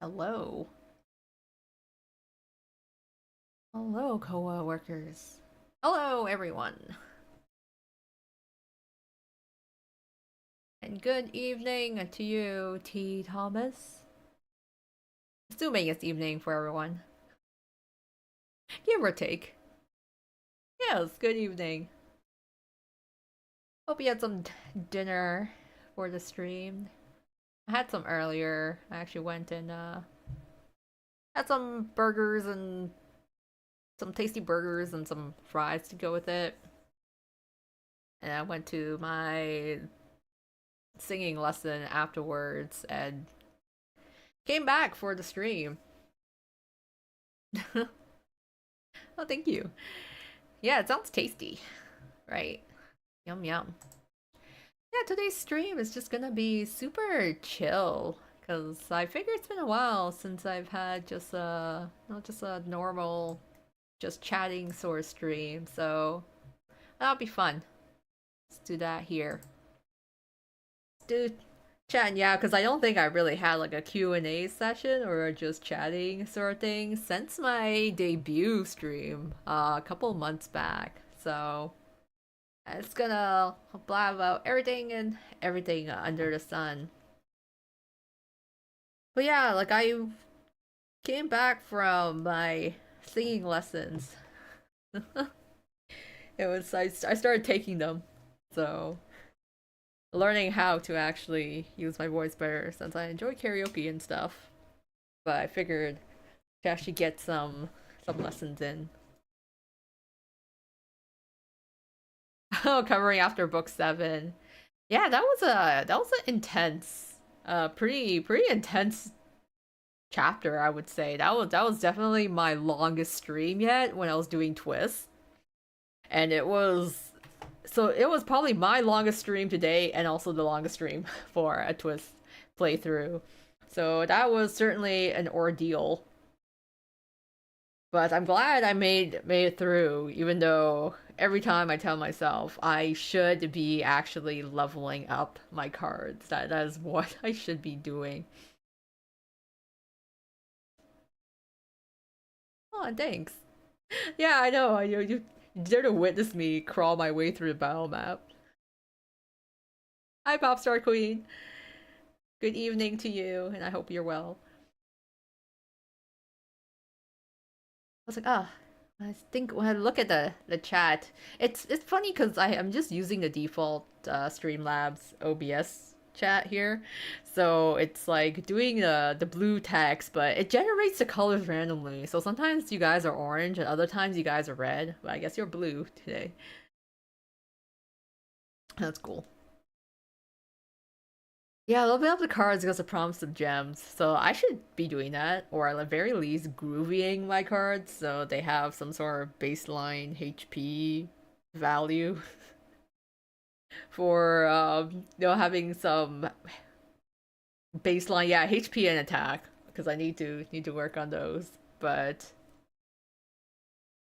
Hello. Hello, Koa workers. Hello, everyone. And good evening to you, T. Thomas. Assuming it's evening for everyone. Give or take. Yes, good evening. Hope you had some dinner for the stream. I had some earlier. I actually went and had some burgers and some tasty burgers and some fries to go with it. And I went to my singing lesson afterwards and came back for the stream. Oh, thank you. Yeah, it sounds tasty, right? Yum yum. Yeah, today's stream is just gonna be super chill because I figure it's been a while since I've had just a not just a normal, just chatting sort of stream. So that'll be fun. Let's do that here. Dude, chatting, yeah, because I don't think I really had like a Q&A session or just chatting sort of thing since my debut stream a couple months back. So it's gonna blab about everything and everything under the sun. But yeah, like I came back from my singing lessons. I started taking them. So learning how to actually use my voice better since I enjoy karaoke and stuff. But I figured to actually get some lessons in. Oh, covering after book 7. Yeah, that was an intense pretty intense chapter, I would say. That was definitely my longest stream yet when I was doing twists. And it was probably my longest stream today and also the longest stream for a twist playthrough. So that was certainly an ordeal. But I'm glad I made it through, even though every time I tell myself I should be actually leveling up my cards. That is what I should be doing. Oh, thanks. Yeah, I know. You dare to witness me crawl my way through the battle map. Hi, Popstar Queen. Good evening to you, and I hope you're well. I was like, ah, I think when I look at the chat, it's funny because I'm just using the default Streamlabs OBS chat here, so it's like doing the blue text, but it generates the colors randomly. So sometimes you guys are orange, and other times you guys are red. But I guess you're blue today. That's cool. Yeah, leveling up the cards because it prompts some gems. So I should be doing that, or at the very least, grooving my cards so they have some sort of baseline HP value for having some baseline, yeah, HP and attack because I need to work on those. But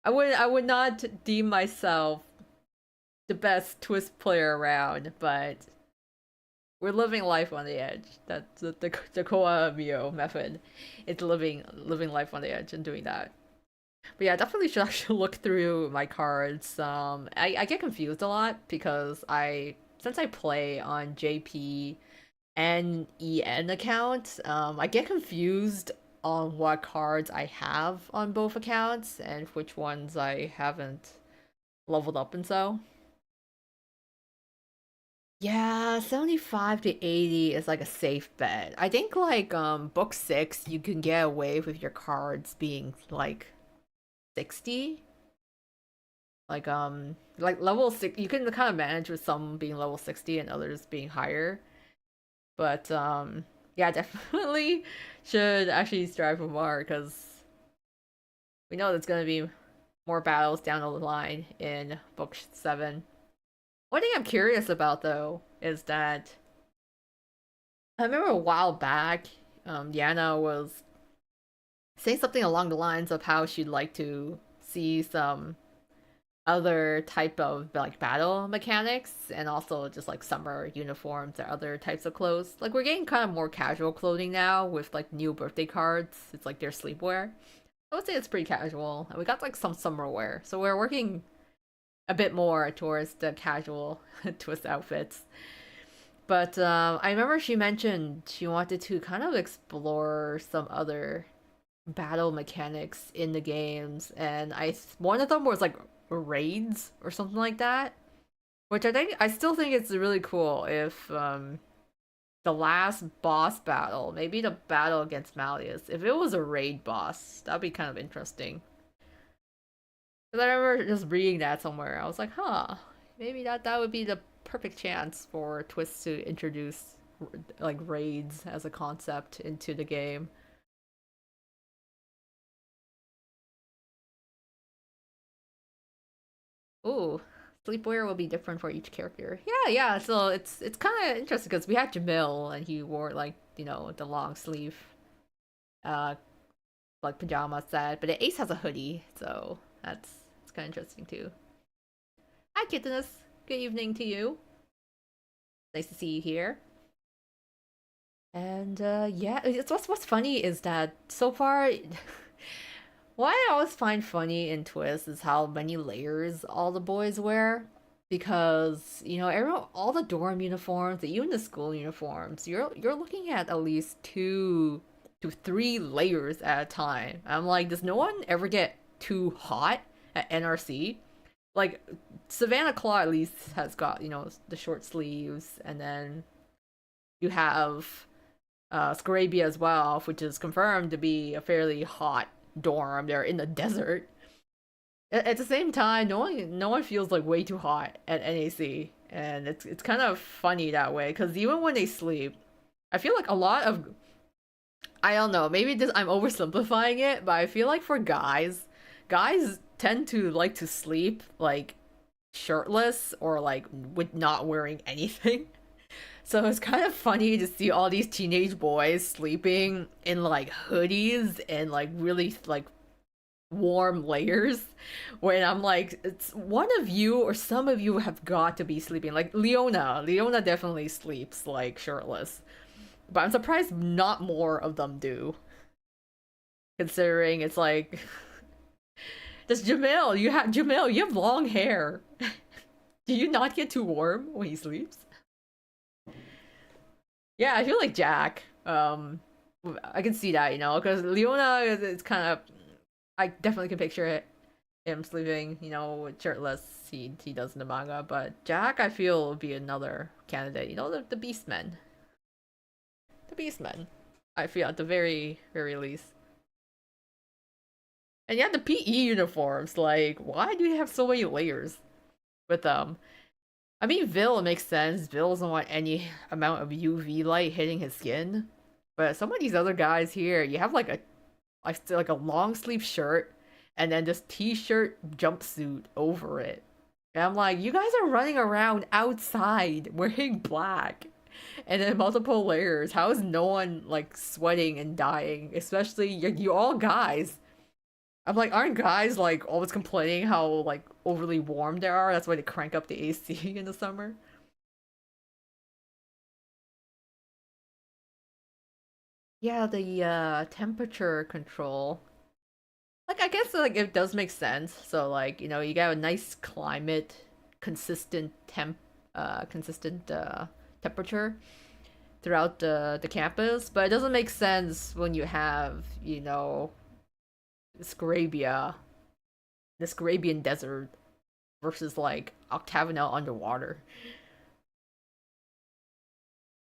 I would not deem myself the best twist player around, but we're living life on the edge. That's the Koa Miyo method. It's living life on the edge and doing that. But yeah, definitely should actually look through my cards. I get confused a lot because since I play on JP and EN account, I get confused on what cards I have on both accounts and which ones I haven't leveled up and so. Yeah, 75 to 80 is like a safe bet. I think like book 6 you can get away with your cards being like 60. Like level 6 you can kind of manage with some being level 60 and others being higher. But yeah, definitely should actually strive for more cuz we know there's going to be more battles down the line in book 7. One thing I'm curious about though is that I remember a while back, Yana was saying something along the lines of how she'd like to see some other type of like battle mechanics and also just like summer uniforms or other types of clothes. Like we're getting kind of more casual clothing now with like new birthday cards. It's like their sleepwear. I would say it's pretty casual. And we got like some summer wear. So we're working a bit more towards the casual twist outfits. But I remember she mentioned she wanted to kind of explore some other battle mechanics in the games, and one of them was like raids or something like that, which I still think it's really cool if the last boss battle, maybe the battle against Malleus, if it was a raid boss, that'd be kind of interesting. Because I remember just reading that somewhere, I was like, huh, maybe that would be the perfect chance for Twist to introduce like raids as a concept into the game. Ooh, sleepwear will be different for each character. Yeah, yeah. So it's kind of interesting because we had Jamil and he wore like the long sleeve, uh, like pajama set, but Ace has a hoodie, so that's it's kind of interesting too. Hi, Kittiness. Good evening to you. Nice to see you here. And yeah, it's what's funny is that so far, what I always find funny in Twist is how many layers all the boys wear. Because, everyone, all the dorm uniforms, even the school uniforms, you're looking at least 2 to 3 layers at a time. I'm like, does no one ever get too hot at NRC? Like, Savannah Claw at least has got, the short sleeves, and then you have Scarabia as well, which is confirmed to be a fairly hot dorm. They're in the desert. At the same time, no one feels like way too hot at NAC, and it's kind of funny that way because even when they sleep, I feel like a lot of I don't know, maybe this I'm oversimplifying it, but I feel like for guys tend to like to sleep like shirtless or like with not wearing anything. So it's kind of funny to see all these teenage boys sleeping in like hoodies and like really like warm layers when I'm like, it's one of you or some of you have got to be sleeping. Like Leona definitely sleeps like shirtless, but I'm surprised not more of them do, considering it's like this Jamil, you have long hair. Do you not get too warm when he sleeps? Yeah, I feel like Jack. I can see that, because Leona is kind of. I definitely can picture it him sleeping, shirtless. He does in the manga, but Jack, I feel, would be another candidate. The Beastmen, the Beastmen. I feel at the very very least. And yeah, the PE uniforms. Like, why do you have so many layers with them? I mean, Vil makes sense. Vil doesn't want any amount of UV light hitting his skin. But some of these other guys here, you have like a long sleeve shirt and then this t-shirt jumpsuit over it. And I'm like, you guys are running around outside wearing black and then multiple layers. How is no one like sweating and dying? Especially you all guys. I'm like, aren't guys like always complaining how like overly warm they are? That's why they crank up the AC in the summer. Yeah, the temperature control. Like I guess like it does make sense. So like, you got a nice climate, consistent temperature throughout the campus, but it doesn't make sense when you have, Scarabia, the Scarabian desert versus like Octagonal underwater.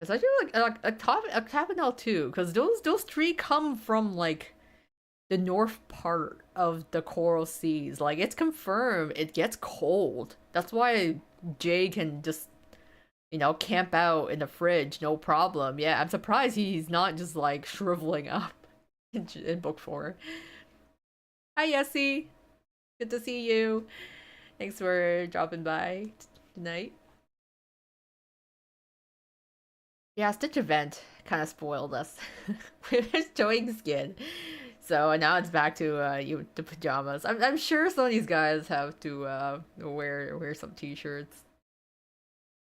Especially like Octagonal too, because those three come from like the north part of the coral seas. Like it's confirmed it gets cold. That's why Jay can just camp out in the fridge, no problem. Yeah, I'm surprised he's not just like shriveling up in book 4. Hi, Yessie. Good to see you. Thanks for dropping by tonight. Yeah, Stitch event kind of spoiled us with his showing skin. So now it's back to the pajamas. I'm sure some of these guys have to wear some t-shirts.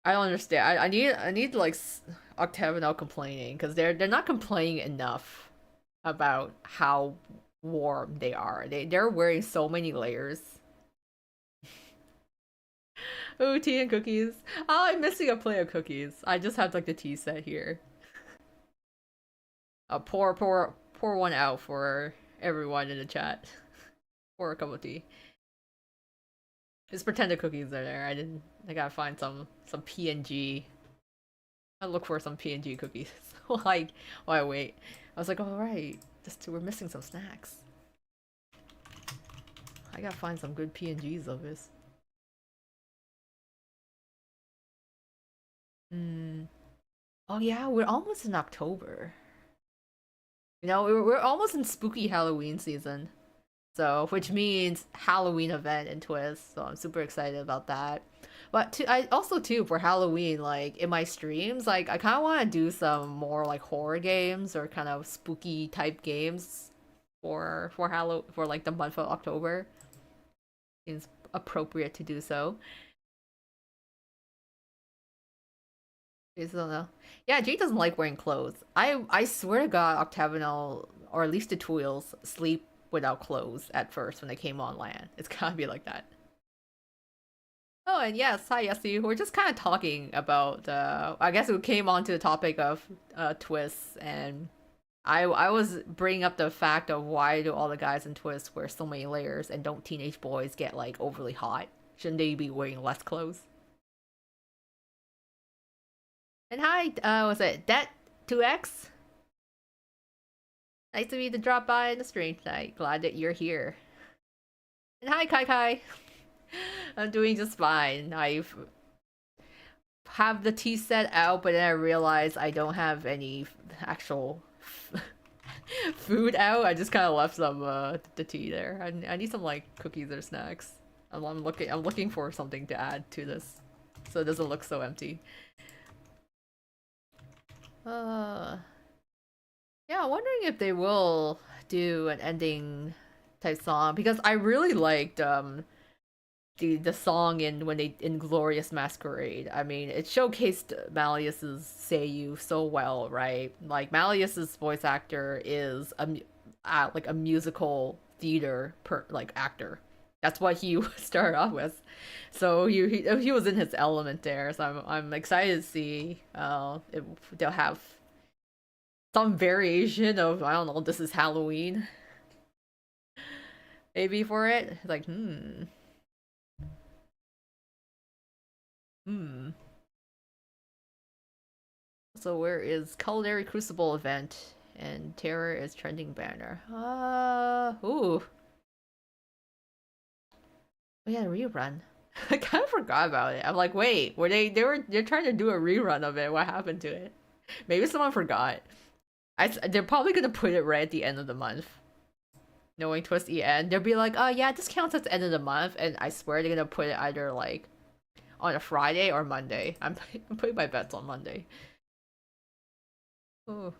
I don't understand. I need like Octagonal complaining because they're not complaining enough about how warm they are. They're wearing so many layers. Oh, tea and cookies. Oh, I'm missing a plate of cookies. I just have like the tea set here. Pour one out for everyone in the chat. Pour a cup of tea. Just pretend the cookies are there. I gotta find some PNG. I look for some PNG cookies. Like, why wait? I was like, all right, just we're missing some snacks. I gotta find some good PNGs of this. Hmm. Oh yeah, we're almost in October. You know, we're almost in spooky Halloween season. So, which means Halloween event in Twist. So I'm super excited about that. But I also too for Halloween, like in my streams, like I kind of want to do some more like horror games or kind of spooky type games for like the month of October. Seems appropriate to do so. I just don't know. Yeah, Jade doesn't like wearing clothes. I swear to God, Octagonal or at least the Twils sleep without clothes at first when they came on land. It's gotta be like that. Oh, and yes, hi Yessie. We're just kind of talking about. I guess we came on to the topic of twists, and I was bringing up the fact of why do all the guys in twists wear so many layers, and don't teenage boys get like overly hot? Shouldn't they be wearing less clothes? And hi, was it Det 2X? Nice of you to drop by in the stream tonight. Glad that you're here. And hi, Kai Kai. I'm doing just fine. I've have the tea set out, but then I realized I don't have any actual food out. I just kind of left some the tea there. I need some like cookies or snacks. I'm looking for something to add to this, so it doesn't look so empty. Uh, yeah, I'm wondering if they will do an ending type song because I really liked the song in when they in Glorious Masquerade. I mean, it showcased Malleus's Seiyu so well, right? Like Malleus's voice actor is like a musical theater like actor. That's what he started off with. So he was in his element there. So I'm excited to see if they'll have some variation of I don't know. This is Halloween maybe for it. Like hmm. So where is Culinary Crucible event and Terror is trending banner? Ooh. Oh yeah, rerun. I kind of forgot about it. I'm like, wait, they're trying to do a rerun of it. What happened to it? Maybe someone forgot. They're probably gonna put it right at the end of the month. Knowing Twist EN, they'll be like, oh yeah, this counts at the end of the month, and I swear they're gonna put it either like on a Friday or Monday. I'm putting my bets on Monday. Oh.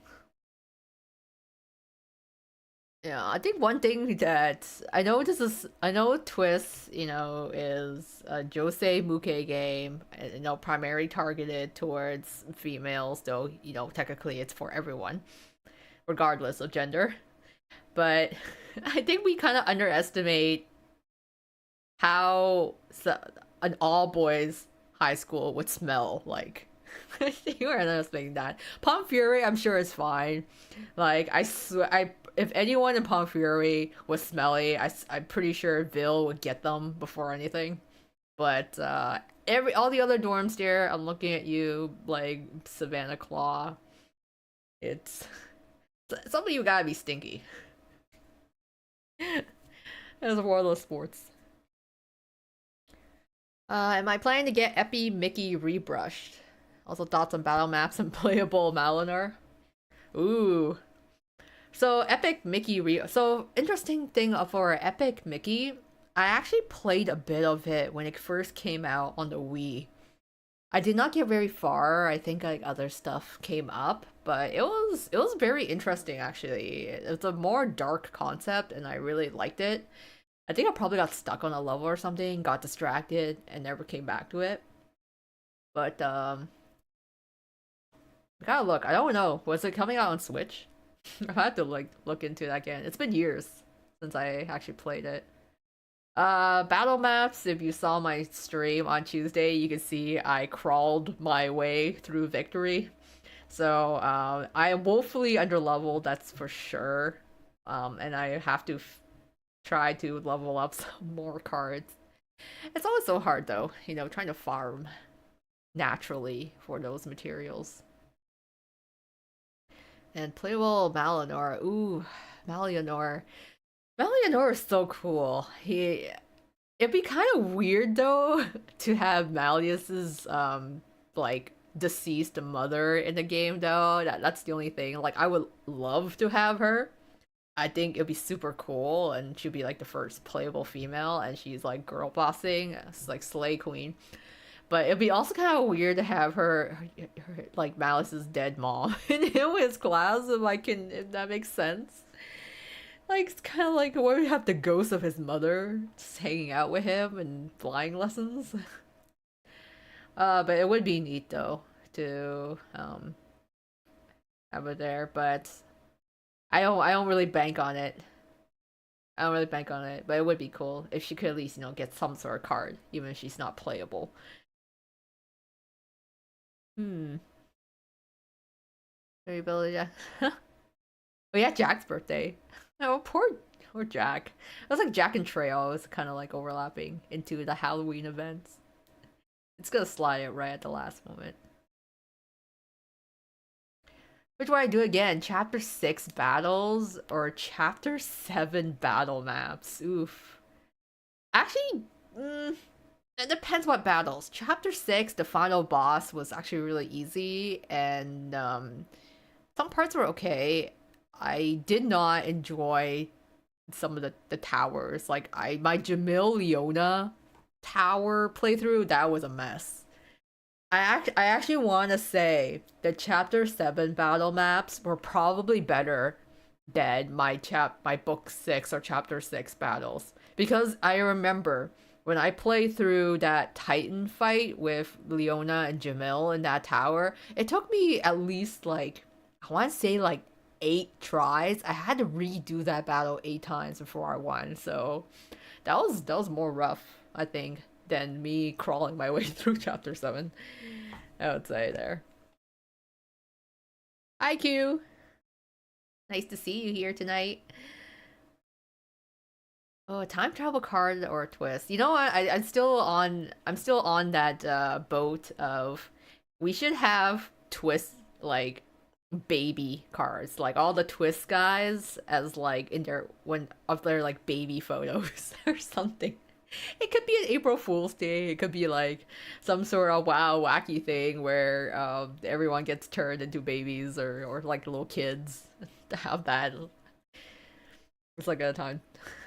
Yeah, I think one thing that I know Twist, is a Josei Muke game, primarily targeted towards females, though, technically it's for everyone, regardless of gender. But I think we kind of underestimate how an all boys high school would smell like. I think we're underestimating that. Palm Fury, I'm sure is fine. Like I swear, if anyone in Palm Fury was smelly, I'm pretty sure Vil would get them before anything. But all the other dorms there, I'm looking at you like Savannah Claw. It's some of you gotta be stinky. As one of those sports. Am I planning to get Epi Mickey rebrushed? Also thoughts on battle maps and playable Malinar. Ooh. So Epic Mickey so interesting thing for Epic Mickey, I actually played a bit of it when it first came out on the Wii. I did not get very far. I think like other stuff came up, but it was very interesting actually. It's a more dark concept and I really liked it. I think I probably got stuck on a level or something, got distracted and never came back to it. But I gotta look. I don't know. Was it coming out on Switch? I had to like look into that again. It's been years since I actually played it. Battle maps, if you saw my stream on Tuesday, you can see I crawled my way through victory. So, I am woefully underleveled, that's for sure. And I have to try to level up some more cards. It's always so hard though, trying to farm naturally for those materials. And playable Malinor. Ooh, Malinor. Malinor is so cool. It'd be kind of weird though to have Malleus's like deceased mother in the game though. That's the only thing. Like I would love to have her. I think it'd be super cool and she'd be like the first playable female and she's like girl bossing, it's like Slay Queen. But it'd be also kind of weird to have her like Malice's dead mom in his class if that makes sense. Like it's kind of like where we have the ghost of his mother just hanging out with him and flying lessons. But it would be neat though to have it there. But I don't really bank on it. I don't really bank on it, but it would be cool if she could at least get some sort of card, even if she's not playable. Hmm. Variability. Yeah. Oh yeah, Jack's birthday. Oh, poor Jack. It was like Jack and Trail was kind of like overlapping into the Halloween events. It's gonna slide it right at the last moment. Which one I do again? Chapter 6 battles or Chapter 7 battle maps? Oof. Actually, it depends what battles. Chapter 6, the final boss was actually really easy and some parts were okay. I did not enjoy some of the towers. Like my Jamil Leona tower playthrough, that was a mess. I actually want to say the chapter 7 battle maps were probably better than my book 6 or chapter 6 battles because I remember when I played through that Titan fight with Leona and Jamil in that tower, it took me at least like I want to say like 8 tries. I had to redo that battle 8 times before I won. So that was more rough, I think, than me crawling my way through chapter 7. I would say there. Hi Q. Nice to see you here tonight. Oh, a time travel card or a twist. You know what? I'm still on that boat of we should have twist like baby cards, like all the twist guys as like in their when of their like baby photos or something. It could be an April Fool's Day. It could be like some sort of wow wacky thing where everyone gets turned into babies or like little kids to have that. It's like a time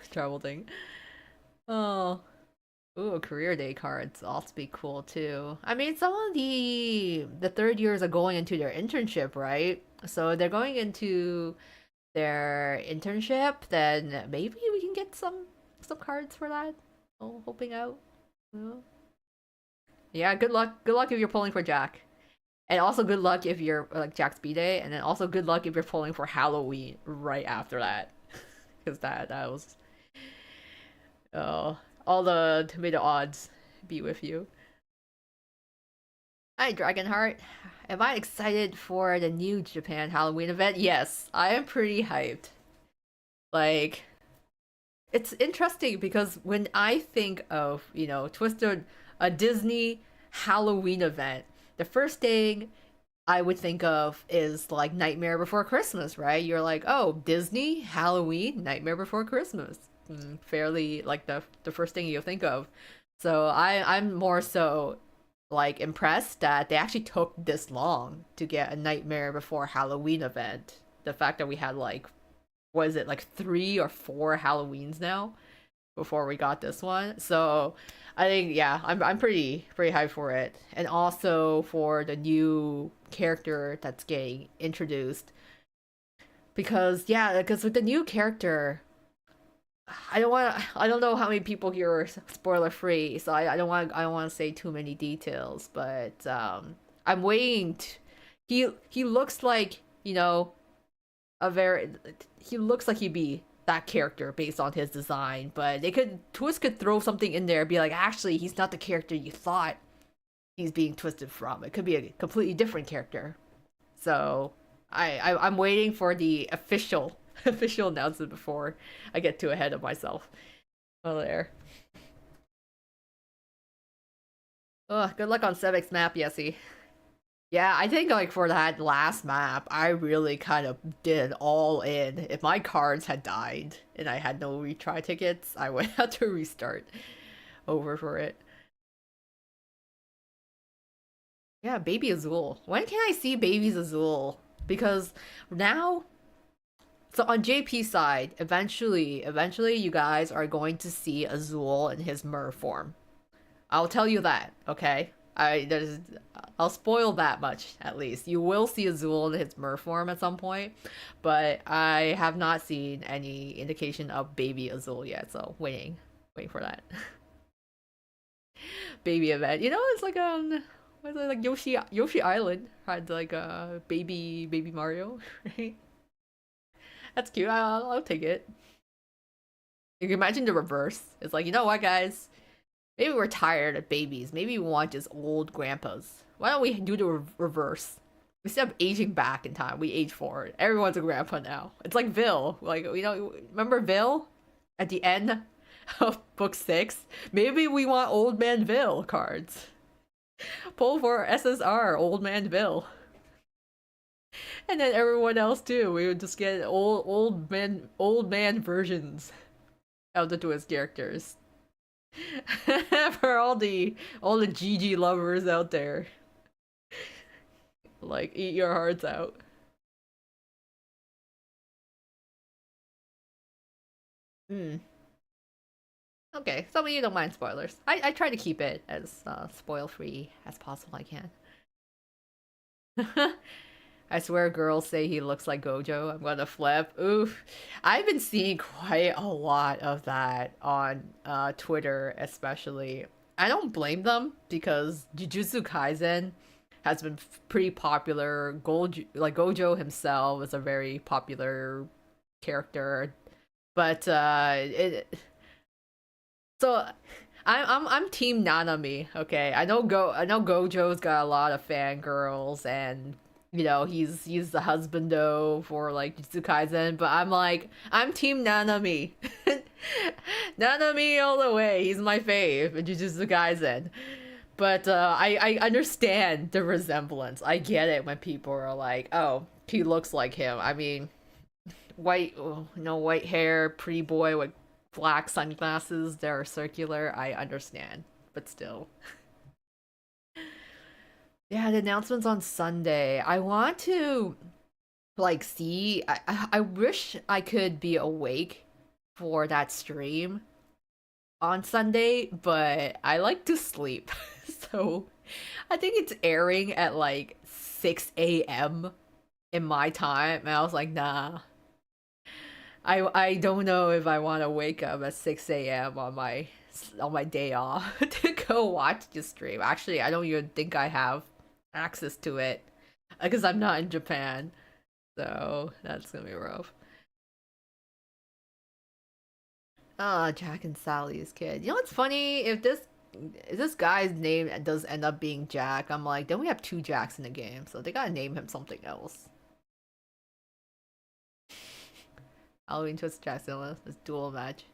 travel thing. Oh, ooh, career day cards also be cool too. I mean, some of the third years are going into their internship, right? So they're going into their internship, then maybe we can get some cards for that. Oh, hoping out. Oh. Yeah, good luck. Good luck if you're pulling for Jack. And also good luck if you're like Jack's B-Day, and then also good luck if you're pulling for Halloween right after that. Because that was oh all the tomato odds be with you. Hi, Dragonheart. Am I excited for the new Japan Halloween event? Yes, I am pretty hyped. Like, it's interesting because when I think of, Twisted, a Disney Halloween event, the first thing I would think of is like Nightmare Before Christmas, right? You're like, oh, Disney, Halloween, Nightmare Before Christmas. Fairly like the first thing you think of. So I'm more so like impressed that they actually took this long to get a Nightmare Before Halloween event. The fact that we had like what is it like 3 or 4 Halloweens now before we got this one. So I think yeah, I'm pretty hyped for it, and also for the new character that's getting introduced. Because yeah, because with the new character, I don't know how many people here are spoiler free, so I don't want to say too many details, but I'm waiting. He looks like a very he looks like he'd be that character based on his design, but they could Twist could throw something in there and be like, actually, he's not the character you thought he's being twisted from. It could be a completely different character. So I'm waiting for the official official announcement before I get too ahead of myself. Oh there. Oh, good luck on Sevek's map, Yessie. Yeah, I think like for that last map, I really kind of did all in. If my cards had died and I had no retry tickets, I would have to restart over for it. Yeah, Baby Azul. When can I see Baby's Azul? Because now, so on JP's side, eventually you guys are going to see Azul in his mer form. I'll tell you that, okay? I'll spoil that much at least. You will see Azul in his mer form at some point, but I have not seen any indication of Baby Azul yet, so waiting for that. Baby event. It's like what's it, like Yoshi Island had like a baby Mario, right? That's cute. I'll take it. You can imagine the reverse. It's like, you know what, guys? Maybe we're tired of babies. Maybe we want just old grandpas. Why don't we do the reverse? Instead of aging back in time, we age forward. Everyone's a grandpa now. It's like Vil. Like, remember Vil at the end of book 6? Maybe we want old man Vil cards. Pull for SSR, old man Vil. And then everyone else too. We would just get old man versions of the Twist characters. For all the GG lovers out there. Like, eat your hearts out. Hmm. Okay, so you don't mind spoilers. I try to keep it as spoil free as possible I can. I swear girls say he looks like Gojo. I'm gonna flip. Oof. I've been seeing quite a lot of that on Twitter, especially. I don't blame them because Jujutsu Kaisen has been pretty popular. Gojo himself is a very popular character, but so I'm Team Nanami. Okay, I know Gojo's got a lot of fangirls and he's the husbando for like Jujutsu Kaisen, but I'm Team Nanami. Nanami all the way. He's my fave in Jujutsu Kaisen. But I understand the resemblance. I get it when people are like, "Oh, he looks like him." I mean, white hair, pretty boy with black sunglasses. They're circular. I understand, but still. Yeah, the announcement's on Sunday. I want to see. I wish I could be awake for that stream on Sunday, but I like to sleep. So I think it's airing at like 6 a.m. in my time, and I was like, nah. I don't know if I want to wake up at 6 a.m. on my day off to go watch the stream. Actually, I don't even think I have access to it because I'm not in Japan. So that's gonna be rough. Ah, Jack and Sally's kid. You know what's funny? If this guy's name does end up being Jack, I'm like, then we have two Jacks in the game, so they gotta name him something else. Halloween Twist Jackzilla is dual magic.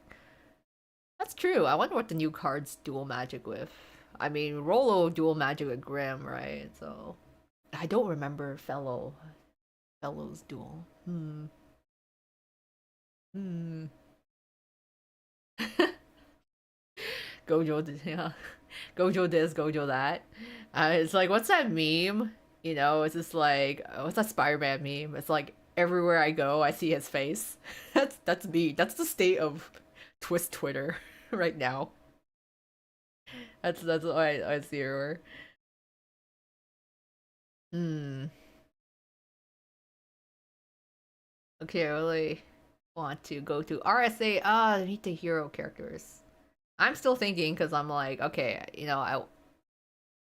That's true. I wonder what the new cards dual magic with. I mean, Rolo dual magic with Grim, right? So I don't remember Fellow's duel. Hmm. Gojo, yeah. Gojo this, Gojo that. It's like, what's that meme? It's just like, what's that Spider-Man meme? It's like everywhere I go, I see his face. That's me. That's the state of Twist Twitter. right now. That's what I see her. Hmm. Okay, I really want to go to RSA. Meet the hero characters. I'm still thinking because I'm like, okay,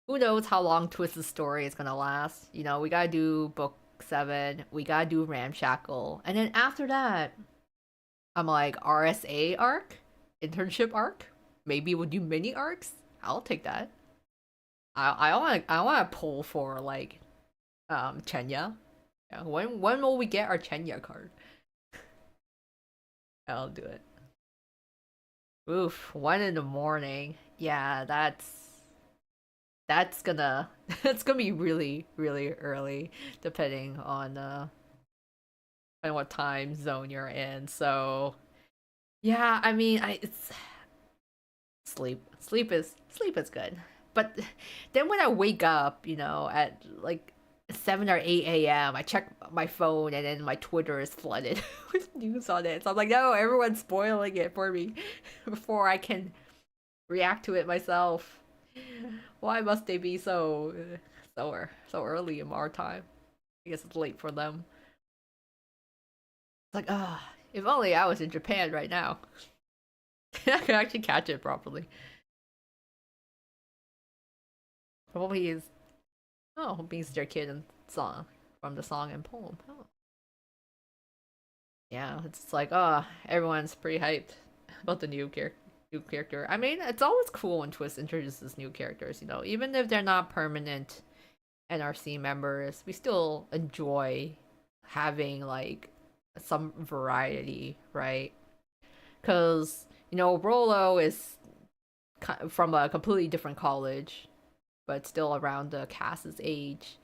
who knows how long Twist's story is gonna last? We gotta do book 7, we gotta do Ramshackle, and then after that, I'm like RSA arc, internship arc. Maybe we'll do mini arcs. I'll take that. I want to pull for like Chenya. Yeah, when will we get our Chenya card? I'll do it. Oof, 1 in the morning. Yeah, that's gonna that's gonna be really really early, depending on what time zone you're in. So yeah, I mean, it's sleep is good, but then when I wake up, at like 7 or 8 a.m., I check my phone and then my Twitter is flooded with news on it. So I'm like, no, everyone's spoiling it for me before I can react to it myself. Why must they be so early in our time? I guess it's late for them. It's like, if only I was in Japan right now. I could actually catch it properly. Probably is means their kid and song from the song and poem. Oh. Yeah, it's like, everyone's pretty hyped about the new character. I mean, it's always cool when Twist introduces new characters, even if they're not permanent NRC members, we still enjoy having like some variety, right? Because Rolo is from a completely different college, but still around the cast's age.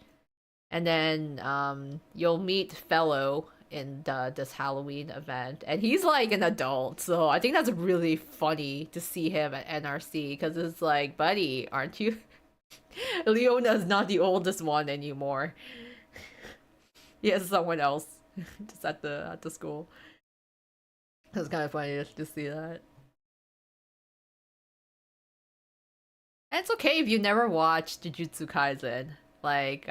And then you'll meet Fellow in this Halloween event, and he's like an adult, so I think that's really funny to see him at NRC because it's like, buddy, aren't you? Leona's not the oldest one anymore. He has someone else just at the school. It's kind of funny to see that. And it's okay if you never watched Jujutsu Kaisen. Like,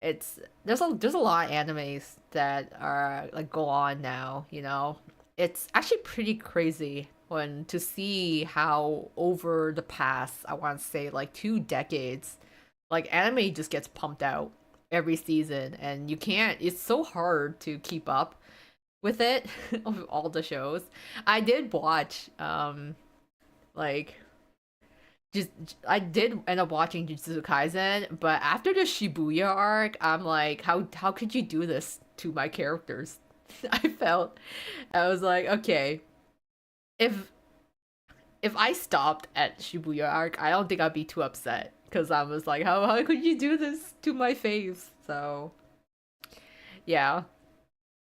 it's there's a lot of animes that are like go on now. It's actually pretty crazy when to see how over the past, I want to say like 2 decades, like anime just gets pumped out every season, and you can't. It's so hard to keep up with it of all the shows. I did watch like just I did end up watching Jujutsu Kaisen, but after the Shibuya arc, I'm like, how could you do this to my characters? I was like, okay, if I stopped at Shibuya arc, I don't think I'd be too upset because I was like, how could you do this to my face? So yeah,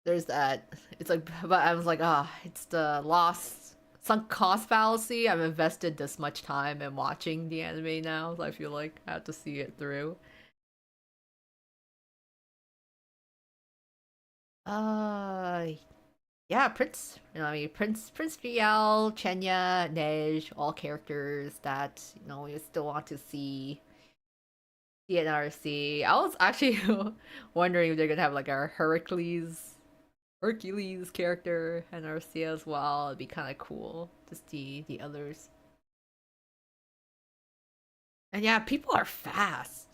there's that. It's like, but I was like, it's the lost sunk cost fallacy. I've invested this much time in watching the anime now, so I feel like I have to see it through. Uh, yeah, I mean, Prince Riel, Chenya, Nej, all characters that we still want to see in RC. I was actually wondering if they're gonna have like a Hercules character in RC as well. It'd be kind of cool to see the others. And yeah, people are fast.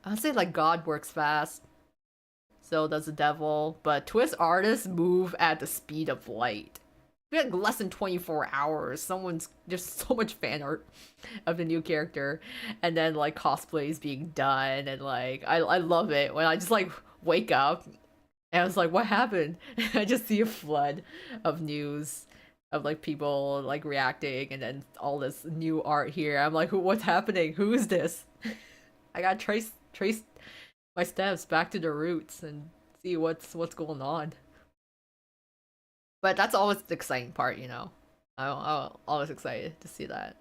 I would say like God works fast, so does the devil, but Twist artists move at the speed of light. We had less than 24 hours. Someone's just so much fan art of the new character, and then like cosplays being done, and like I love it when I just like wake up and I was like, what happened? I just see a flood of news of like people like reacting, and then all this new art here. I'm like, what's happening? Who is this? I gotta trace my steps back to the roots and see what's going on. But that's always the exciting part. I'm always excited to see that.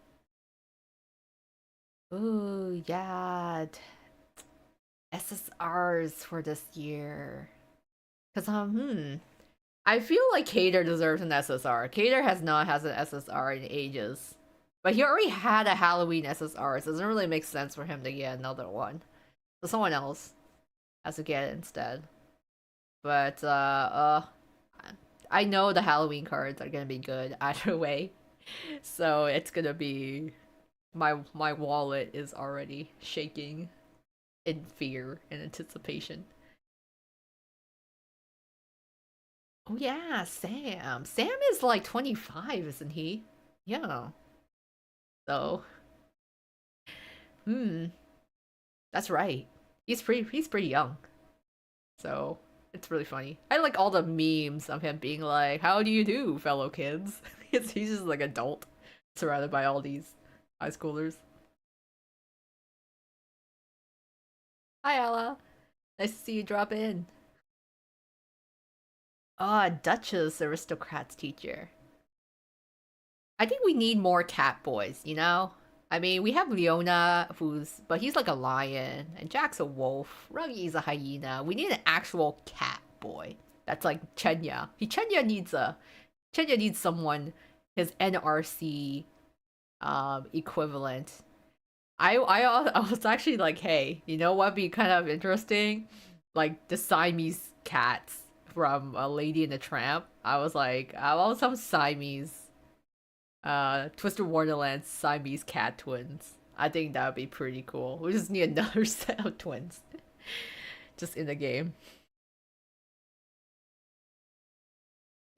Ooh, yeah, SSRs for this year. Cause I feel like Cater deserves an SSR. Cater has not has an SSR in ages. But he already had a Halloween SSR, so it doesn't really make sense for him to get another one. So someone else has to get it instead. But I know the Halloween cards are gonna be good either way. So it's gonna be my wallet is already shaking in fear and anticipation. Oh yeah, Sam. Sam is like 25, isn't he? Yeah. So, hmm, that's right. He's pretty young. So, it's really funny. I like all the memes of him being like, "How do you do, fellow kids?" He's just like adult surrounded by all these high schoolers. Hi, Ella. Nice to see you drop in. Ah, Duchess, aristocrats teacher. I think we need more cat boys, you know? I mean, we have Leona, but he's like a lion, and Jack's a wolf. Ruggy's a hyena. We need an actual cat boy. That's like Chenya. Chenya needs someone, his NRC equivalent. I was actually like, hey, you know what'd be kind of interesting? Like the Siamese cats from A Lady and the Tramp. I was like, I want some Siamese Twister Wonderland's Siamese cat twins. I think that would be pretty cool. We just need another set of twins just in the game.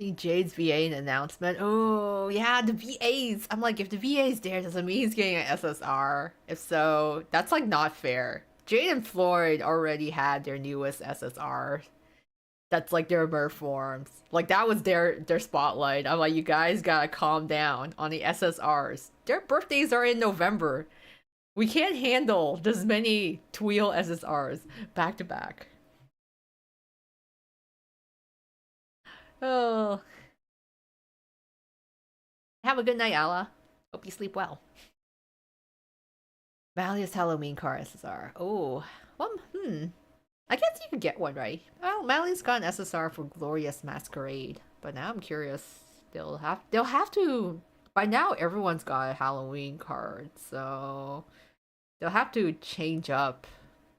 See Jade's VA announcement. Oh yeah, the VAs. I'm like, if the VA's there, doesn't mean he's getting an SSR. If so, that's like not fair. Jade and Floyd already had their newest SSR. That's like their birth forms. Like that was their spotlight. I'm like, you guys gotta calm down on the SSRs. Their birthdays are in November. We can't handle this many Tweel SSRs back to back. Oh, have a good night, Allah. Hope you sleep well. Valious Halloween car SSR. Oh, well, I guess you could get one, right? Well, Mally's got an SSR for Glorious Masquerade, but now I'm curious. They'll have to. By now, everyone's got a Halloween card, so they'll have to change up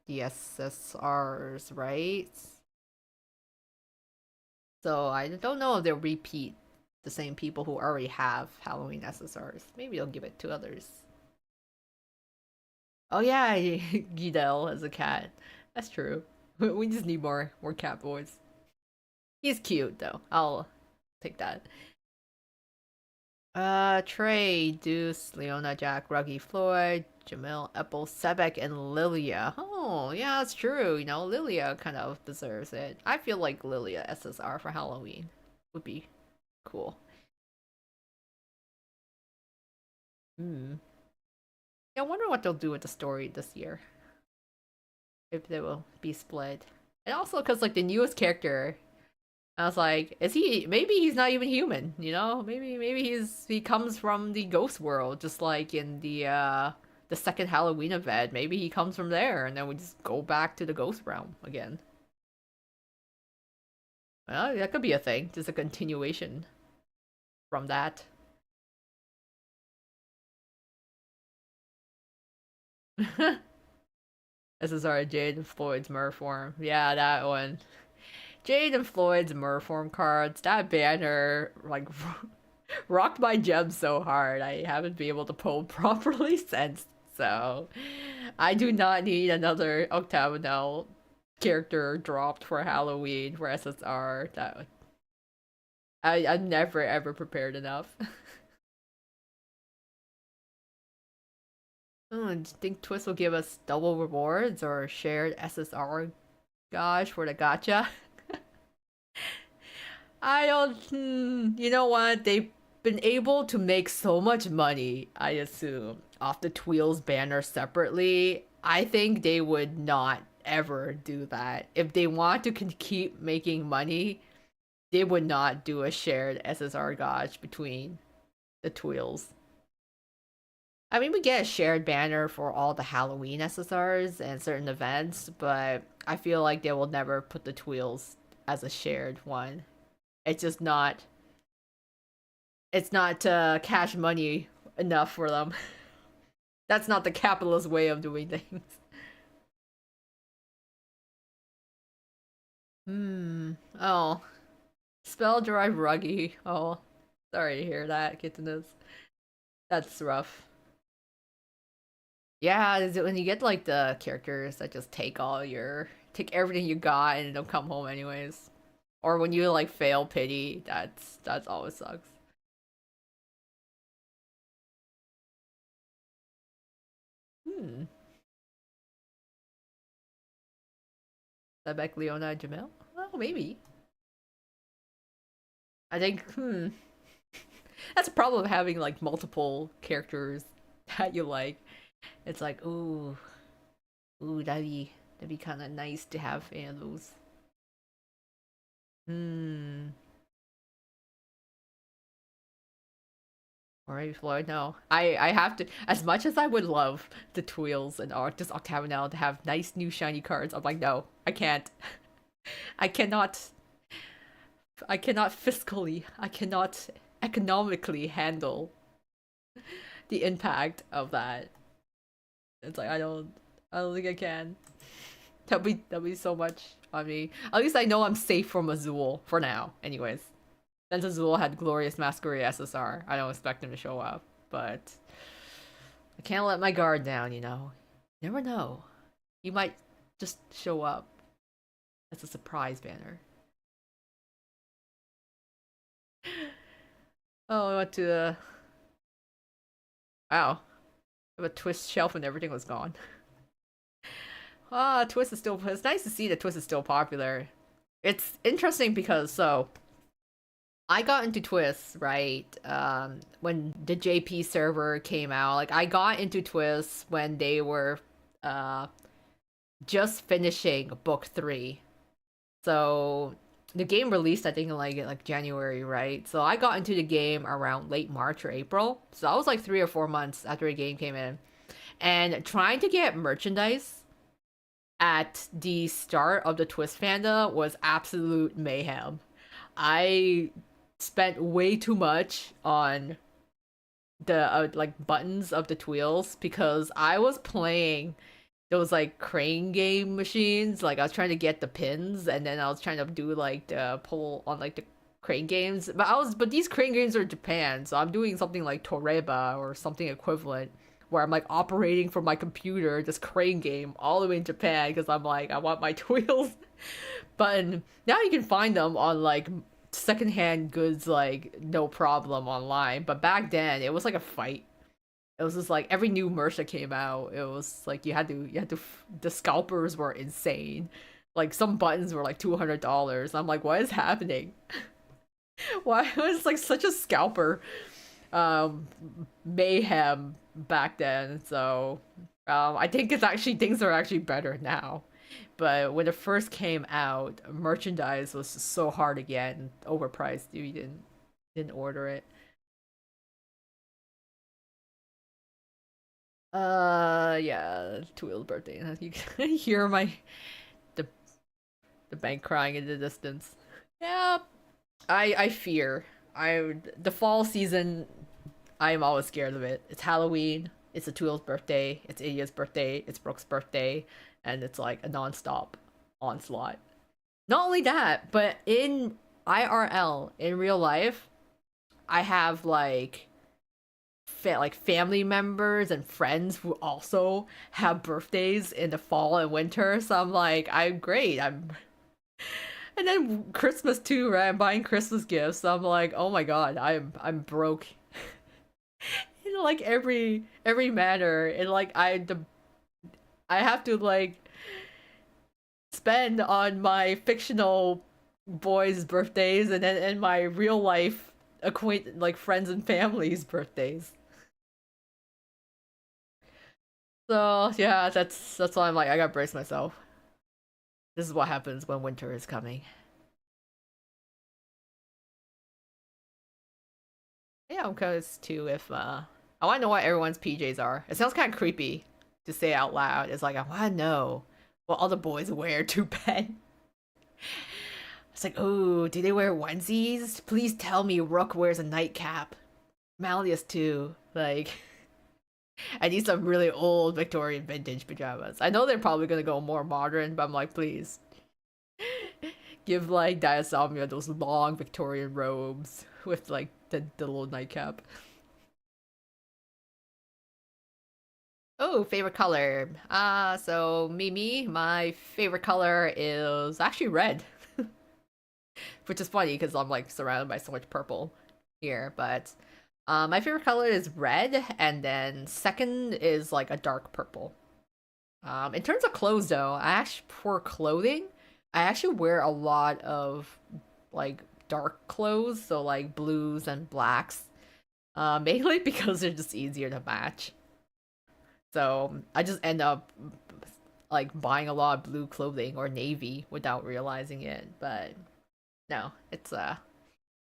the SSRs, right? So I don't know if they'll repeat the same people who already have Halloween SSRs. Maybe they'll give it to others. Oh yeah, Gidel as a cat. That's true. We just need more cat boys. He's cute though. I'll take that. Trey, Deuce, Leona, Jack, Ruggy, Floyd, Jamil, Apple, Sebek, and Lilia. Oh, yeah, that's true. You know, Lilia kind of deserves it. I feel like Lilia SSR for Halloween would be cool. Hmm. Yeah, I wonder what they'll do with the story this year. If they will be split. And also, because, like, the newest character, I was like, is he? Maybe he's not even human. You know, maybe he comes from the ghost world, just like in the second Halloween event. Maybe he comes from there, and then we just go back to the ghost realm again. Well, that could be a thing, just a continuation from that. This is our Jade and Floyd's Merform. Yeah, that one. Jade and Floyd's Merform cards. That banner, like, rocked my gems so hard. I haven't been able to pull properly since. So, I do not need another Octagonal character dropped for Halloween for SSR. I'm never ever prepared enough. Oh, do you think Twist will give us double rewards or shared SSR? Gosh, for the gacha. I don't. You know what? They've been able to make so much money, I assume, off the Tweels banner separately. I think they would not ever do that. If they want to keep making money, they would not do a shared SSR gauge between the Tweels. I mean, we get a shared banner for all the Halloween SSRs and certain events, but I feel like they will never put the Tweels as a shared one. It's just not. It's not cash money enough for them. That's not the capitalist way of doing things. Hmm. Oh, spell derived ruggy. Oh, sorry to hear that, Kittiness. That's rough. Yeah, is it when you get like the characters that just take everything you got and don't come home anyways. Or when you like fail pity, that's always sucks. Hmm. Sebek Leona Jamel? Well, maybe. I think that's a problem of having like multiple characters that you like. It's like, ooh, that'd be kind of nice to have those. Hmm. Or maybe Floyd. No, I have to. As much as I would love the Twills and just Octagonal to have nice new shiny cards, I'm like, no, I can't. I cannot. I cannot fiscally. I cannot economically handle the impact of that. It's like I don't think I can. That'd be so much on me. At least I know I'm safe from Azul for now. Anyways, since Azul had Glorious Masquerade SSR, I don't expect him to show up. But I can't let my guard down. Never know. He might just show up as a surprise banner. Oh, I went to wow. I have a twist shelf and everything was gone. Twist is still. It's nice to see that Twist is still popular. It's interesting because I got into Twist right when the JP server came out. Like I got into Twist when they were uh just finishing book 3. So the game released I think in like January, right? So I got into the game around late March or April. So I was like 3 or 4 months after the game came in. And trying to get merchandise at the start of the Twist fandom was absolute mayhem. I spent way too much on the like buttons of the twills because I was playing those like crane game machines. Like I was trying to get the pins and then I was trying to do like the pull on like the crane games. But these crane games are Japan, so I'm doing something like Toreba or something equivalent where I'm like operating from my computer this crane game all the way in Japan because I'm like I want my twills. But now you can find them on like secondhand goods like no problem online. But back then it was like a fight. It was just like every new merch that came out, it was like the scalpers were insane. Like some buttons were like $200. I'm like, what is happening? Why was like such a scalper um mayhem back then? So I think it's actually things are actually better now. But when it first came out, merchandise was so hard to get and overpriced. You didn't order it. Yeah, Twil's birthday. You can hear the the bank crying in the distance. Yeah, I fear. The fall season. I'm always scared of it. It's Halloween. It's a Twil's birthday. It's Idia's birthday. It's Brooke's birthday, and it's like a nonstop onslaught. Not only that, but in IRL in real life, I have like family members and friends who also have birthdays in the fall and winter. So I'm like, I'm great. And then Christmas too, right? I'm buying Christmas gifts. So I'm like, oh my god, I'm broke in like every manner. And like I have to like spend on my fictional boys' birthdays and then in my real life like friends and families' birthdays. So yeah, that's why I'm like I gotta brace myself. This is what happens when winter is coming. Yeah, I'm curious too if I wanna know what everyone's PJs are. It sounds kinda creepy to say out loud. It's like I wanna know what all the boys wear to bed. It's like, oh, do they wear onesies? Please tell me Rook wears a nightcap. Malleus too. Like, I need some really old Victorian vintage pajamas. I know they're probably gonna go more modern, but I'm like, please give like Diasomnia those long Victorian robes with like the little nightcap. Oh, favorite color. So Mimi, my favorite color is actually red, which is funny because I'm like surrounded by so much purple here. But my favorite color is red, and then second is like a dark purple. In terms of clothes, though, I actually for clothing, I actually wear a lot of like dark clothes, so like blues and blacks. Mainly because they're just easier to match. So I just end up like buying a lot of blue clothing or navy without realizing it. But no, it's I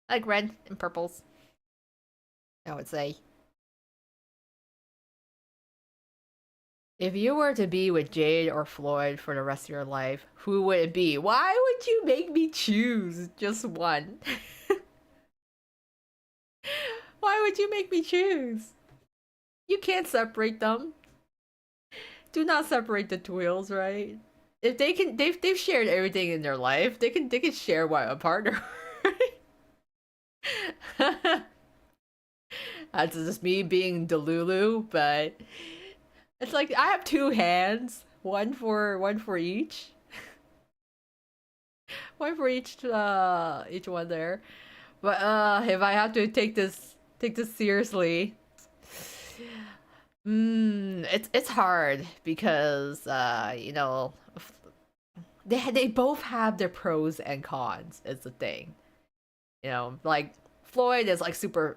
like red and purples, I would say. If you were to be with Jade or Floyd for the rest of your life, who would it be? Why would you make me choose just one? Why would you make me choose? You can't separate them. Do not separate the twills, right? If they can, they've shared everything in their life. They can share what a partner. That's just me being Delulu, but it's like I have two hands, one for each one there. But if I have to take this seriously, it's hard because they both have their pros and cons. Is the thing, like Floyd is like super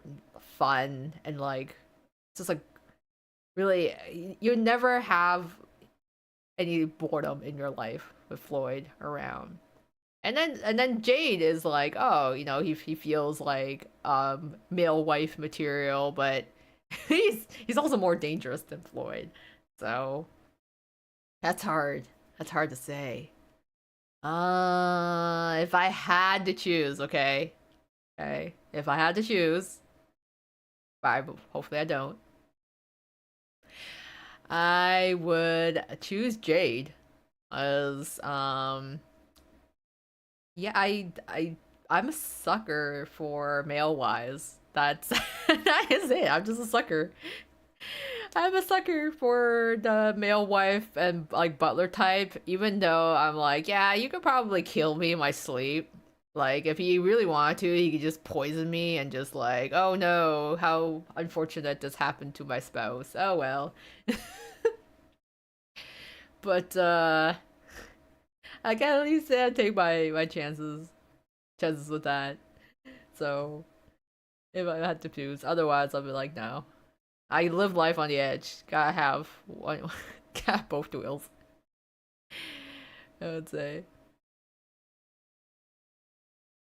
fun and like just like really you never have any boredom in your life with Floyd around. And then Jade is like, oh, he feels like male wife material, but he's also more dangerous than Floyd. So that's hard. That's hard to say. If I had to choose, okay, okay, if I had to choose, but hopefully I don't. I would choose Jade as yeah, I'm a sucker for male wise. That's that is it. I'm just a sucker. I'm a sucker for the male wife and like butler type, even though I'm like, yeah, you could probably kill me in my sleep. Like if he really wanted to, he could just poison me and just like, oh no, how unfortunate this happened to my spouse. Oh well. But I can at least take my chances with that. So if I had to choose, otherwise I'd be like, no. I live life on the edge. Gotta have one, gotta have both wheels. I would say.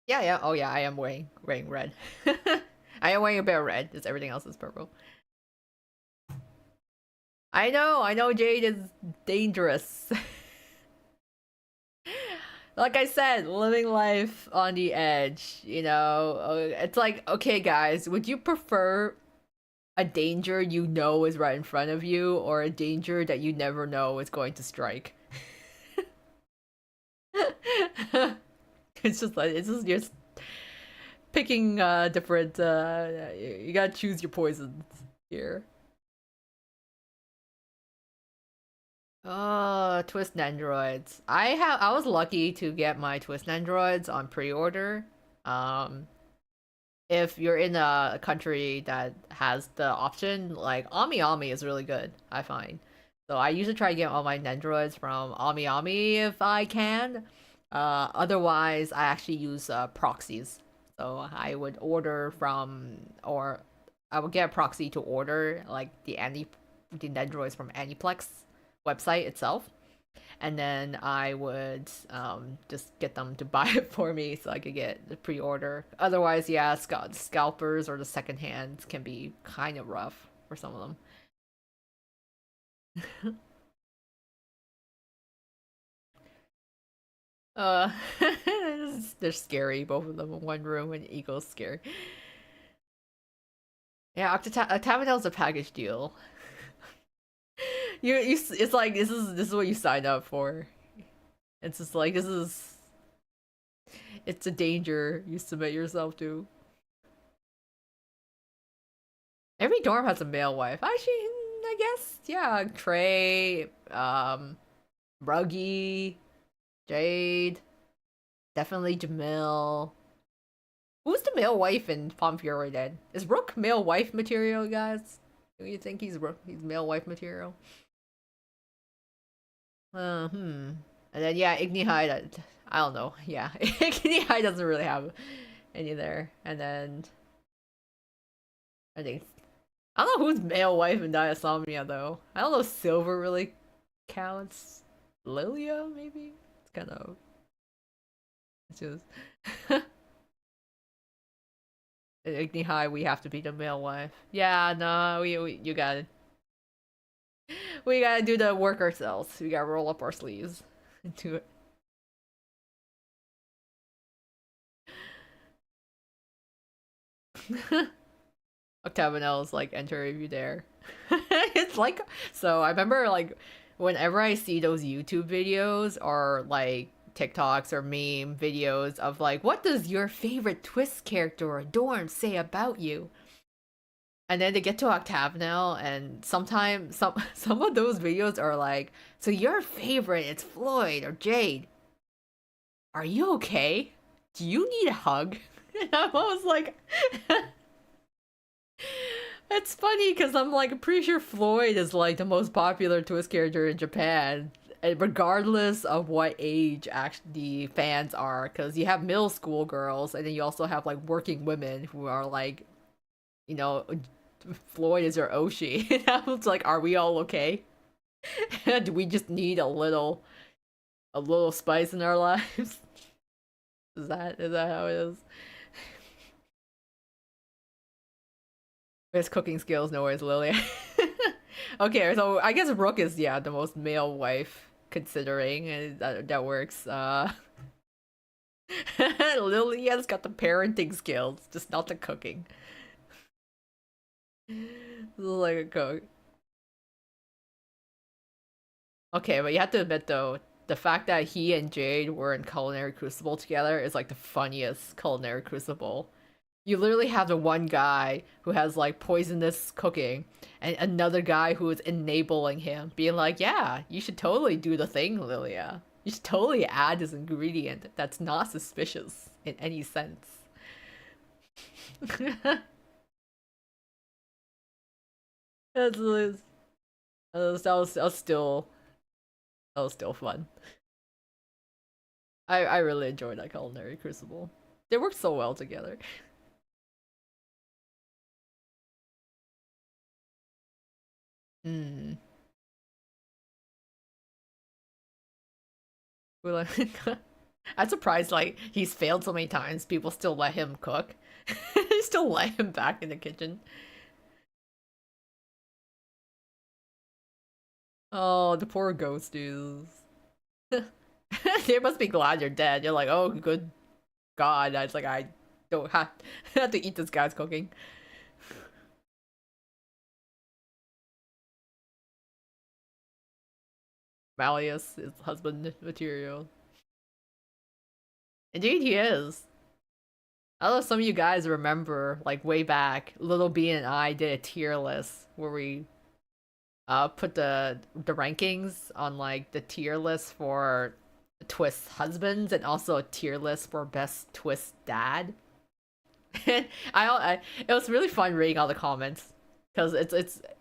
Yeah, yeah. Oh yeah, I am wearing red. I am wearing a bit of red. Just everything else is purple. I know. Jade is dangerous. Like I said, living life on the edge. It's like, okay, guys, would you prefer a danger you know is right in front of you, or a danger that you never know is going to strike? It's just picking different. You gotta choose your poisons here. Oh, twist androids. I was lucky to get my twist androids on pre-order. Um, if you're in a country that has the option, like Ami Ami is really good, I find. So I usually try to get all my Nendroids from Ami Ami if I can. Otherwise, I actually use proxies. So I would order from, or I would get a proxy to order like the Nendroids from Aniplex website itself, and then I would just get them to buy it for me so I could get the pre-order. Otherwise, yeah, scalpers or the second hands can be kind of rough for some of them. They're scary, both of them in one room, and Ego's scary. Yeah, Octavian's a package deal. It's like this is what you signed up for. It's just like it's a danger you submit yourself to. Every dorm has a male wife. Actually, I guess yeah. Trey, Ruggy, Jade, definitely Jamil. Who's the male wife in Pomfuri then? Is Rook male wife material, guys? Do you think he's male wife material? And then yeah, Igni High. I don't know. Yeah, Igni High doesn't really have any there. And then I think I don't know who's male wife in Diasomnia though. I don't know if Silver really counts. Lilia maybe. It's kind of it's just in Igni High we have to be the male wife. Yeah, no, we you got it. We gotta do the work ourselves. We gotta roll up our sleeves and do it. Octagonel's like enter if you dare. It's like so I remember like whenever I see those YouTube videos or like TikToks or meme videos of like what does your favorite twist character or dorm say about you? And then they get to Octagonel and sometimes some of those videos are like, so your favorite it's Floyd or Jade. Are you okay? Do you need a hug? And I was like it's funny because I'm like pretty sure Floyd is like the most popular twist character in Japan, and regardless of what age actually the fans are. Because you have middle school girls, and then you also have like working women who are like, you know, Floyd is your Oshi. And I was like, are we all okay? Do we just need a little spice in our lives? Is that how it is? His cooking skills, no worries, Lilia. Okay, so I guess Rook is yeah the most male wife considering and that works. Lilia's got the parenting skills, just not the cooking. Like a cook. Okay, but you have to admit though, the fact that he and Jade were in Culinary Crucible together is like the funniest Culinary Crucible. You literally have the one guy who has like poisonous cooking and another guy who is enabling him, being like, yeah, you should totally do the thing, Lilia. You should totally add this ingredient that's not suspicious in any sense. That's, that was still fun. I really enjoyed that Culinary Crucible. They worked so well together. Hmm. We're like, I'm surprised like he's failed so many times. People still let him cook. They still let him back in the kitchen. Oh, the poor ghosties. They must be glad you're dead. You're like, oh, good God. I was like, I don't have to eat this guy's cooking. Malleus is husband material. Indeed, he is. I don't know if some of you guys remember, like way back, Little B and I did a tier list where we put the rankings on like the tier list for twist husbands and also a tier list for best twist dad. And it was really fun reading all the comments because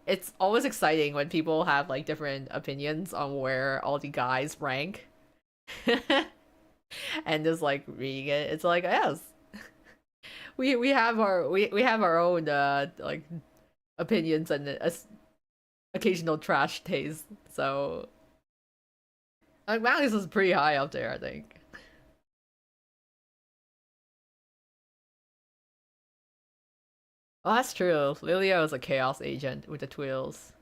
it's always exciting when people have like different opinions on where all the guys rank. And just like reading it, it's like yes, we have our own like opinions and occasional trash taste. So like Magnus is pretty high up there, I think. Oh, that's true. Lilia is a chaos agent with the twills.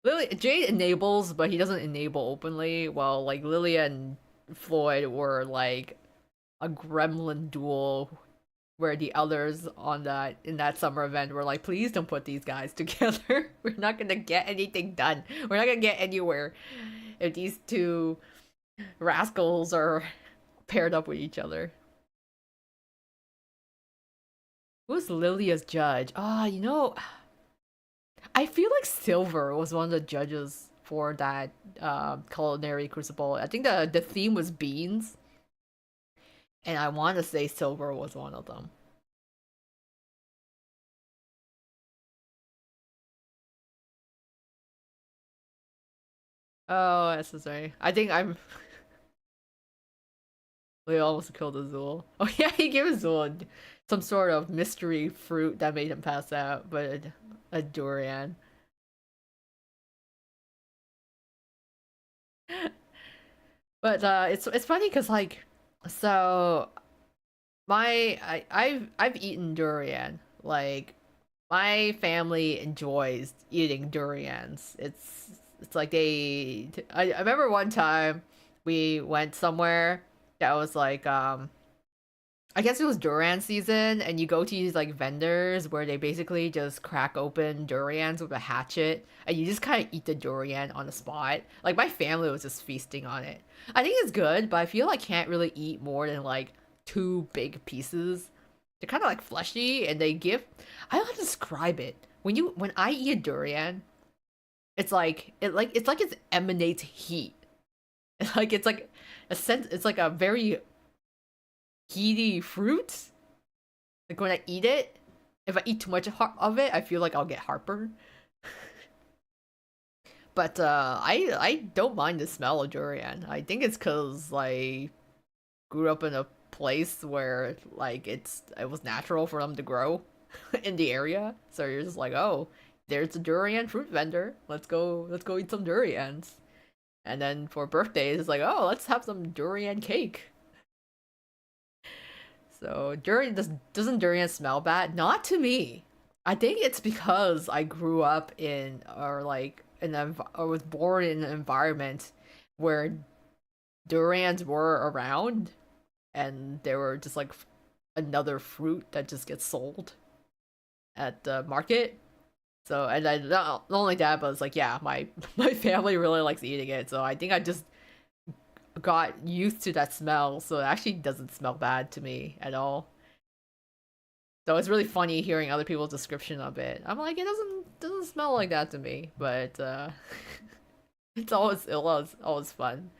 Lily Jade enables, but he doesn't enable openly. While like Lilia and Floyd were like a gremlin duel where the others on that in that summer event were like, please don't put these guys together. We're not gonna get anything done. We're not gonna get anywhere if these two rascals are paired up with each other. Who's Lilia's judge? Ah, I feel like Silver was one of the judges for that culinary crucible. I think the theme was beans, and I want to say Silver was one of them. Oh, necessary. I think I'm. We almost killed Azul. Oh yeah, he gave Azul some sort of mystery fruit that made him pass out, but a durian. But it's funny because like so I've eaten durian. Like my family enjoys eating durians. It's like I remember one time we went somewhere that was like I guess it was durian season, and you go to these like vendors where they basically just crack open durians with a hatchet, and you just kind of eat the durian on the spot. Like my family was just feasting on it. I think it's good, but I feel I can't really eat more than like two big pieces. They're kind of like fleshy, and they give. I don't know how to describe it. When I eat a durian, it's like it emanates heat. It's like a sense. It's like a very heaty fruit. Like when I eat it, if I eat too much of it, I feel like I'll get heartburn. But I don't mind the smell of durian. I think it's because I grew up in a place where like it was natural for them to grow in the area. So you're just like, oh, there's a durian fruit vendor. Let's go eat some durians. And then for birthdays, it's like, oh, let's have some durian cake. So doesn't durian smell bad? Not to me. I think it's because I grew up in or like in or was born in an environment where durians were around, and they were just like another fruit that just gets sold at the market. So and I not only that, but it's like yeah, my my family really likes eating it. So I think I just got used to that smell, so it actually doesn't smell bad to me at all. So it's really funny hearing other people's description of it. I'm like, it doesn't smell like that to me, but it's always fun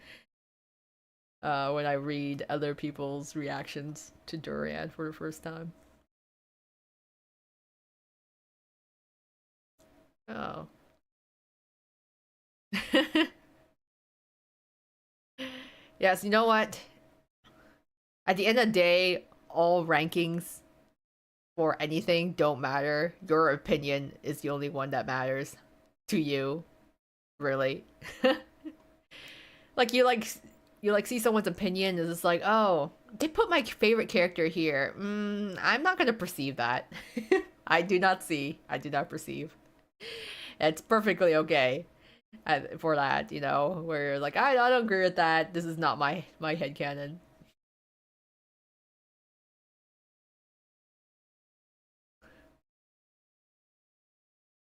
when I read other people's reactions to durian for the first time. Oh. Yes, you know what? At the end of the day, all rankings for anything don't matter. Your opinion is the only one that matters to you, really. Like you like see someone's opinion is just like, oh, they put my favorite character here. I'm not gonna perceive that. I do not perceive. It's perfectly okay for that, where you're like, I don't agree with that. This is not my headcanon.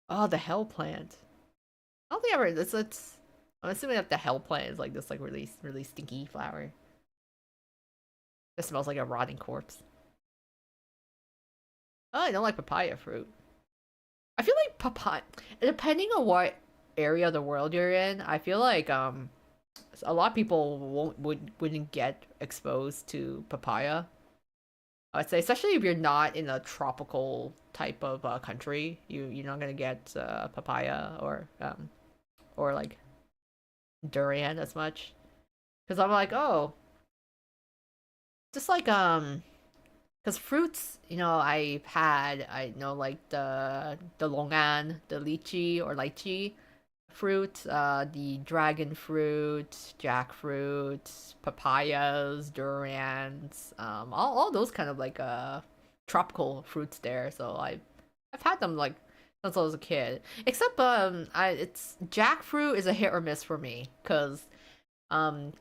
Oh, the hell plant. I don't think I ever. It's. I'm assuming that the hell plant is like this, like really stinky flower. It smells like a rotting corpse. Oh, I don't like papaya fruit. I feel like papaya, depending on what area of the world you're in, I feel like a lot of people wouldn't get exposed to papaya. I'd say, especially if you're not in a tropical type of country, you're not gonna get papaya or like durian as much. Because I'm like, oh, just like because fruits, I know like the longan, the lychee or lychee fruit, the dragon fruit, jackfruit, papayas, durians, all those kind of like tropical fruits there. So I've had them like since I was a kid. Except I it's jackfruit is a hit or miss for me because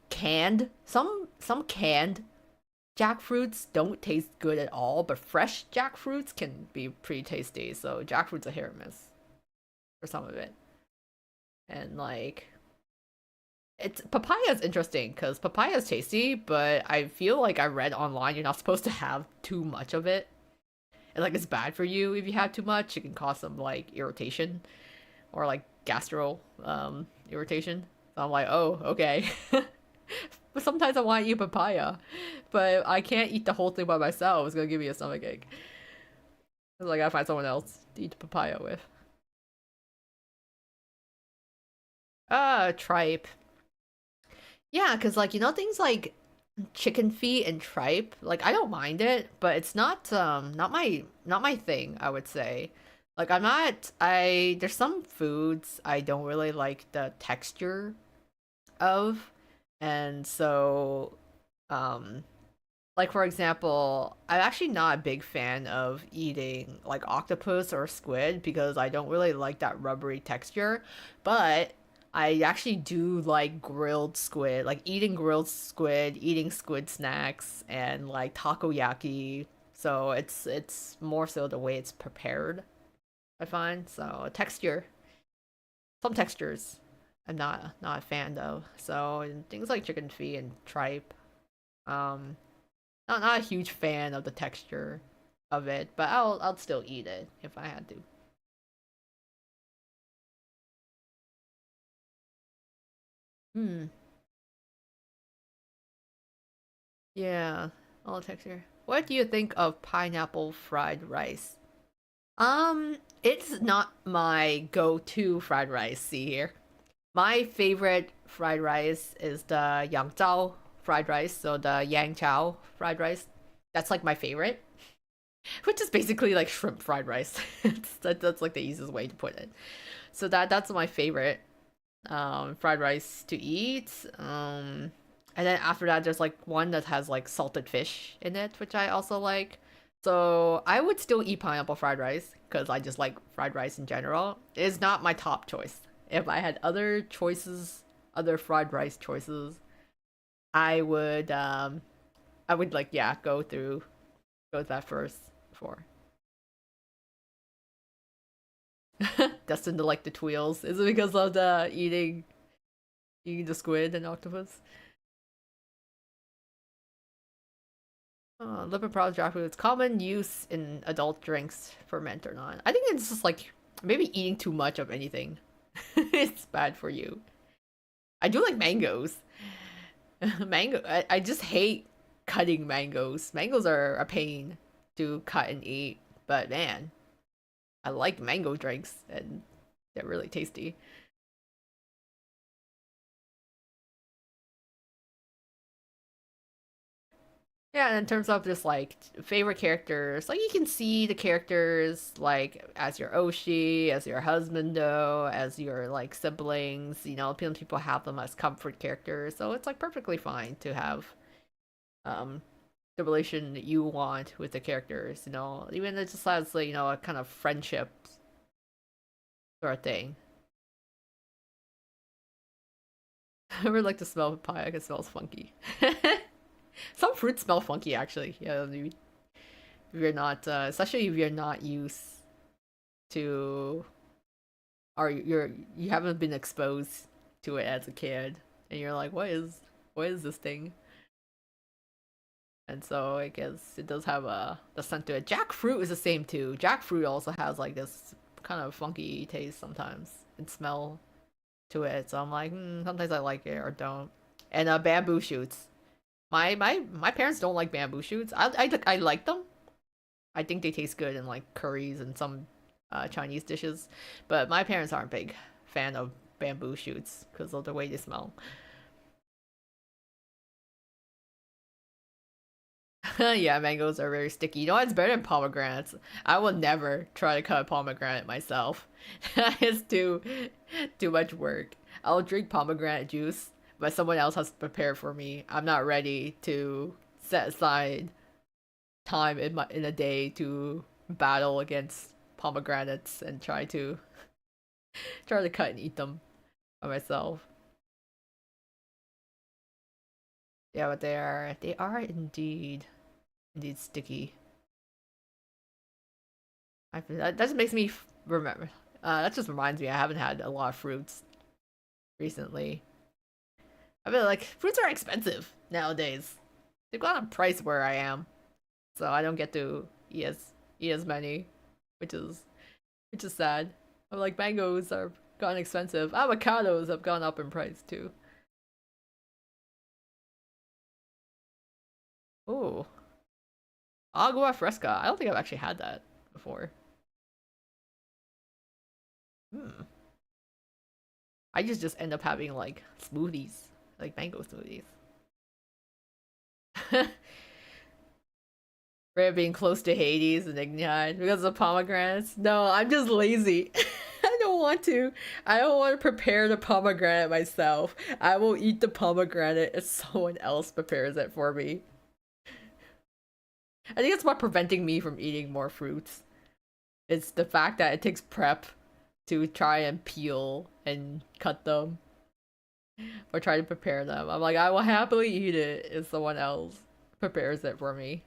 canned some canned jackfruits don't taste good at all, but fresh jackfruits can be pretty tasty. So jackfruit's a hit or miss for some of it. And like it's papaya is interesting because papaya is tasty, but I feel like I read online you're not supposed to have too much of it. And like it's bad for you if you have too much. It can cause some like irritation or like gastro irritation. So I'm like, oh, okay. But sometimes I want to eat papaya, but I can't eat the whole thing by myself. It's gonna give me a stomachache. So I gotta find someone else to eat the papaya with. Tripe. Yeah, because like things like chicken feet and tripe, like I don't mind it, but it's not my thing, I would say. Like I'm not I there's some foods I don't really like the texture of. And so um like for example, I'm actually not a big fan of eating like octopus or squid because I don't really like that rubbery texture. But I actually do like grilled squid, like eating grilled squid, eating squid snacks, and like takoyaki. So it's more so the way it's prepared, I find. So texture, some textures, I'm not a fan of. So and things like chicken feet and tripe, um, not a huge fan of the texture of it, but I'll still eat it if I had to. Hmm. Yeah, all texture. What do you think of pineapple fried rice? It's not my go-to fried rice. See here. My favorite fried rice is the Yangzhao fried rice, so the Yang Chow fried rice. That's like my favorite, which is basically like shrimp fried rice. That's like the easiest way to put it. So that's my favorite fried rice to eat. And then after that, there's like one that has like salted fish in it, which I also like. So I would still eat pineapple fried rice because I just like fried rice in general. It is not my top choice. If I had other choices, other fried rice choices, I would like yeah go with that first before. Destined to like the tweels. Is it because of the eating the squid and octopus? Liver product dry food. It's common use in adult drinks, ferment or not. I think it's just like maybe eating too much of anything. It's bad for you. I do like mangoes. I just hate cutting mangoes. Mangoes are a pain to cut and eat. But man, I like mango drinks and they're really tasty. Yeah, and in terms of just like favorite characters, like you can see the characters like as your Oshi, as your husband, though, as your like siblings. Some people have them as comfort characters, so it's like perfectly fine to have um the relation that you want with the characters. Even it just has like a kind of friendship sort of thing. I really like to smell papaya because it smells funky. Some fruits smell funky actually. Yeah, if you're not, especially if you're not used to, or you haven't been exposed to it as a kid, and you're like, what is this thing? And so I guess it does have a the scent to it. Jackfruit is the same too. Jackfruit also has like this kind of funky taste sometimes and smell to it. So I'm like, sometimes I like it or don't. And bamboo shoots. My parents don't like bamboo shoots. I like them. I think they taste good in like curries and some Chinese dishes, but my parents aren't big fan of bamboo shoots because of the way they smell. Yeah, mangoes are very sticky. It's better than pomegranates. I will never try to cut a pomegranate myself. It's too much work. I'll drink pomegranate juice, but someone else has to prepare for me. I'm not ready to set aside time in a day to battle against pomegranates and try to cut and eat them by myself. Yeah, but they are indeed sticky. That just makes me remember. That just reminds me I haven't had a lot of fruits recently. I feel like fruits are expensive nowadays. They've got a price where I am, so I don't get to eat as many, which is sad. I'm like mangoes are gotten expensive. Avocados have gone up in price too. Oh, agua fresca. I don't think I've actually had that before. Hmm. I just end up having like smoothies, like mango smoothies. Right, being close to Hades and Ignite because of pomegranates. No, I'm just lazy. I don't want to. I don't want to prepare the pomegranate myself. I will eat the pomegranate if someone else prepares it for me. I think that's what preventing me from eating more fruits. It's the fact that it takes prep to try and peel and cut them or try to prepare them. I'm like, I will happily eat it if someone else prepares it for me.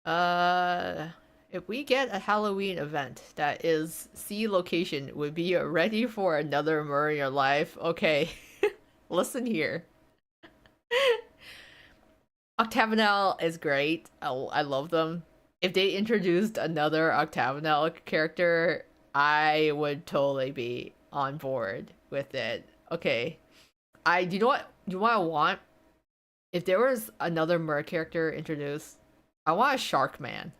Uh, if we get a Halloween event that is C location would be ready for another murder in your life. Okay, listen here. Octagonal is great. I love them. If they introduced another Octagonal character, I would totally be on board with it. Okay. Do you know what I want? If there was another mer character introduced, I want a shark man.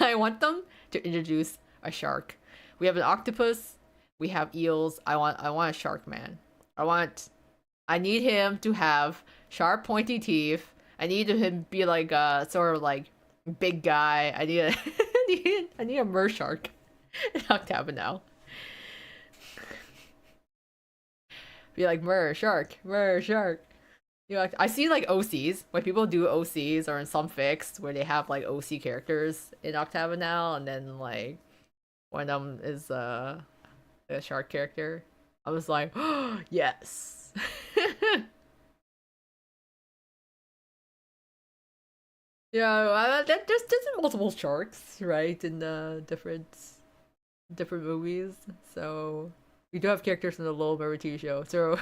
I want them to introduce a shark. We have an octopus, we have eels. I want a shark man. I need him to have sharp pointy teeth. I need him to be like a sort of like big guy. I need a mer shark in Octava now. Be like mer shark. You know, like, I see like OCs when people do OCs or in some fics where they have like OC characters in Octava now, and then like one of them is a shark character. I was like, oh, yes. Yeah, there's multiple sharks, right, in the different movies. So we do have characters in the Little Mermaid TV show. So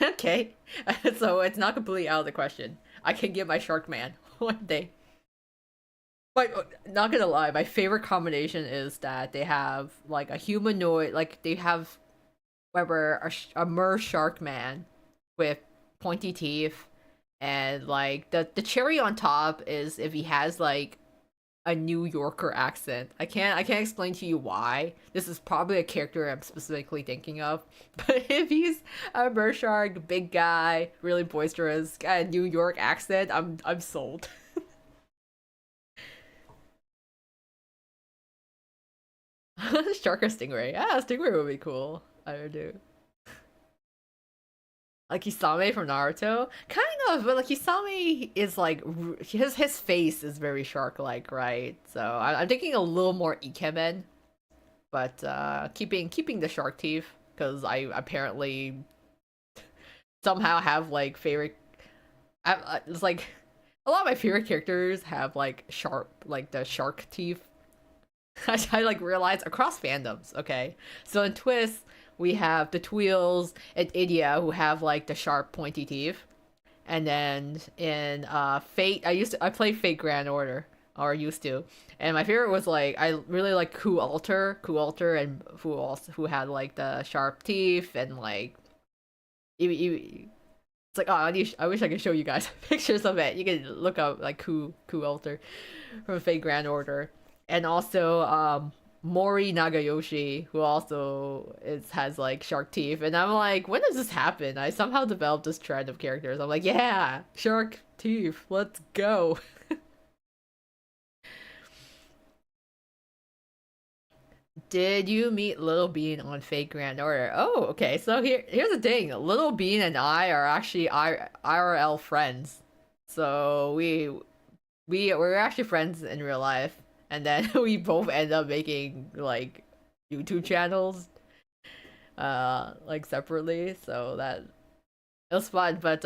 okay, so it's not completely out of the question. I can get my Shark Man one day. But not gonna lie, my favorite combination is that they have like a humanoid, like they have whatever a mer shark man with pointy teeth, and like the cherry on top is if he has like a New Yorker accent. I can't explain to you why. This is probably a character I'm specifically thinking of. But if he's a mer shark, big guy, really boisterous, got a New York accent, I'm sold. Shark or stingray? Yeah, stingray would be cool. I would do. Like Kisame from Naruto, kind of, but like Kisame is like his face is very shark like, right? So I'm thinking a little more ikemen, but keeping the shark teeth because I apparently somehow have like favorite. It's like a lot of my favorite characters have like sharp like the shark teeth. I like realized across fandoms. Okay, so in Twist we have the Tweels and Idia who have like the sharp pointy teeth, and then in Fate I played Fate Grand Order or used to, and my favorite was like I really like Ku Alter, and who had like the sharp teeth and like it's like, oh, I wish I could show you guys pictures of it. You can look up like Ku Alter from Fate Grand Order, and also Mori Nagayoshi, who also has like shark teeth. And I'm like, when does this happen? I somehow developed this trend of characters. I'm like, yeah, shark teeth, let's go. Did you meet Little Bean on Fate Grand Order? Oh, okay. So here's the thing. Little Bean and I are actually IRL friends. So we're actually friends in real life, and then we both end up making like YouTube channels like separately. So It was fun, but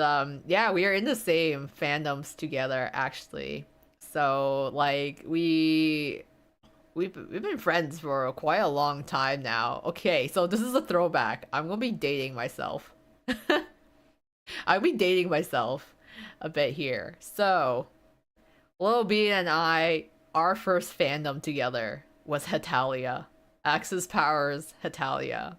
yeah, we are in the same fandoms together actually. So like we've been friends for quite a long time now. Okay, so this is a throwback. I'm gonna be dating myself. I'll be dating myself a bit here. So Lil B and I, our first fandom together was Hetalia. Axis Powers Hetalia.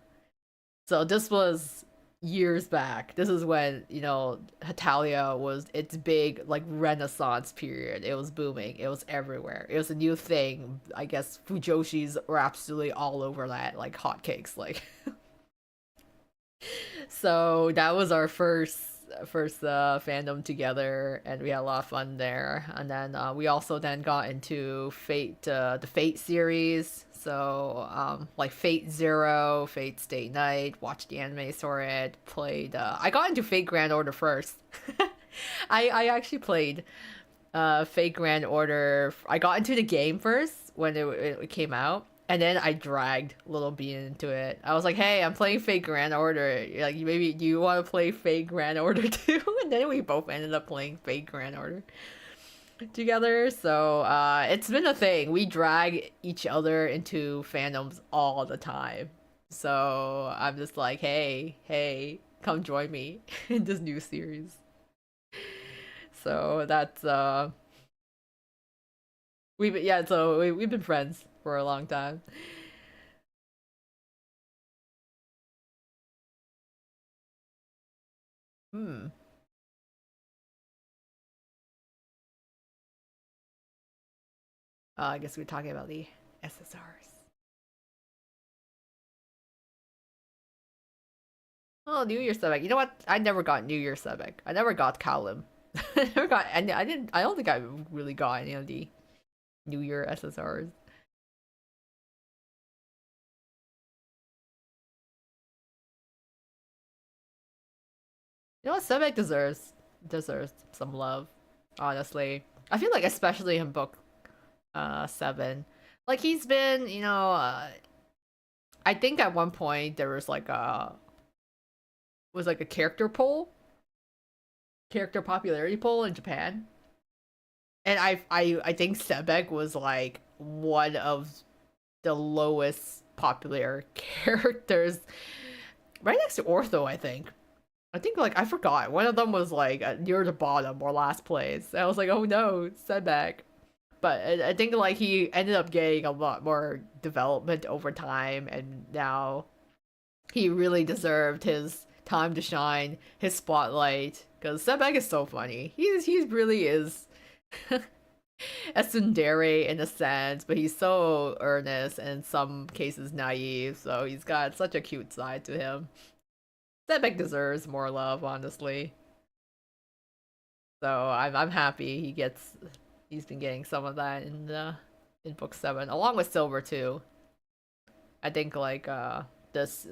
So this was years back. This is when, Hetalia was its big like renaissance period. It was booming. It was everywhere. It was a new thing. I guess Fujoshis were absolutely all over that like hotcakes like. So that was our first fandom together, and we had a lot of fun there. And then we also then got into the Fate series. So like Fate Zero, Fate Stay Night, watched the anime for it, played. I got into Fate Grand Order first. I actually played Fate Grand Order. I got into the game first when it came out, and then I dragged Little Bean into it. I was like, "Hey, I'm playing Fate Grand Order. Like, maybe do you want to play Fate Grand Order too?" And then we both ended up playing Fate Grand Order together. So it's been a thing. We drag each other into fandoms all the time. So I'm just like, hey, come join me in this new series. So that's we've been friends for a long time. Hmm. I guess we're talking about the SSRs. Oh, New Year's Sebek. You know what? I never got New Year's Sebek. I never got Kowlim. I never got any. I didn't. I don't think I really got any of the New Year SSRs. You know what? Sebek deserves some love. Honestly, I feel like especially in book 7, like he's been. I think at one point there was like a character popularity poll in Japan, and I think Sebek was like one of the lowest popular characters, right next to Ortho. I think like I forgot one of them was like near the bottom or last place. I was like, oh no, Sebek. But I think like he ended up getting a lot more development over time, and now he really deserved his time to shine, his spotlight. Because Sebek is so funny. He really is a tsundere in a sense, but he's so earnest and in some cases naive. So he's got such a cute side to him. Sebek deserves more love, honestly. So I'm happy he's been getting some of that in book 7, along with Silver too. I think like this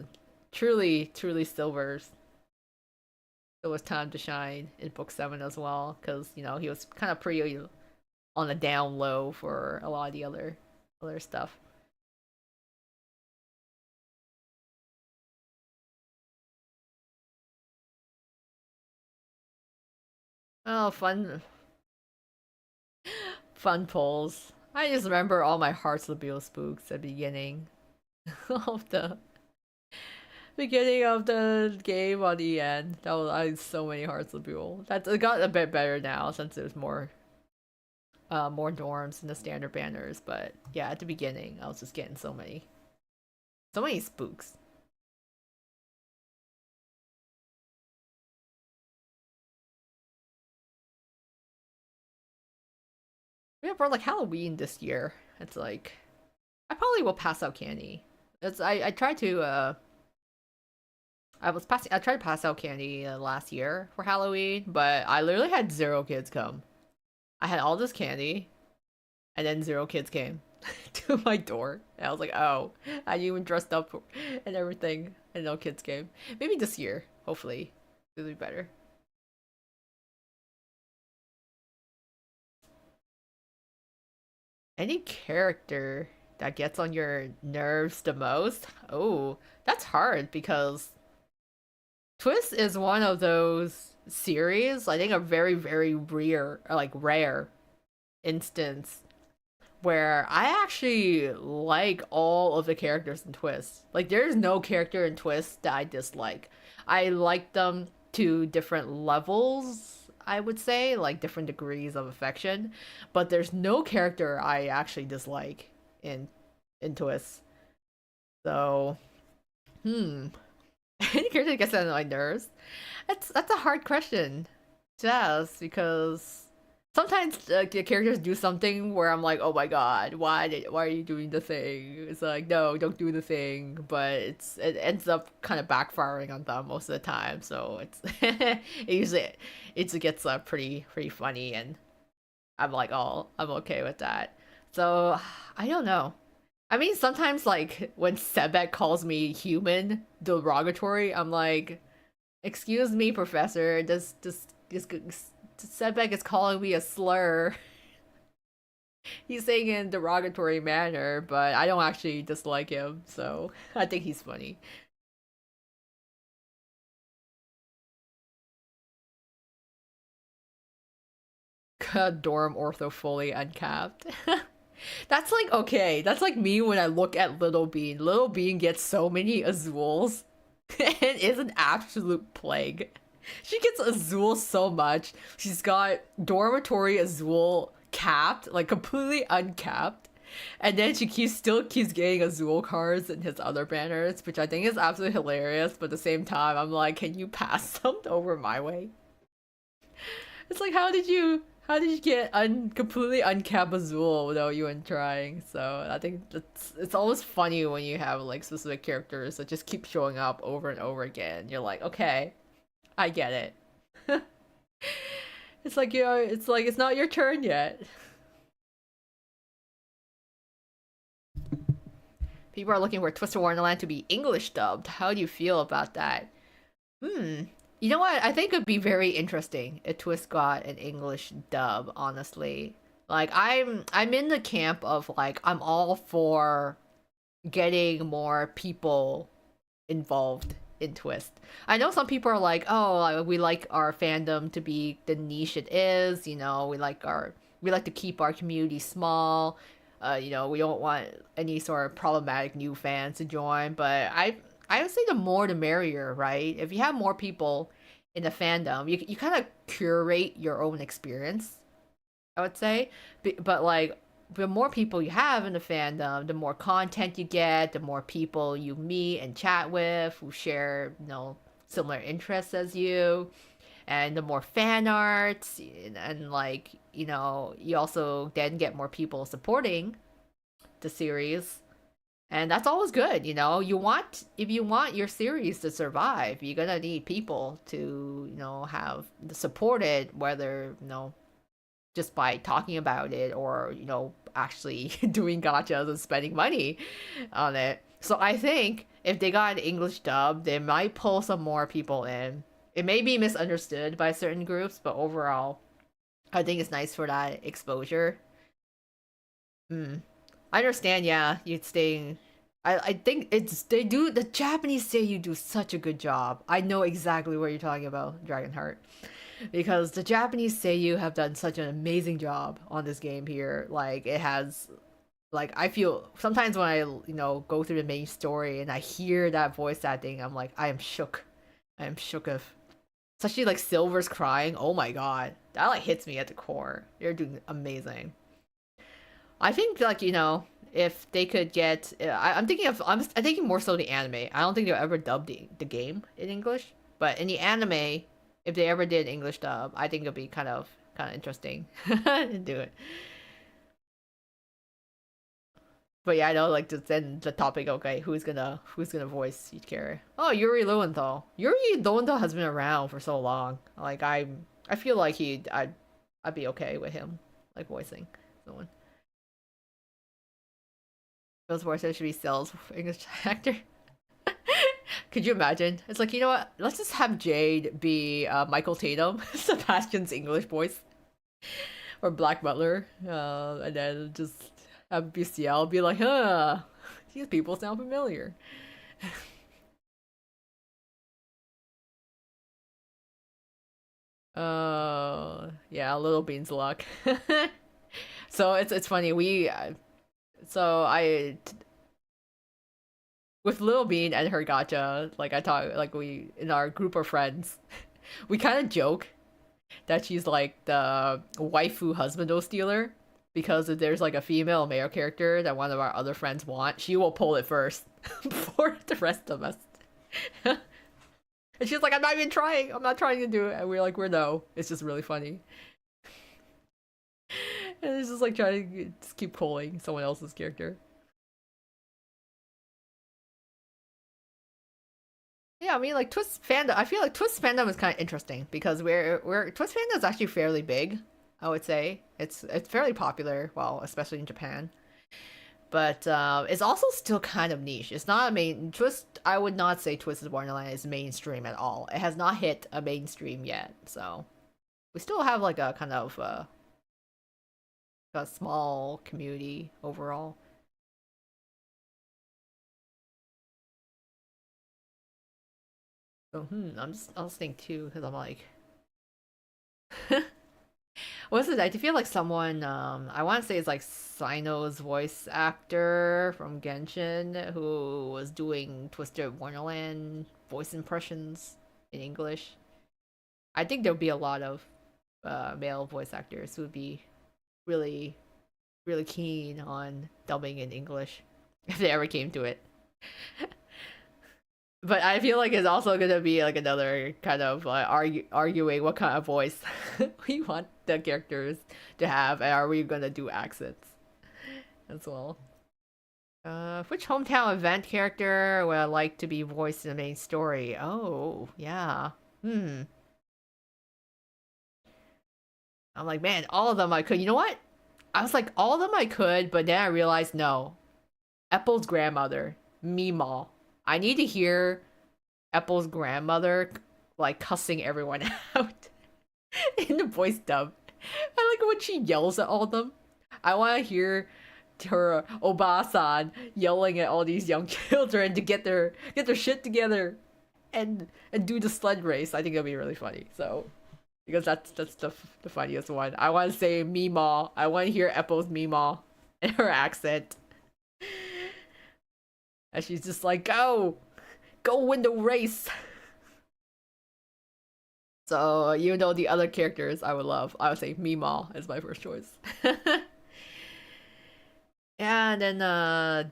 truly Silver's it was time to shine in book 7 as well, because he was kind of pretty on the down low for a lot of the other stuff. Oh, fun polls. I just remember all my Hearts of Beale spooks at the of the beginning of the game on the end. That was I had so many Hearts of Beale. That it got a bit better now since there's more dorms in the standard banners, but yeah, at the beginning I was just getting so many spooks. Yeah, for like Halloween this year, it's like I probably will pass out candy. It's I tried to I tried to pass out candy last year for Halloween, but I literally had zero kids come. I had all this candy, and then zero kids came to my door. And I was like, oh, I even dressed up and everything, and no kids came. Maybe this year, hopefully, it'll be better. Any character that gets on your nerves the most? Oh, that's hard because Twist is one of those series, I think a very, very rare instance where I actually like all of the characters in Twist. Like, there's no character in Twist that I dislike. I like them to different levels, I would say, like different degrees of affection. But there's no character I actually dislike in Twist. So, hmm. Any character that gets on my nerves? That's a hard question to ask because sometimes the characters do something where I'm like, oh my god, why are you doing the thing? It's like, no, don't do the thing, but it ends up kind of backfiring on them most of the time. So it's it gets pretty funny, and I'm like, oh, I'm okay with that. So I don't know. I mean, sometimes like when Sebek calls me human derogatory, I'm like, excuse me, professor. This Sebek is calling me a slur. He's saying it in a derogatory manner, but I don't actually dislike him, so I think he's funny. Dorm ortho fully uncapped. That's like okay. That's like me when I look at Little Bean. Little Bean gets so many Azules and is an absolute plague. She gets Azul so much. She's got dormitory Azul capped, like completely uncapped. And then she still keeps getting Azul cards in his other banners, which I think is absolutely hilarious. But at the same time, I'm like, can you pass them over my way? It's like, how did you get completely uncapped Azul without you even trying? So I think it's always funny when you have like specific characters that just keep showing up over and over again. You're like, okay, I get it. It's like it's like it's not your turn yet. People are looking for Twisted Wonderland to be English dubbed. How do you feel about that? Hmm. You know what? I think it'd be very interesting if Twist got an English dub, honestly. Like I'm in the camp of like I'm all for getting more people involved in Twist. I know some people are like, "Oh, we like our fandom to be the niche it is, we like to keep our community small. We don't want any sort of problematic new fans to join." But I would say the more the merrier, right? If you have more people in the fandom, you kind of curate your own experience, I would say. But like the more people you have in the fandom, the more content you get, the more people you meet and chat with who share, similar interests as you, and the more fan arts, and like, you also then get more people supporting the series. And that's always good, if you want your series to survive, you're gonna need people to, have support it, whether, just by talking about it or actually doing gachas and spending money on it. So I think if they got an English dub, they might pull some more people in. It may be misunderstood by certain groups, but overall I think it's nice for that exposure. Hmm. I understand, yeah, you'd staying. I think the Japanese say you do such a good job. I know exactly what you're talking about, Dragonheart, because the Japanese Seiyu have done such an amazing job on this game here. Like it has, like I feel sometimes when I go through the main story and I hear that voice acting, I'm like I am shook. I am shook of, especially like Silver's crying. Oh my god, that like hits me at the core. They're doing amazing. I think like if they could get, I'm thinking more so the anime. I don't think they'll ever dub the game in English, but in the anime, if they ever did English dub, I think it'd be kind of interesting to do it. But yeah, I know like then the topic. Okay, who's gonna voice each character? Oh, Yuri Lowenthal. Yuri Lowenthal has been around for so long. Like I feel like I'd be okay with him like voicing someone. Those voices should be sales English actor. Could you imagine? It's like, you know what? Let's just have Jade be Michael Tatum, Sebastian's English voice, or Black Butler, and then just have BCL be like, huh, these people sound familiar. Yeah, Little Bean's luck. So it's funny. So I with Little Bean and her gacha, like I talk like we in our group of friends, we kind of joke that she's like the waifu husbando stealer because if there's like a female male character that one of our other friends want, she will pull it first before the rest of us. And she's like, I'm not even trying. I'm not trying to do it. And we're like, we're no. It's just really funny. And it's just like trying to just keep pulling someone else's character. Yeah, I mean, like Twist fandom. I feel like Twist fandom is kind of interesting because we're Twist fandom is actually fairly big. I would say it's fairly popular. Well, especially in Japan, but it's also still kind of niche. It's not a main Twist. I would not say Twisted Wonderland is mainstream at all. It has not hit a mainstream yet, so we still have like a kind of a small community overall. So I was thinking too because I'm like. What's it? I feel like someone I want to say it's like Sino's voice actor from Genshin who was doing Twisted Wonderland voice impressions in English. I think there'll be a lot of male voice actors who would be really really keen on dubbing in English if they ever came to it. But I feel like it's also gonna be like another kind of arguing what kind of voice we want the characters to have, and are we gonna do accents as well? Which hometown event character would I like to be voiced in the main story? Oh, yeah. Hmm. I'm like, man, all of them I could. You know what? I was like, all of them I could, but then I realized no. Apple's grandmother, Meemaw. I need to hear Apple's grandmother like cussing everyone out in the voice dub. I like when she yells at all of them. I want to hear her Obasan yelling at all these young children to get their shit together and do the sled race. I think it'll be really funny. So because that's the funniest one. I want to say Meemaw. I want to hear Apple's Meemaw and her accent. And she's just like, go win the race. So even though the other characters I would love, I would say Meemaw is my first choice. Yeah, and then I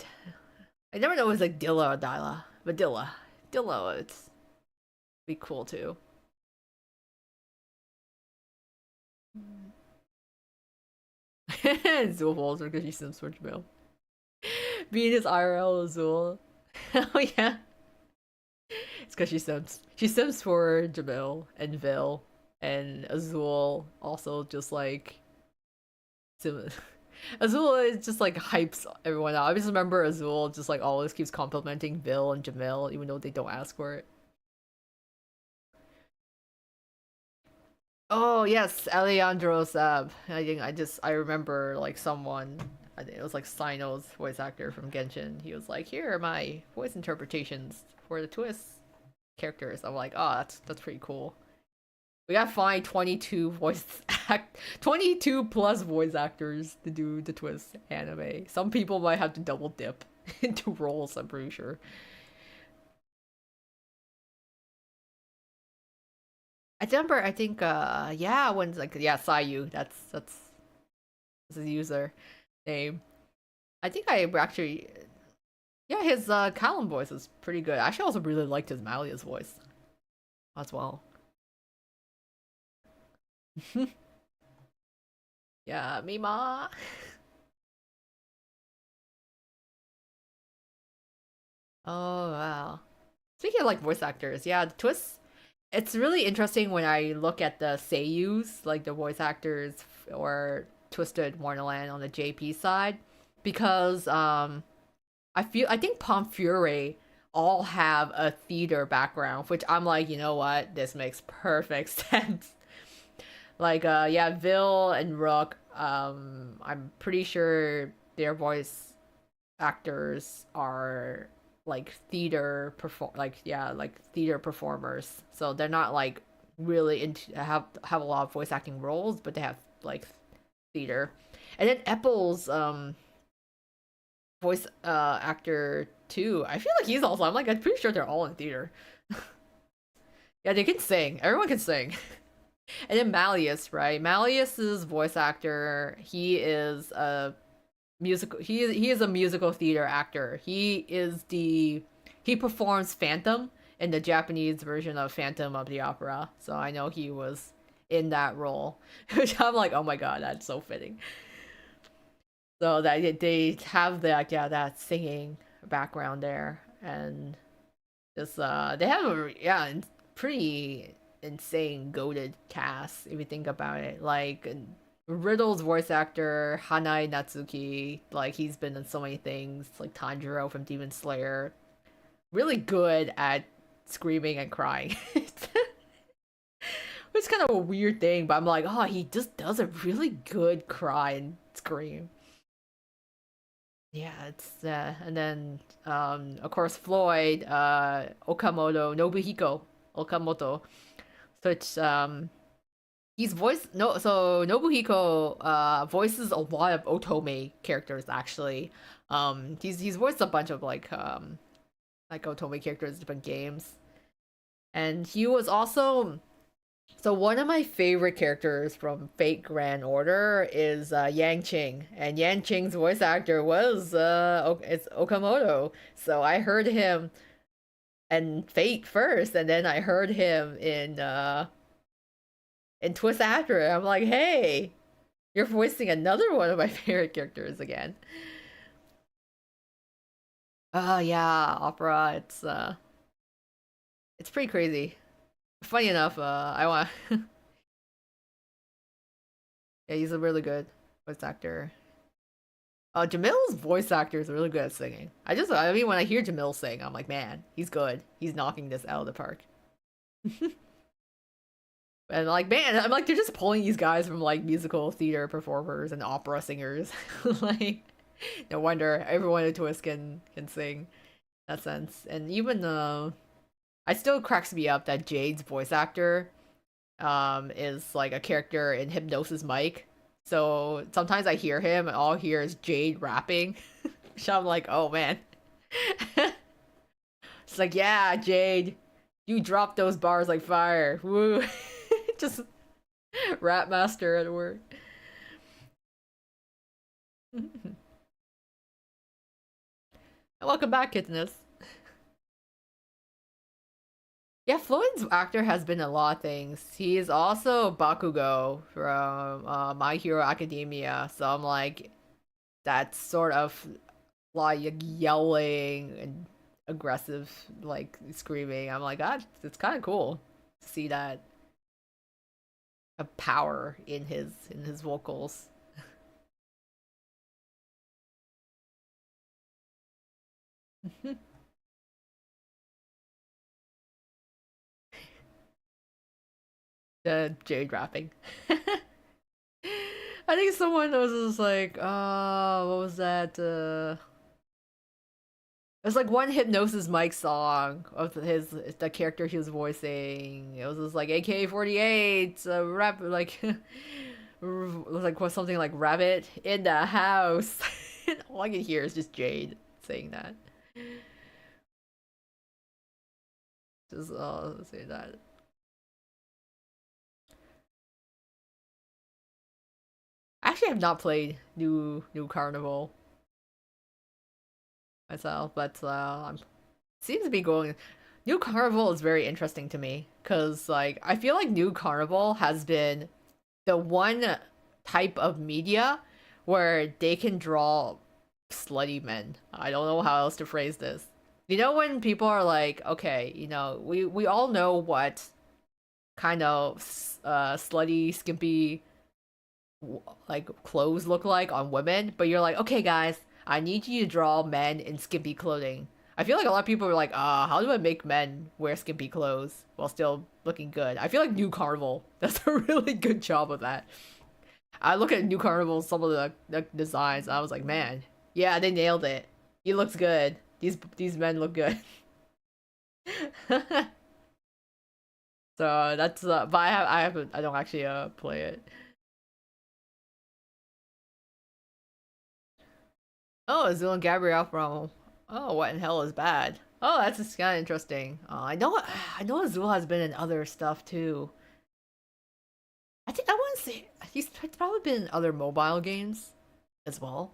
never know if it's like Dilla or Dyla, but Dilla, it's be cool too. Zool Walter because she sims for Jamil. Being his IRL Zool. Oh yeah, it's because she sims. She sims for Jamil and Vil and Azul also just like sim. Azul is just like hypes everyone out. I just remember Azul just like always keeps complimenting Vil and Jamil even though they don't ask for it. Oh yes, Alejandro Sab. I remember like someone. I think it was like Sino's voice actor from Genshin. He was like, "Here are my voice interpretations for the twist characters." I'm like, "Oh, that's pretty cool." We gotta find 22 plus voice actors to do the twist anime. Some people might have to double dip into roles. I'm pretty sure. I remember. I think. Yeah. When like yeah, Sayu. That's his user name. I think I actually. Yeah, his Callum voice is pretty good. I actually also really liked his Malia's voice as well. Yeah, Mima. Oh wow. Speaking of like voice actors, yeah, the twists. It's really interesting when I look at the seiyus, like the voice actors or Twisted Wonderland on the JP side, because I think Pomfure all have a theater background, which I'm like, you know what, this makes perfect sense. Like yeah, Vil and Rook, I'm pretty sure their voice actors are like theater performers, so they're not like really into have a lot of voice acting roles, but they have like theater. And then Apple's voice actor too. I feel like he's also. I'm pretty sure they're all in theater. Yeah, they can sing. Everyone can sing. And then Malleus, right? Malleus's voice actor. He is a musical. He is a musical theater actor. He performs Phantom in the Japanese version of Phantom of the Opera. So I know he was in that role, which I'm like, oh my god, that's so fitting. So that they have that, yeah, that singing background there, and just they have a, yeah, pretty insane goaded cast if you think about it. Like Riddle's voice actor Hanai Natsuki, like he's been in so many things, like Tanjiro from Demon Slayer, really good at screaming and crying. It's kind of a weird thing, but I'm like, oh, he just does a really good cry and scream. Yeah, it's and then of course Floyd, Okamoto, Nobuhiko Okamoto. So it's he's voiced no so Nobuhiko voices a lot of Otome characters actually. He's voiced a bunch of like Otome characters in different games. And he was also so one of my favorite characters from Fate Grand Order is Yang Ching, and Yang Ching's voice actor was it's Okamoto. So I heard him in Fate first, and then I heard him in Twist after it. I'm like, hey, you're voicing another one of my favorite characters again. Oh yeah, opera. It's pretty crazy. Funny enough, I want. Yeah, he's a really good voice actor. Jamil's voice actor is really good at singing. I mean, when I hear Jamil sing, I'm like, man, he's good. He's knocking this out of the park. And like, man, I'm like, they're just pulling these guys from like musical theater performers and opera singers. Like, no wonder everyone in Twist can sing in that sense. And even it still cracks me up that Jade's voice actor is like a character in Hypnosis Mike. So sometimes I hear him and all I hear is Jade rapping. So I'm like, oh man. It's like, yeah, Jade, you dropped those bars like fire. Woo. Just rap master at work. And welcome back, Kitness. Yeah, Floyd's actor has been a lot of things. He is also Bakugo from My Hero Academia. So I'm like, that's sort of like yelling and aggressive, like screaming. I'm like, ah, it's kind of cool to see that a power in his vocals. The Jade rapping. I think someone was just like, oh, what was that? It was like one Hypnosis Mike song of the character he was voicing. It was just like AK-48, rap like like what something like rabbit in the house. And all I can hear is just Jade saying that. Just say that. I actually have not played New Carnival myself, but I'm seems to be going. New Carnival is very interesting to me because like I feel like New Carnival has been the one type of media where they can draw slutty men. I don't know how else to phrase this. You know when people are like, okay, we all know what kind of slutty, skimpy like clothes look like on women, but you're like, okay, guys, I need you to draw men in skimpy clothing. I feel like a lot of people are like, how do I make men wear skimpy clothes while still looking good? I feel like New Carnival does a really good job of that. I look at New Carnival, some of the designs, and I was like, man, yeah, they nailed it. He looks good. These men look good. So that's but I haven't I don't actually play it. Oh, Azul and Gabrielle from Oh, What in Hell is Bad. Oh, that's just kind of interesting. I know Azul has been in other stuff too. I think I want to say he's probably been in other mobile games as well.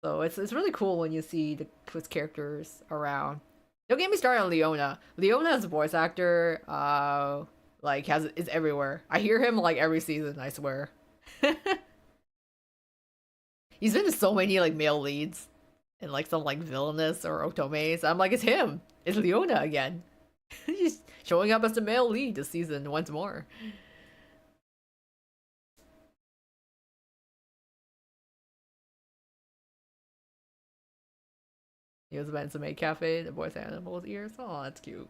So it's really cool when you see the his characters around. Don't get me started on Leona. Leona as a voice actor, like has is everywhere. I hear him like every season. I swear. He's been in so many like male leads and like some like villainous or otomes. I'm like, it's him. It's Leona again. He's showing up as the male lead this season once more. He was meant to make cafe, the voice animals ears. Oh, that's cute.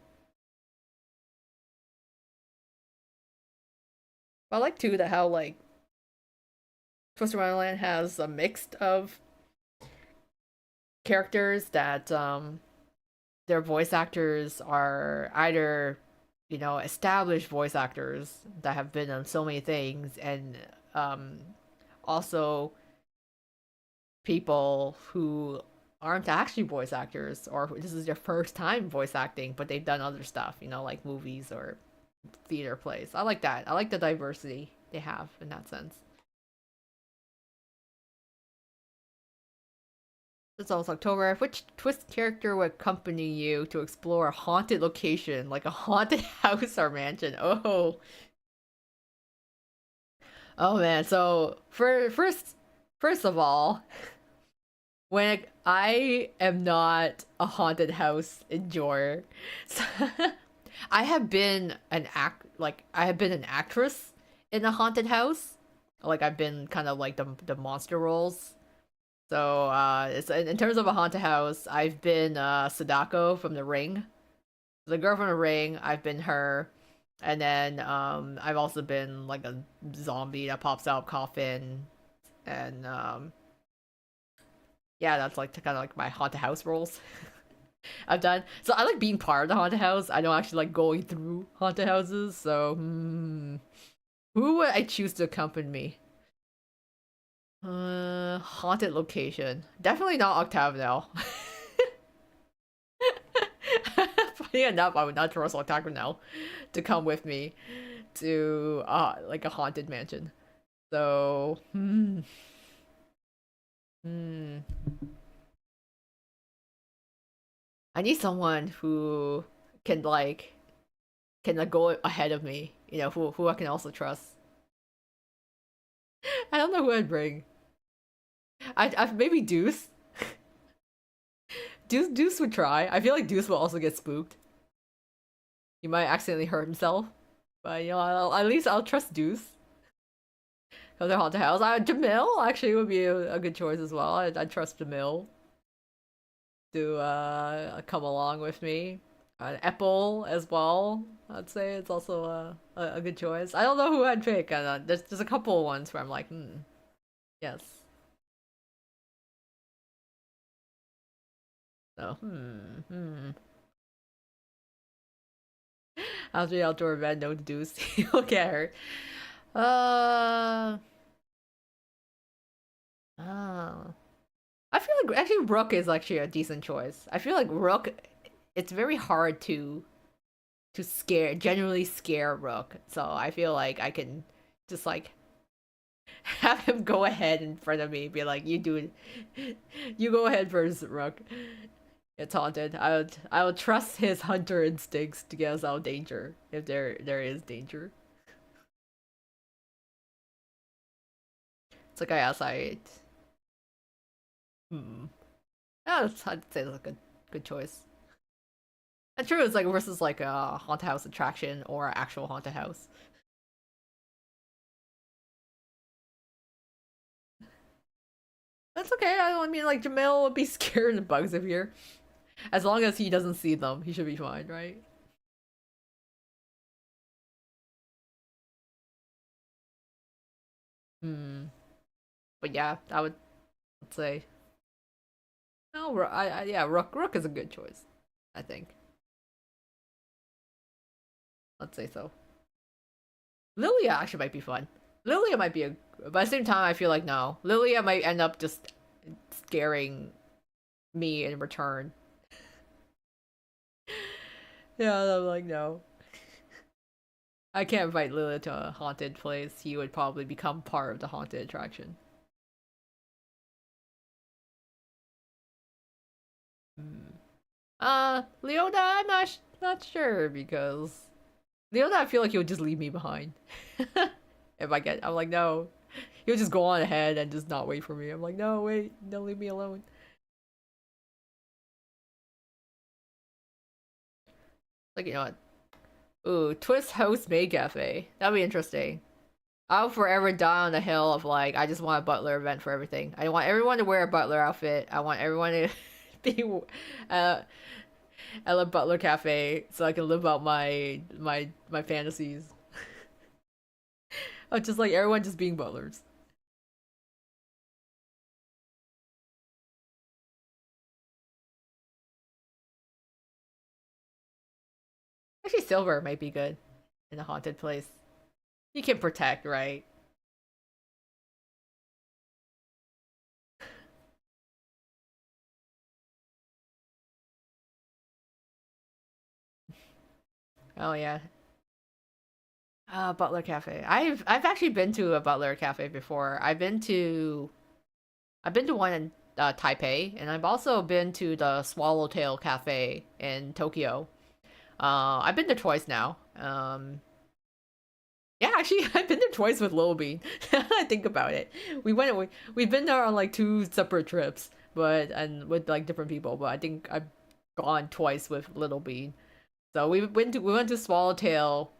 I like too that how like Twister Wonderland has a mix of characters that their voice actors are either established voice actors that have been on so many things and um also people who aren't actually voice actors or this is their first time voice acting but they've done other stuff, like movies or theater plays. I like that. I like the diversity they have in that sense. It's almost October. Which twist character would accompany you to explore a haunted location, like a haunted house or mansion? Oh man. So first of all, when I am not a haunted house enjoyer, so I have been an actress in a haunted house. Like I've been kind of like the monster roles. So it's in terms of a haunted house, I've been Sadako from The Ring, the girl from The Ring. I've been her, and then I've also been like a zombie that pops out of coffin, and yeah, that's like kind of like my haunted house roles I've done. So I like being part of the haunted house. I don't actually like going through haunted houses. So who would I choose to accompany me? Haunted location. Definitely not Octagonal. Funny enough, I would not trust Octagonal to come with me to like a haunted mansion. So hmm. I need someone who can like go ahead of me. Who I can also trust. I don't know who I'd bring. I maybe Deuce. Deuce would try. I feel like Deuce will also get spooked. He might accidentally hurt himself, but at least I'll trust Deuce. Because they're haunted house. Jamil actually would be a good choice as well. I'd trust Jamil to come along with me. Apple as well. I'd say it's also a good choice. I don't know who I'd pick. There's a couple ones where I'm like, yes. So, How's the outdoor event? No deuce. You'll get hurt. Uh, oh. I feel like actually Rook is actually a decent choice. I feel like Rook, it's very hard to genuinely scare Rook. So I feel like I can just like have him go ahead in front of me, be like, "You do it, you go ahead first, Rook. It's haunted." I would trust his hunter instincts to get us out of danger if there is danger. It's like I outside. Hmm. I'd say that's a good choice. And true, it's like versus like a haunted house attraction or actual haunted house. That's okay. I mean, like Jamil would be scared of bugs if here. As long as he doesn't see them, he should be fine, right? Hmm. But yeah, I would say no. Yeah, Rook is a good choice. I think. Let's say so. Lilia actually might be fun. Lilia might be a, but at the same time, I feel like no. Lilia might end up just scaring me in return. Yeah, I'm like no. I can't invite Lilia to a haunted place. He would probably become part of the haunted attraction. Hmm. Leona, I'm not sure because Leona, I feel like he would just leave me behind. If I get, I'm like no, he would just go on ahead and just not wait for me. I'm like no, wait, don't leave me alone. Like you know what? Ooh, Twist host maid cafe. That'd be interesting. I'll forever die on the hill of like I just want a butler event for everything. I want everyone to wear a butler outfit. I want everyone to be uh at a butler cafe so I can live out my fantasies. Of just like everyone just being butlers. Actually, silver might be good in a haunted place. You can protect, right? Oh yeah. Butler Cafe. I've actually been to a Butler Cafe before. I've been to one in Taipei, and I've also been to the Swallowtail Cafe in Tokyo. I've been there twice now. Yeah, actually, I've been there twice with Lil Bean. I think about it. We've been there on like two separate trips, but and with like different people. But I think I've gone twice with Little Bean. So we went to Swallowtail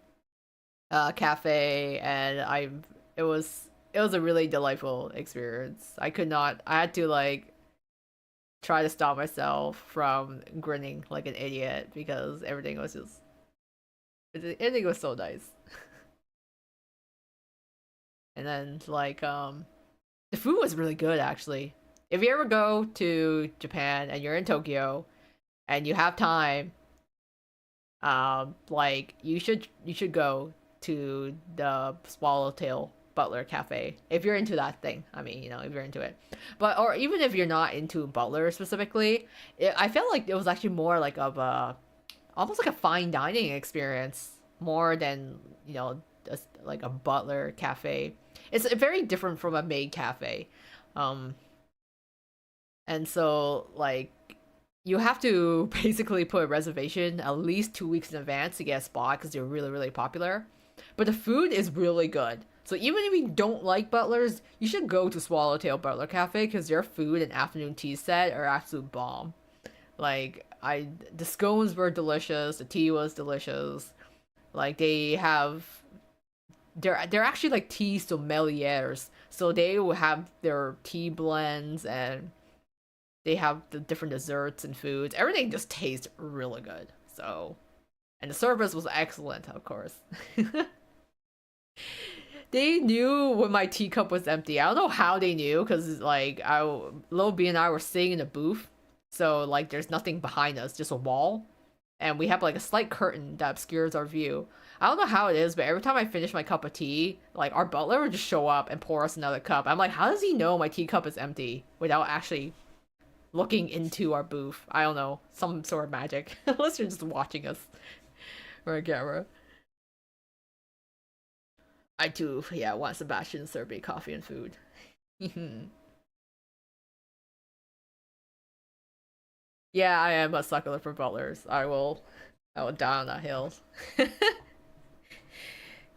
cafe, and it was a really delightful experience. I had to like try to stop myself from grinning like an idiot because everything was so nice. And then like the food was really good actually. If you ever go to Japan and you're in Tokyo and you have time, like you should go to the Swallowtail Butler Cafe if you're into that thing. I mean, you know, if you're into it. But or even if you're not into Butler specifically, I felt like it was actually more like of a almost like a fine dining experience more than you know like a butler cafe. It's very different from a maid cafe, um, and so like you have to basically put a reservation at least 2 weeks in advance to get a spot because they're really popular. But the food is really good. So even if you don't like butlers, you should go to Swallowtail Butler Cafe because their food and afternoon tea set are absolute bomb. Like the scones were delicious, the tea was delicious. Like they're actually like tea sommeliers, so they will have their tea blends and they have the different desserts and foods. Everything just tastes really good. So and the service was excellent, of course. They knew when my teacup was empty. I don't know how they knew because like Lil B and I were sitting in a booth, so like there's nothing behind us, just a wall, and we have like a slight curtain that obscures our view. I don't know how it is, but every time I finish my cup of tea, like our butler would just show up and pour us another cup. I'm like, how does he know my teacup is empty without actually looking into our booth? I don't know, some sort of magic. Unless you're just watching us or a camera. I do, yeah, want Sebastian to serve me coffee and food. Yeah, I am a sucker for butlers. I will die on that hill.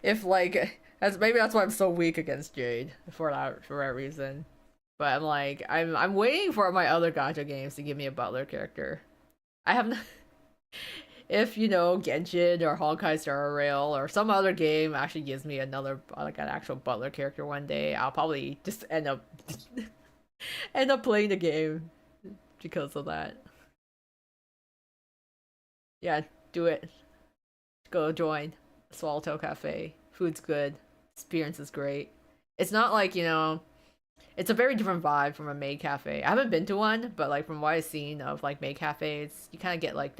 If like that's maybe that's why I'm so weak against Jade for that reason. But I'm like I'm waiting for my other gacha games to give me a butler character. I have not, if you know Genshin or Honkai Star Rail or some other game actually gives me another like an actual butler character one day, I'll probably just end up playing the game because of that. Yeah, do it. Go join Swallowtail Cafe. Food's good. Experience is great. It's not like, you know, it's a very different vibe from a maid cafe. I haven't been to one, but like from what I've seen of like maid cafes, you kind of get like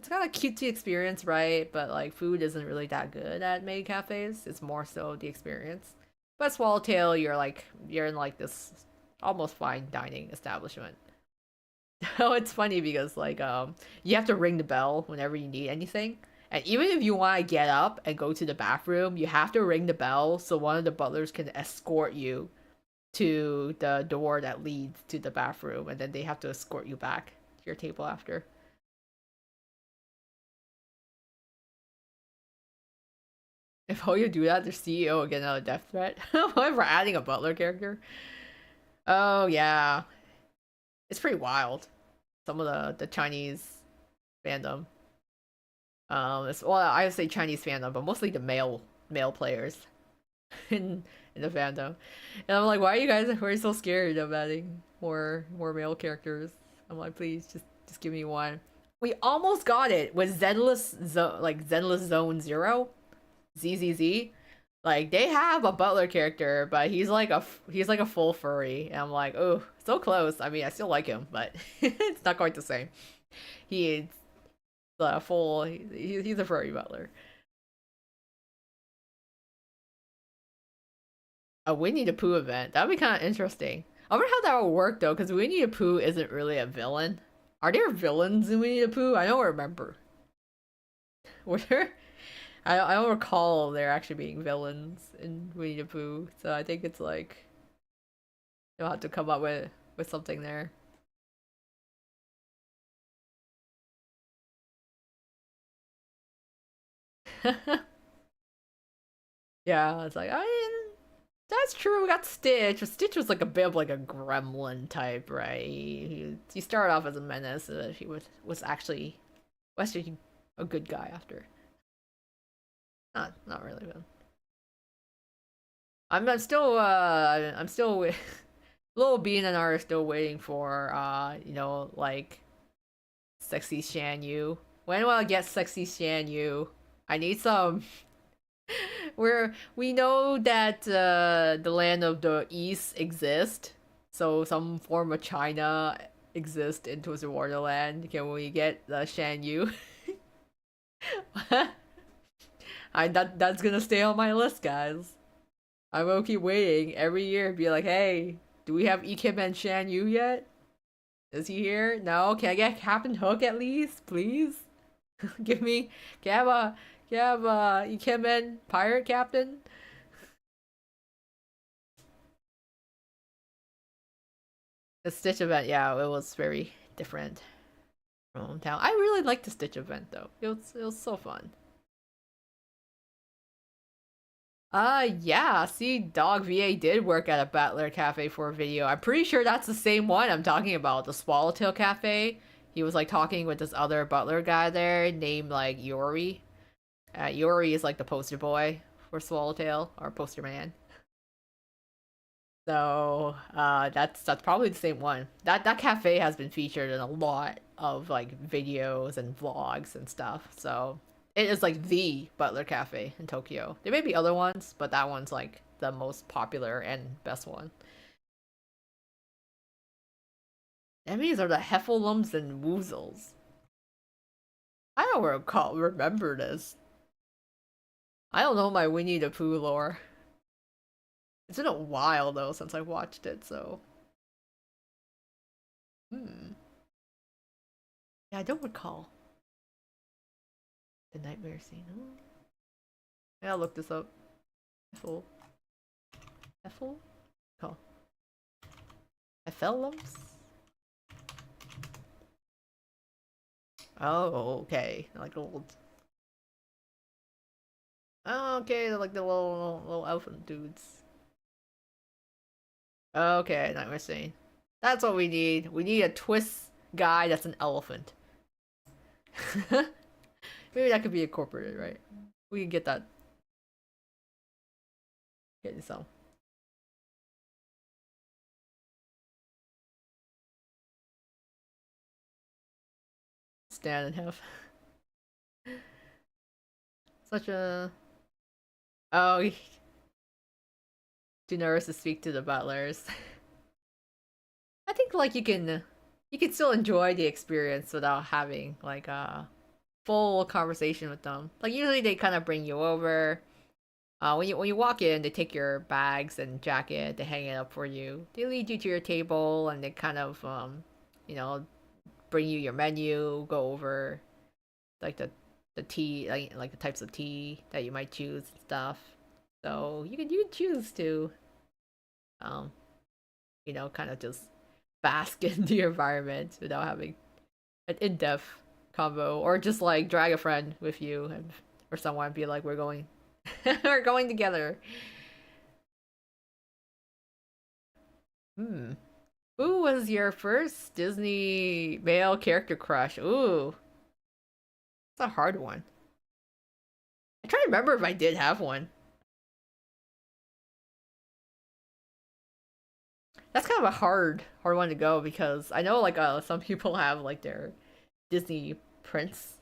It's kind of cutesy experience, right? But like food isn't really that good at maid cafes. It's more so the experience. But Swallowtail, you're in like this almost fine dining establishment. Oh, it's funny because you have to ring the bell whenever you need anything. And even if you want to get up and go to the bathroom, you have to ring the bell so one of the butlers can escort you to the door that leads to the bathroom, and then they have to escort you back to your table after. If all you do that, the CEO will get another death threat. What for adding a butler character? Oh yeah, it's pretty wild. Some of the Chinese fandom. It's, well, I would say Chinese fandom, but mostly the male players in in the fandom. And I'm like, why are you guys so scared of adding more male characters? I'm like, please just give me one. We almost got it with Zenless Zone Zero, ZZZ. Like they have a butler character, but he's like a full furry, and I'm like, oh, so close. I mean, I still like him, but it's not quite the same. He is the full. He's a furry butler. A Winnie the Pooh event. That'd be kind of interesting. I wonder how that would work though, because Winnie the Pooh isn't really a villain. Are there villains in Winnie the Pooh? I don't remember. Were there? I don't recall there actually being villains in Winnie the Pooh. So I think it's like you'll have to come up with something there. Yeah, it's like I mean that's true. We got Stitch. But Stitch was like a bit of like a gremlin type, right? He started off as a menace, and he was actually a good guy after. Not really though. I'm still Lil Bean and I are still waiting for like sexy Shan Yu. When will I get sexy Shan Yu? I need some. We know that the land of the East exists, so some form of China exists in Twisted Wonderland. Can we get the Shan Yu? That's gonna stay on my list, guys. I will keep waiting every year. Be like, hey, do we have Ikem and Shan Yu yet? Is he here? No. Can I get Captain Hook at least, please? Give me. Can I have a Ikem and pirate captain? The Stitch event, yeah, it was very different from hometown. I really liked the Stitch event though. It was so fun. Yeah, see, Dog VA did work at a Battler Cafe for a video. I'm pretty sure that's the same one I'm talking about, the Swallowtail Cafe. He was like talking with this other butler guy there named like Yori. Yori is like the poster boy for Swallowtail, or poster man. So that's probably the same one. That cafe has been featured in a lot of like videos and vlogs and stuff. So it is like the Butler Cafe in Tokyo. There may be other ones, but that one's like the most popular and best one. Enemies are the Heffalumps and Woozles. I don't remember this. I don't know my Winnie the Pooh lore. It's been a while though since I watched it, so hmm. Yeah, I don't recall the nightmare scene. Oh. Yeah, I'll look this up. Heffel. Heffel? Call. Heffalumps? Oh, okay. Like old. Oh, okay, they're like the little elephant dudes. Okay, nightmare scene. That's what we need. We need a twist guy that's an elephant. Maybe that could be incorporated, right? We can get that. Get you some. Stand and have such a. Oh, too nervous to speak to the butlers. I think like you can still enjoy the experience without having like full conversation with them. Like usually they kind of bring you over. When you walk in, they take your bags and jacket, they hang it up for you. They lead you to your table and they kind of you know, bring you your menu, go over like the tea, like the types of tea that you might choose and stuff. So you can choose to um kind of just bask in the environment without having an in-depth combo, or just like drag a friend with you and or someone be like, we're going, we're going together. Hmm. Who was your first Disney male character crush? Ooh, it's a hard one. I try to remember if I did have one. That's kind of a hard one to go because I know like some people have like their Disney prince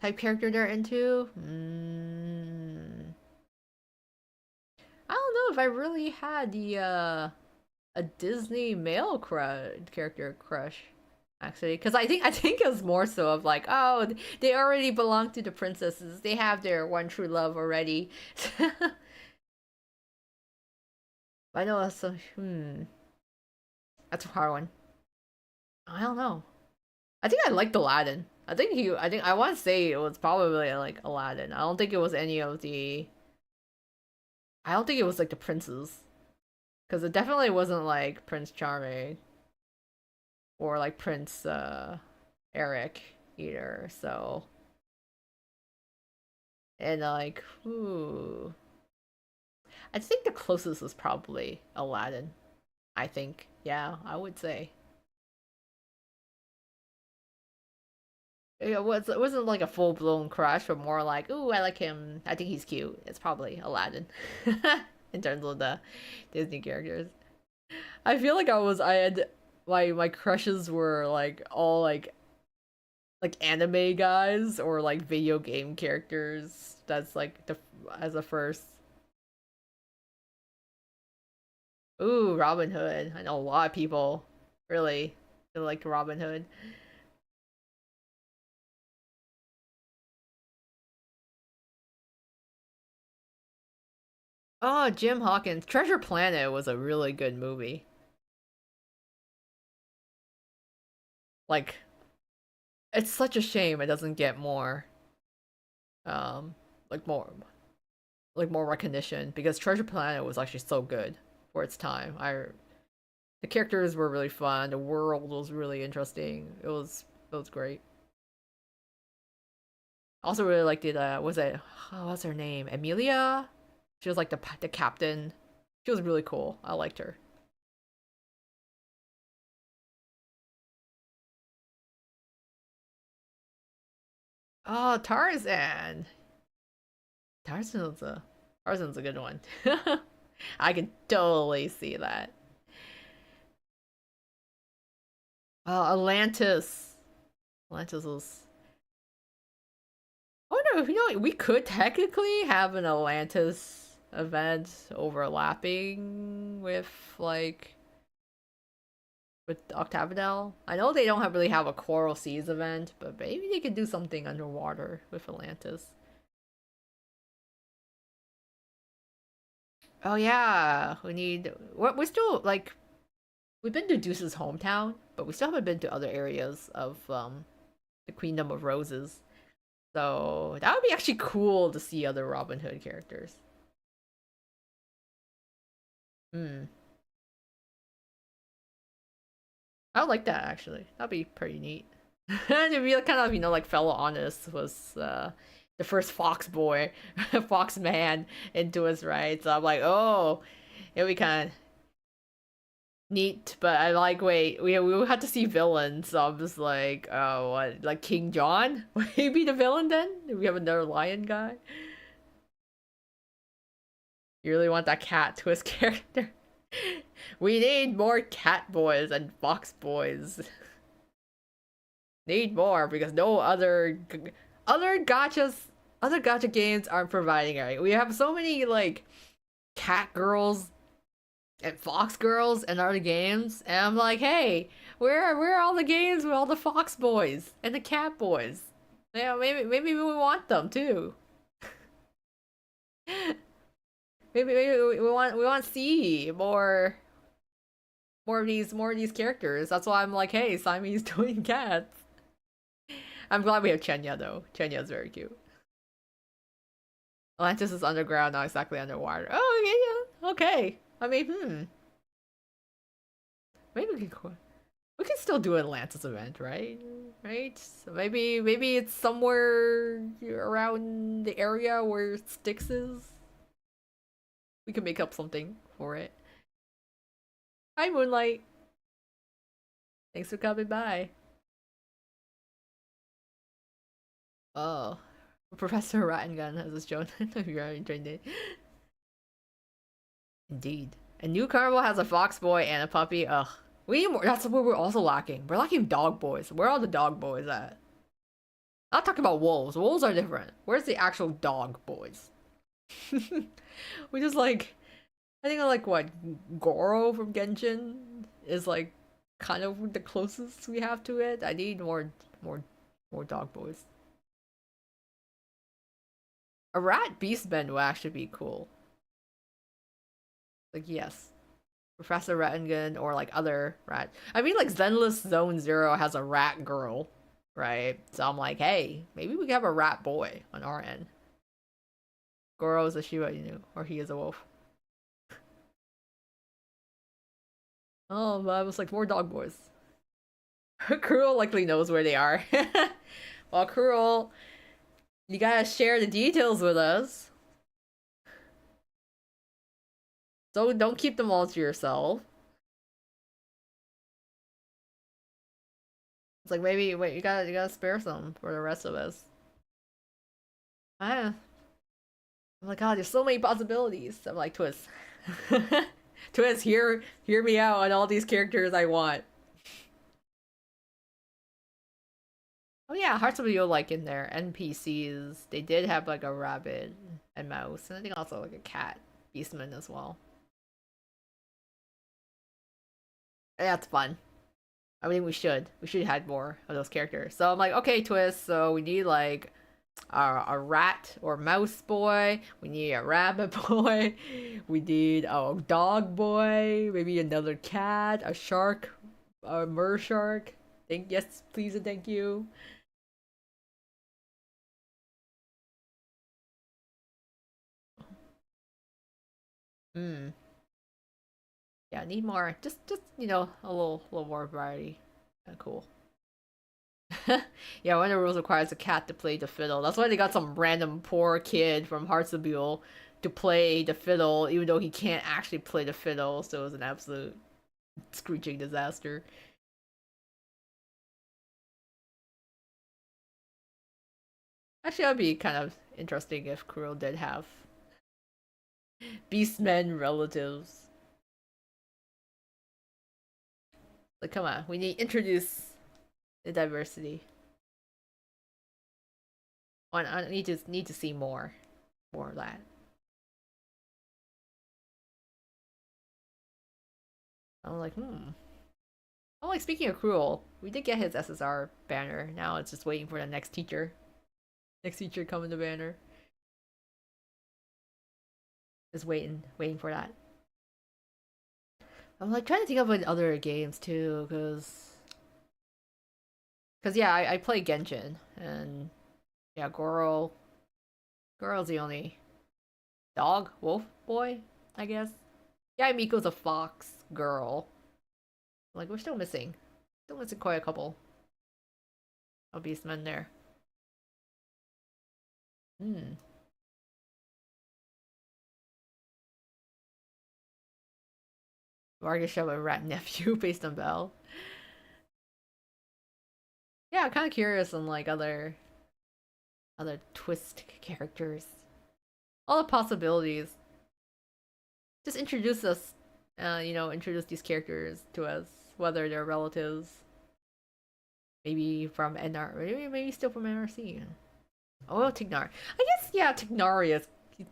type character they're into. I don't know if I really had the a Disney male character crush actually, because I think it was more so of like, oh, they already belong to the princesses, they have their one true love already. I know that's that's a hard one. I don't know. I think I liked Aladdin. I think I want to say it was probably like Aladdin. I don't think it was any of the. I don't think it was like the princes, because it definitely wasn't like Prince Charming or like Prince Eric either. So, and like, ooh, I think the closest was probably Aladdin. I think, yeah, I would say. It wasn't like a full blown crush, but more like, ooh, I like him. I think he's cute. It's probably Aladdin, in terms of the Disney characters. I feel like I had my crushes were like all like anime guys or like video game characters. That's like the as a first. Ooh, Robin Hood. I know a lot of people really like Robin Hood. Oh, Jim Hawkins. Treasure Planet was a really good movie. Like, it's such a shame it doesn't get more um like more recognition, because Treasure Planet was actually so good for its time. The characters were really fun, the world was really interesting. It was great. Also really liked it. Was it, oh, what's her name? Amelia. She was like the captain. She was really cool. I liked her. Oh, Tarzan. Tarzan's a Tarzan's a good one. I can totally see that. Atlantis. Atlantis was. Oh no, we could technically have an Atlantis event overlapping with like with Octavidel. I know they don't really have a Coral Seas event, but maybe they could do something underwater with Atlantis. Oh yeah, we're still like we've been to Deuce's hometown, but we still haven't been to other areas of the Queendom of Roses. So that would be actually cool to see other Robin Hood characters. Hmm. I would like that actually. That'd be pretty neat. It'd be like, kind of like fellow honest was the first fox boy, fox man into his right. So I'm like, oh, it'd be kind of neat. But I like, wait, we had to see villains. So I'm just like, oh, what, like King John? Would he be the villain then? Do we have another lion guy? You really want that cat twist character? We need more cat boys and fox boys. Need more because no other gacha games aren't providing it. We have so many like cat girls and Fox Girls and other games, and I'm like, hey, where are all the games with all the Fox boys and the Cat boys? Yeah, maybe we want them too. Maybe we want to see more of these characters. That's why I'm like, hey, Siamese twin cats. I'm glad we have Chenya though. Chenya is very cute. Atlantis is underground, not exactly underwater. Oh yeah, yeah. Okay. I mean, maybe we can still do an Atlantis event, right? Right? So maybe it's somewhere around the area where Styx is. We can make up something for it. Hi Moonlight. Thanks for coming by. Oh. Professor Rattengun has this shown if you already joined it. Indeed. A new carnival has a fox boy and a puppy. Ugh. We need more. That's what we're also lacking. We're lacking dog boys. Where are the dog boys at? I'll talk about wolves. Wolves are different. Where's the actual dog boys? We just like, I think like what, Goro from Genshin is like kind of the closest we have to it. I need more dog boys. A rat beastman would actually be cool. Like yes. Professor Rettingen or like other rat. I mean like Zenless Zone Zero has a rat girl, right? So I'm like, hey, maybe we could have a rat boy on our end. Goro is a Shiba Inu, or he is a wolf. Oh, but I was like more dog boys. Cruel likely knows where they are. Well, Cruel, you gotta share the details with us. So don't keep them all to yourself. It's like maybe wait, you gotta spare some for the rest of us. I I'm like, God, there's so many possibilities. I'm like, Twist. Twist, hear me out on all these characters I want. Oh yeah, Hearts of Oil like in their NPCs, they did have like a rabbit and mouse, and I think also like a cat beastman as well. Yeah, it's fun. I mean, we should have had more of those characters. So I'm like, okay, Twist. So we need like a rat or mouse boy. We need a rabbit boy. We need a dog boy. Maybe another cat, a shark, a mer shark. Thank yes, please and thank you. Hmm. Yeah, need more. Just a little more variety. Kind of cool. Yeah, one of the rules requires a cat to play the fiddle. That's why they got some random poor kid from Heartsabule to play the fiddle, even though he can't actually play the fiddle. So it was an absolute screeching disaster. Actually, that'd be kind of interesting if Kuro did have Beastmen relatives. Like, come on, we need to introduce the diversity. I need to see more of that. I'm like, Oh, like speaking of Cruel, we did get his SSR banner. Now it's just waiting for the next teacher. Next teacher coming to banner. Just waiting for that. I'm like trying to think of like other games too, cause yeah, I play Genshin and yeah, Goro's the only dog wolf boy, I guess. Yeah, Miko's a fox girl. Like we're still missing quite a couple of beastmen there. Hmm. Vargas show a rat nephew based on Belle. Yeah, I'm kind of curious on like other twist characters. All the possibilities. Just introduce us, introduce these characters to us, whether they're relatives, maybe from NR, maybe still from NRC. Oh, Tignar. I guess yeah, Tignar is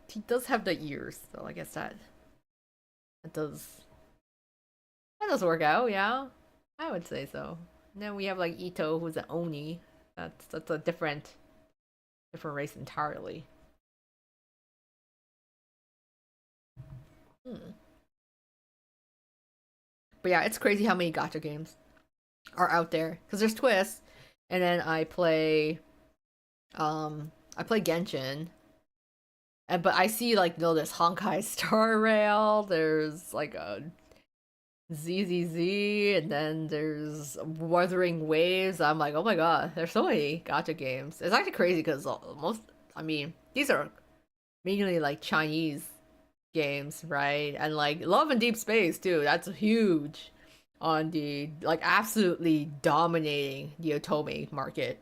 he does have the ears, so I guess that does. does work out, yeah. I would say so. And then we have like Ito, who's an Oni. That's a different race entirely. Hmm. But yeah, it's crazy how many gacha games are out there. Because there's Twist, and then I play Genshin. And but I see like there's Honkai Star Rail, there's like a ZZZ, and then there's Wuthering Waves. I'm like, oh my god, there's so many gacha games. It's actually crazy because I mean, these are mainly like Chinese games, right? And like Love and Deep Space too. That's huge on the like absolutely dominating the otome market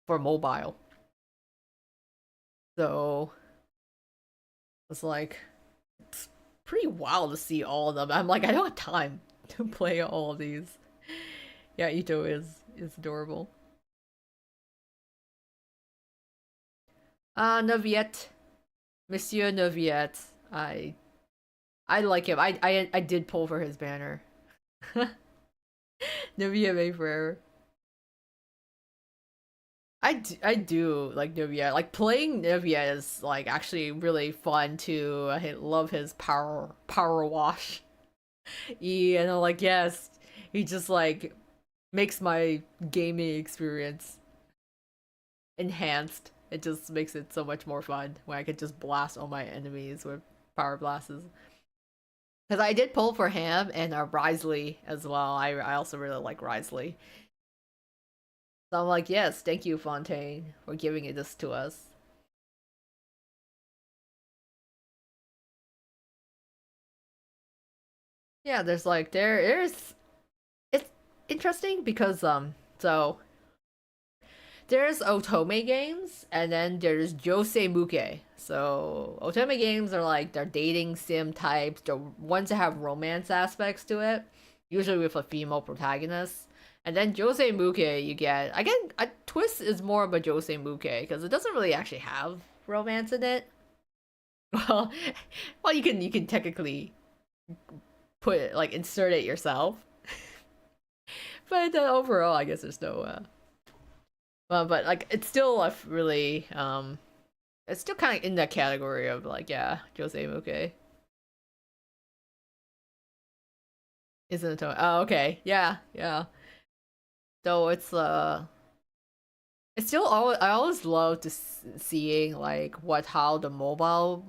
for mobile. So it's like it's pretty wild to see all of them. I'm like, I don't have time to play all of these. Yeah, Ito is adorable. Noviette, Monsieur Noviette. I like him. I did pull for his banner. Novia May forever. I do like Novia. Like playing Novia is like actually really fun too. I love his power wash. And I'm like, yes, he just like makes my gaming experience enhanced. It just makes it so much more fun when I could just blast all my enemies with power blasts. Because I did pull for him and Risley as well. I also really like Risley. So I'm like, yes, thank you, Fontaine, for giving it this to us. Yeah, there's it's interesting because so there's otome games and then there's josei muke. So otome games are like they're dating sim types, the ones that have romance aspects to it, usually with a female protagonist. And then josei muke you get again a twist is more of a josei muke because it doesn't really actually have romance in it. Well, well you can technically put it like insert it yourself, but overall I guess there's no well, but like it's still a really it's still kind of in that category of like yeah, Jose Muke isn't a tone. Oh, okay, yeah, yeah. So it's still always I always love to seeing like what how the mobile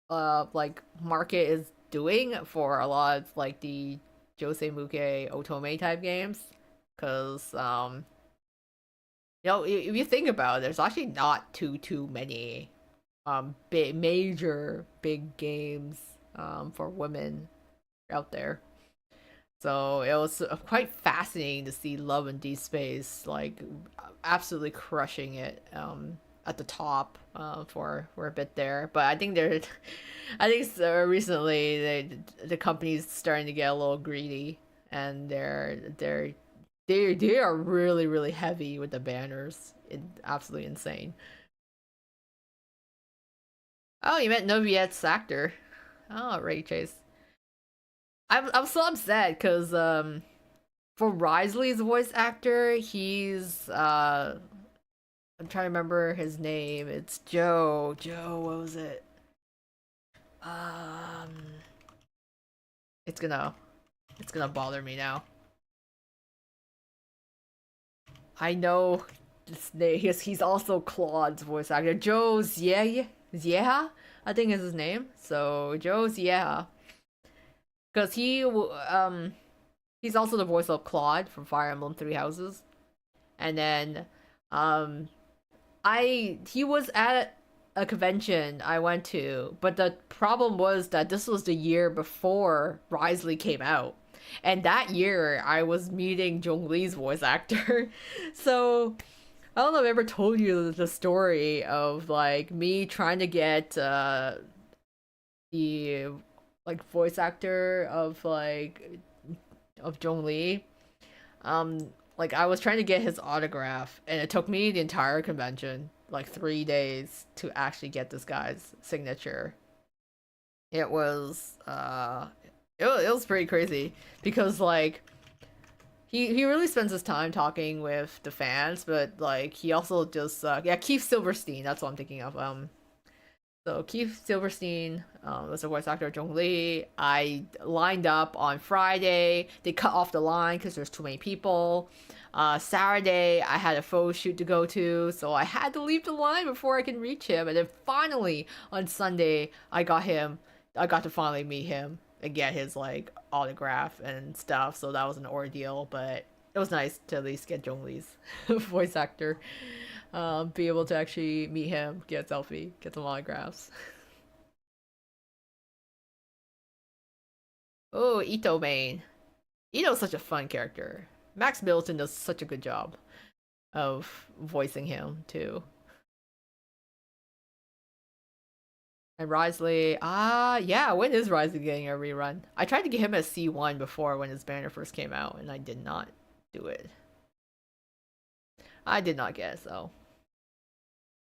like market is doing for a lot of like the Jose Muke Otome type games, because you know if you think about it, there's actually not too many big major big games for women out there. So it was quite fascinating to see Love and Deep Space like absolutely crushing it at the top for a bit there. But I think they're, I think recently the company's starting to get a little greedy, and they are really heavy with the banners. It's absolutely insane. Oh, you meant Noviette's actor. Oh, Ray Chase. I'm so upset because for Risley's voice actor, he's I'm trying to remember his name. It's Joe. Joe, what was it? Um it's gonna it's gonna bother me now. I know this name. He's also Claude's voice actor. Joe Zieha, I think is his name. So Joe Zieha, because he's also the voice of Claude from Fire Emblem Three Houses, and then um he was at a convention I went to, but the problem was that this was the year before Risley came out. And that year I was meeting Jong Lee's voice actor. So I don't know if I ever told you the story of like me trying to get the like voice actor of Jong Lee. Like I was trying to get his autograph, and it took me the entire convention, like 3 days, to actually get this guy's signature. It was it was pretty crazy because like he really spends his time talking with the fans, but like he also just yeah, Keith Silverstein, that's what I'm thinking of. So Keith Silverstein was the voice actor of Jung Lee. I lined up on Friday. They cut off the line because there's too many people. Saturday, I had a photo shoot to go to, so I had to leave the line before I can reach him. And then finally on Sunday, I got him. I got to finally meet him and get his like autograph and stuff. So that was an ordeal, but it was nice to at least get Jung Lee's voice actor, be able to actually meet him, get a selfie, get some autographs. Oh, Ito main. Ito's such a fun character. Max Middleton does such a good job of voicing him too. And Risley, yeah, when is Risley getting a rerun? I tried to get him as C1 before when his banner first came out, and I did not do it. I did not get it, so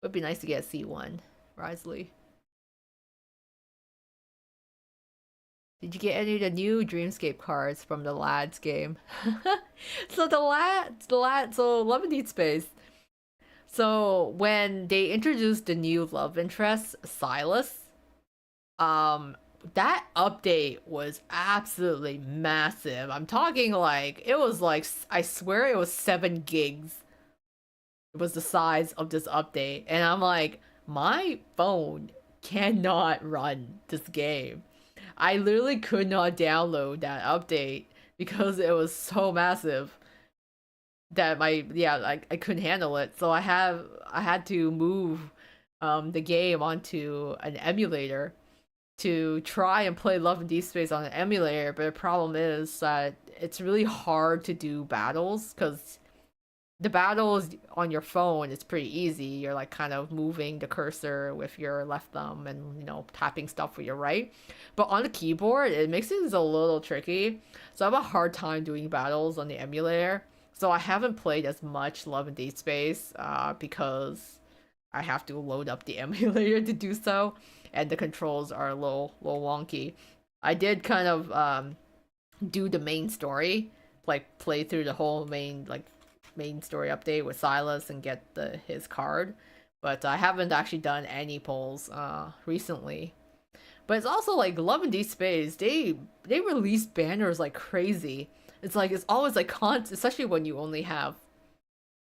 it would be nice to get a C1, Risley. Did you get any of the new Dreamscape cards from the lads game? So so Love and Deep Space. So when they introduced the new love interest, Silas, um, that update was absolutely massive. I'm talking like it was like I swear it was 7 gigs. It was the size of this update, and I'm like, my phone cannot run this game. I literally could not download that update because it was so massive that I couldn't handle it. So I had to move the game onto an emulator to try and play Love and Deep Space on an emulator, but the problem is that it's really hard to do battles because the battles on your phone is pretty easy. You're like kind of moving the cursor with your left thumb and tapping stuff with your right. But on the keyboard, it makes it a little tricky. So I have a hard time doing battles on the emulator. So I haven't played as much Love and Deep Space because I have to load up the emulator to do so, and the controls are a little wonky. I did kind of do the main story, like play through the whole main story update with Silas and get his card. But I haven't actually done any polls recently. But it's also like Love and Deep Space, they release banners like crazy. It's like it's always like especially when you only have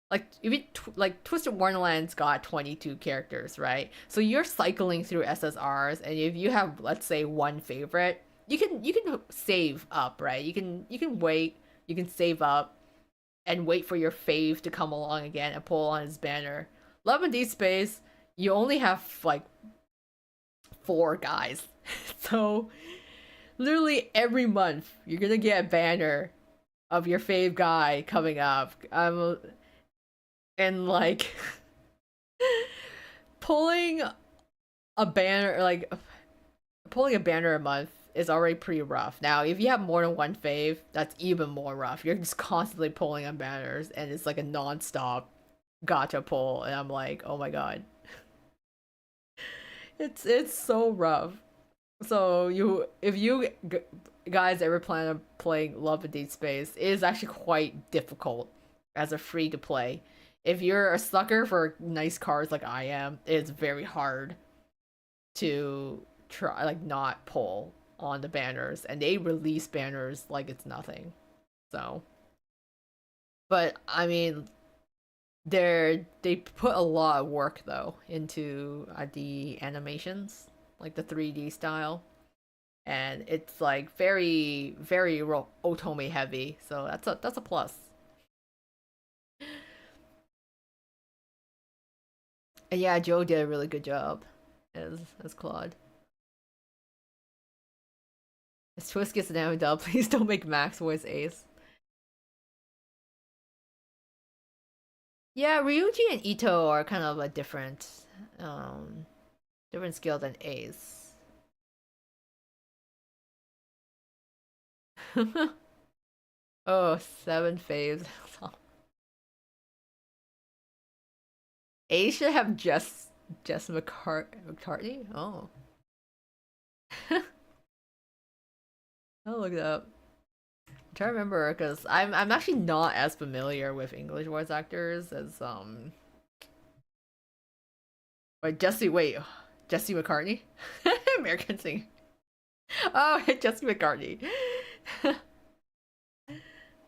like if you like Twisted Wonderland's got 22 characters, right? So you're cycling through SSRs, and if you have, let's say, one favorite, you can save up, right? You can wait, you can save up and wait for your fave to come along again and pull on his banner. Love and Deep Space, you only have like 4 guys. So literally every month you're gonna get a banner of your fave guy coming up. And like pulling a banner like pulling a banner a month is already pretty rough. Now, if you have more than one fave, that's even more rough. You're just constantly pulling on banners, and it's like a non-stop gacha pull, and I'm like, oh my god, it's so rough. So if you guys ever plan on playing Love and Deep Space, it is actually quite difficult as a free to play. If you're a sucker for nice cards like I am, it's very hard to try like not pull on the banners, and they release banners like it's nothing. So, but I mean, they put a lot of work though into the animations, like the 3D style, and it's like very otome heavy. So that's a plus. And yeah, Joe did a really good job as Claude. As Twist gets an ammo, please don't make Max voice Ace. Yeah, Ryuji and Ito are kind of a um, different skill than Ace. Oh, 7 faves. Ace should have Jess McCartney. Oh, oh, I'll look it up. I'm trying to remember because I'm actually not as familiar with English voice actors as wait, Jesse McCartney, American singer. Oh, Jesse McCartney.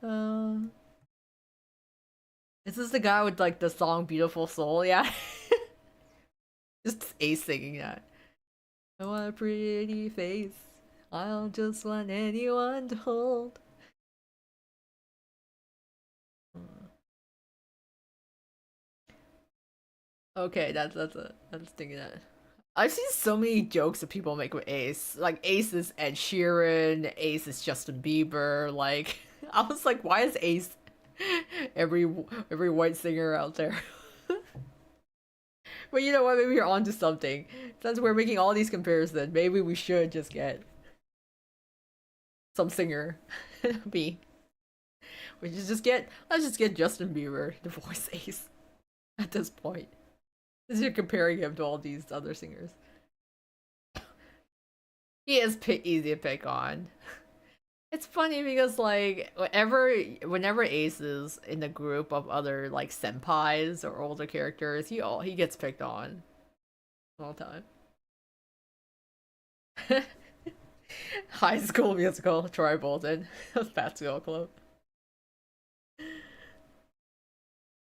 um, is this the guy with like the song "Beautiful Soul"? Yeah, just Ace singing that. I want a pretty face. I don't just want anyone to hold. Okay, that's thinking that. I've seen so many jokes that people make with Ace. Like Ace is Ed Sheeran, Ace is Justin Bieber. Like I was like, why is Ace every every white singer out there? But you know what? Maybe you're onto something. Since we're making all these comparisons, maybe we should just get some singer. B. We should just get let's just get Justin Bieber to voice Ace at this point. Since you're comparing him to all these other singers. He is easy to pick on. It's funny because like whenever Ace is in a group of other like senpais or older characters, he gets picked on all the time. High School Musical, Troy Bolton, Basketball Club.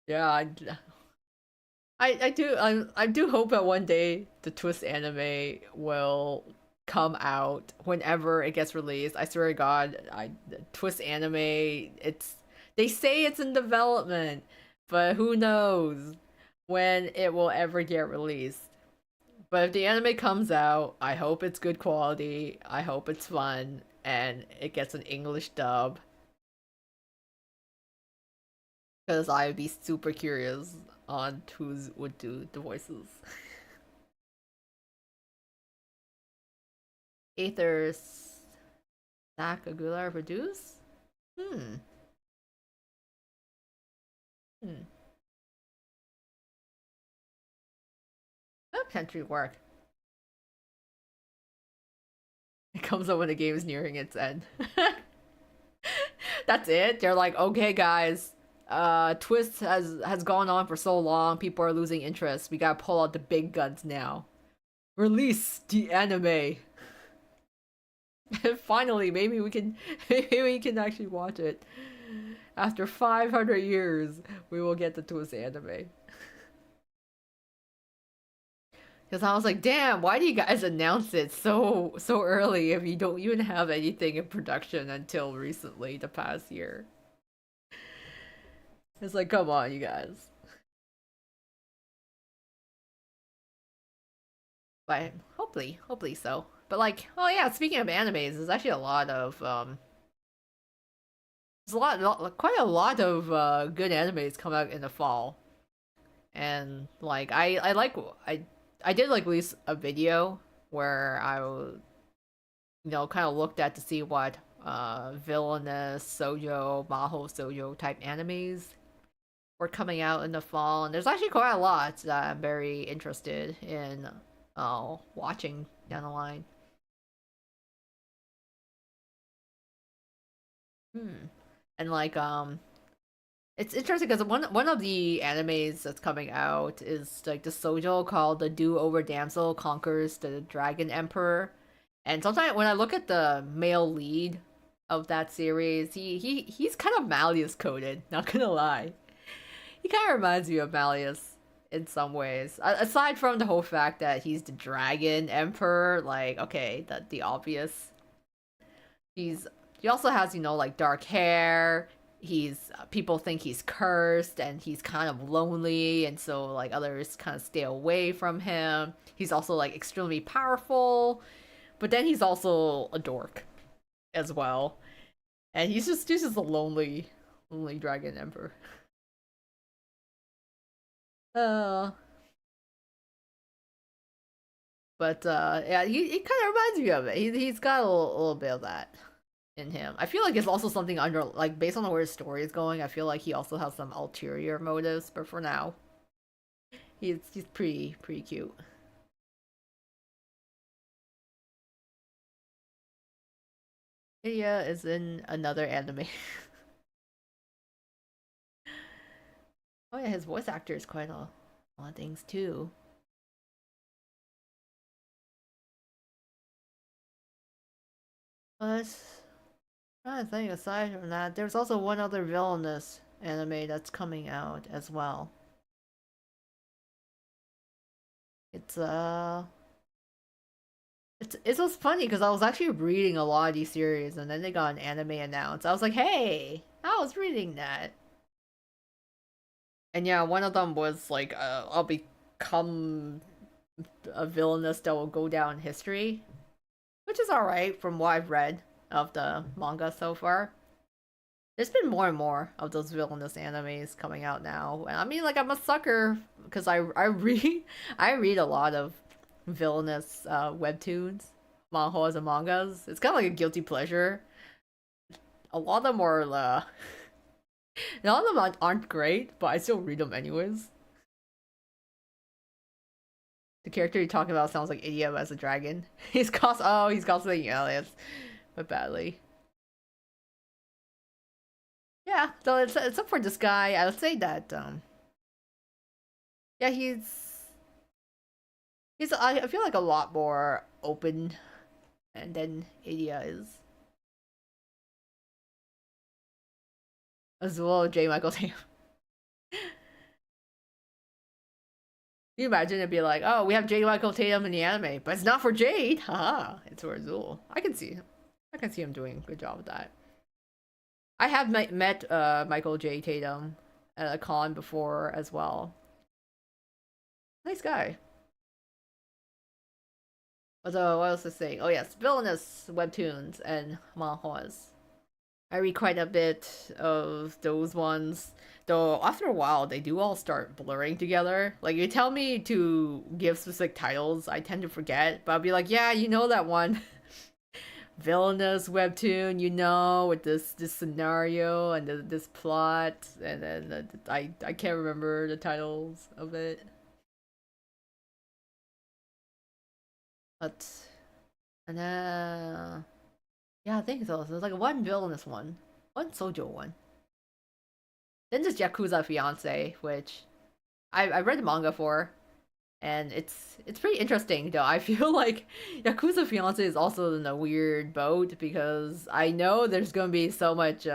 Yeah, I do hope that one day the Twist anime will come out whenever it gets released. I swear to God, the Twist anime, it's they say it's in development, but who knows when it will ever get released. But if the anime comes out, I hope it's good quality. I hope it's fun and it gets an English dub because I'd be super curious on who would do the voices. Aether's Zach Aguilar produce? Hmm. Hmm. That potentially work. It comes up when the game is nearing its end. That's it. They're like, okay, guys. Twist has gone on for so long. People are losing interest. We gotta pull out the big guns now. Release the anime. Finally, maybe we can actually watch it. After 500 years, we will get the Twist anime. Because I was like, damn, why do you guys announce it so early if you don't even have anything in production until recently, the past year? It's like, come on, you guys. But hopefully so. But like, oh yeah, speaking of animes, there's actually a lot of there's quite a lot of good animes come out in the fall. And like I did like release a video where kind of looked at to see what villainous sojo, maho sojo type animes were coming out in the fall, and there's actually quite a lot that I'm very interested in watching down the line. Hmm. And like it's interesting because one of the animes that's coming out is like the sojo called the Do Over Damsel Conquers the Dragon Emperor. And sometimes when I look at the male lead of that series, he's kind of Malleus coded, not gonna lie. He kind of reminds me of Malleus in some ways. Aside from the whole fact that he's the Dragon Emperor, like okay, the obvious. He's he also has like dark hair. He's people think he's cursed and he's kind of lonely, and so like others kind of stay away from him. He's also like extremely powerful, but then he's also a dork as well, and he's just a lonely dragon emperor. Uh, but yeah, he kind of reminds me of it. He's got a little bit of that in him. I feel like it's also something under like based on where his story is going. I feel like he also has some ulterior motives, but for now, he's pretty cute. Idia is in another anime. Oh yeah, his voice actor is quite a lot of things too. But I think aside from that, there's also one other villainous anime that's coming out as well. It's it's just funny because I was actually reading a lot of these series and then they got an anime announced. I was like, hey, I was reading that. And yeah, one of them was like, I'll become a villainous that will go down in history, which is alright from what I've read of the manga so far. There's been more and more of those villainous animes coming out now. And I mean, like, I'm a sucker because I read I read a lot of villainous webtoons, manhwas, and mangas. It's kind of like a guilty pleasure. A lot of them are a lot of them aren't great, but I still read them anyways. The character you're talking about sounds like Idiom as a dragon. He's cosplaying aliens, but badly. Yeah, so it's up for this guy. I would say that yeah, he's I feel like a lot more open and than Idia is. As well as J. Michael Tatum. Can you imagine it'd be like, oh, we have J. Michael Tatum in the anime, but it's not for Jade. Haha, it's for Azul. I can see him doing a good job with that. I have met Michael J. Tatum at a con before as well. Nice guy. Although, what else to say? Oh yes, villainous webtoons and manhwas. I read quite a bit of those ones. Though after a while, they do all start blurring together. Like you tell me to give specific titles, I tend to forget. But I'll be like, yeah, you know that one villainous webtoon, you know, with this scenario and this plot, and then I can't remember the titles of it. But and yeah, I think so. So there's like one villainous one Sojo one. Then there's Yakuza Fiance, which I read the manga for, and it's pretty interesting though. I feel like Yakuza Fiance is also in a weird boat because I know there's gonna be so much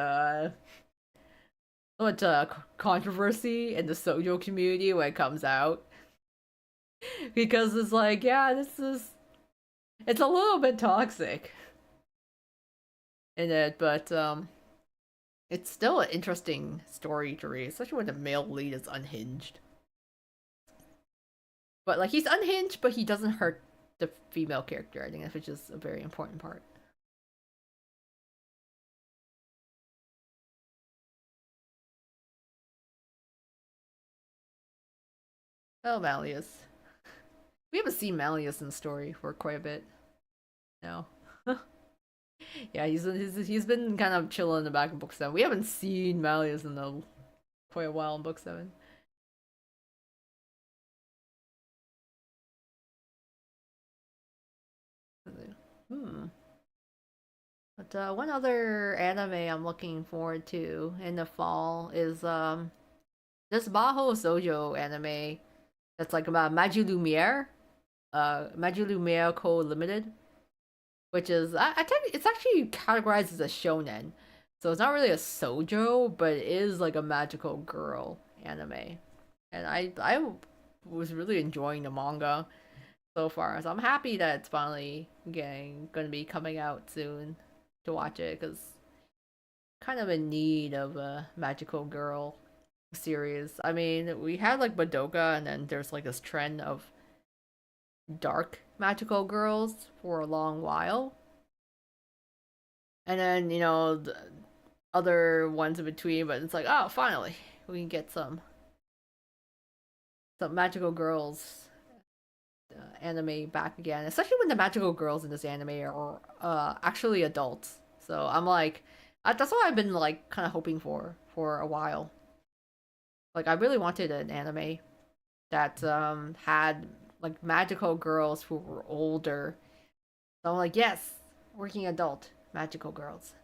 controversy in the Sojo community when it comes out because it's like yeah, it's a little bit toxic in it, but it's still an interesting story to read, especially when the male lead is unhinged. But like he's unhinged, but he doesn't hurt the female character. I think that's which is a very important part. Oh, Malleus. We haven't seen Malleus in the story for quite a bit now. Yeah, he's been kind of chilling in the back of book 7. We haven't seen Malleus in quite a while in book 7. Hmm. But one other anime I'm looking forward to in the fall is this Maho Sojo anime that's like about Magi Lumiere, Magi Lumiere Co. Limited, which is I tell you, it's actually categorized as a shonen, so it's not really a sojo, but it is like a magical girl anime, and I was really enjoying the manga so far, so I'm happy that it's finally getting gonna be coming out soon to watch it because kind of in need of a magical girl series. I mean, we had like Madoka, and then there's like this trend of dark magical girls for a long while. And then, the other ones in between, but it's like, oh, finally, we can get some magical girls anime back again, especially when the magical girls in this anime are actually adults. So I'm like, that's what I've been like kind of hoping for a while. Like I really wanted an anime that had like magical girls who were older. So I'm like, yes, working adult. magical girls.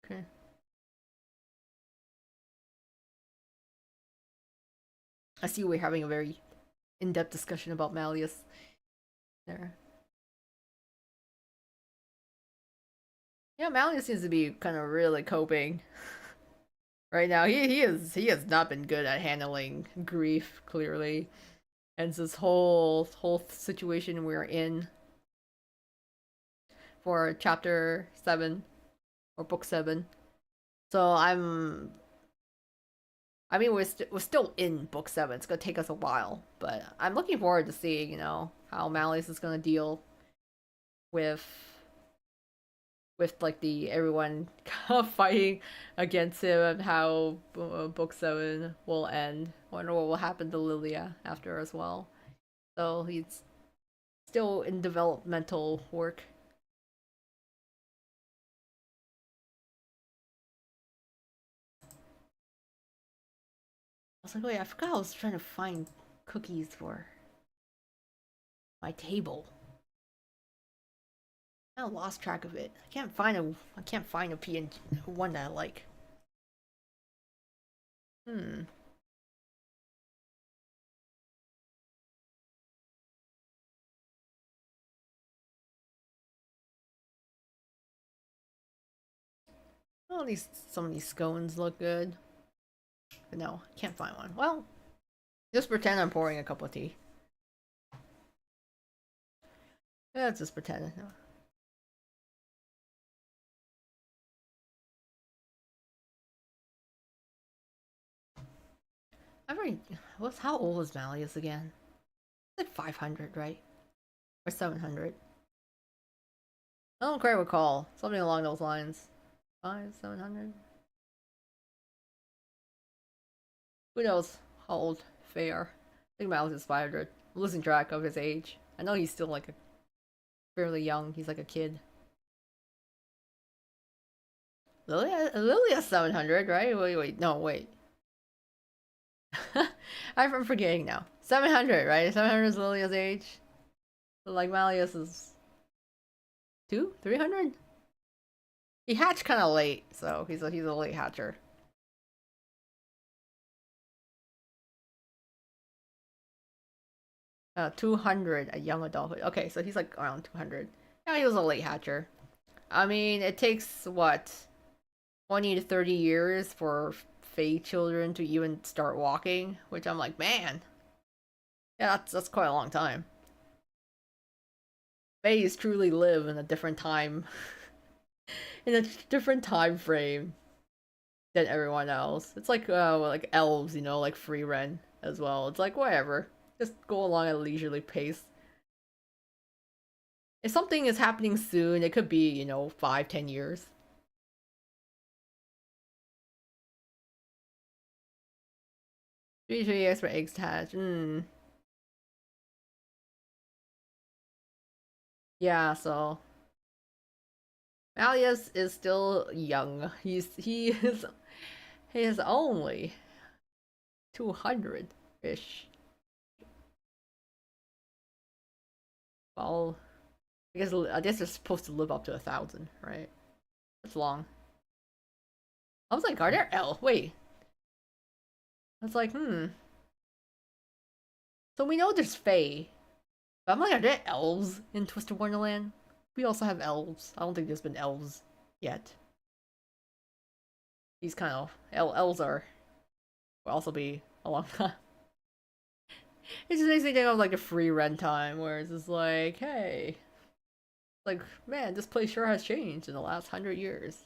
Okay. I see we're having a very in-depth discussion about Malleus there. Yeah, Malleus seems to be kind of really coping right now. He has not been good at handling grief, clearly. And it's this whole situation we're in for chapter 7 or book 7. So I mean we're still in book 7. It's going to take us a while, but I'm looking forward to seeing, how Malleus is going to deal with like the everyone fighting against him and how book 7 will end. I wonder what will happen to Lilia after as well. So he's still in developmental work. I was like, wait, I forgot I was trying to find cookies for my table. I lost track of it. I can't find a PNG one that I like. Hmm. Oh, these some of these scones look good. But no, can't find one. Well, just pretend I'm pouring a cup of tea. Yeah, just pretend. No. I've already. What's how old is Malleus again? It's like 500, right? Or 700? I don't quite recall. Something along those lines. 700. Who knows how old Faye are? I think Malleus is 500. I'm losing track of his age. I know he's still like a fairly young. He's like a kid. Lilia's 700, right? Wait, no, wait. I'm forgetting now. 700, right? 700 is Lilia's age. So like Malleus is 300. He hatched kind of late, so he's a late hatcher. 200 at young adulthood. Okay, so he's like around 200. Yeah, he was a late hatcher. I mean, it takes what 20 to 30 years for Fae children to even start walking, which I'm like, man, yeah, that's quite a long time. Fays truly live in a different time, in a different time frame than everyone else. It's like elves, like free Ren as well. It's like whatever, just go along at a leisurely pace. If something is happening soon, it could be 5, 10 years. Three years for eggs to hatch. Yeah, so Malleus is still young. He is only 200 ish. Well, I guess they're supposed to live up to 1,000, right? That's long. I was like, are there Wait. I was like, So we know there's Fae. But I'm like, are there elves in Twisted Wonderland? We also have elves. I don't think there's been elves yet. These kind of elves will also be a long time. It just makes me think of like a free rent time where it's just like, hey, like man, this place sure has changed in the last 100 years.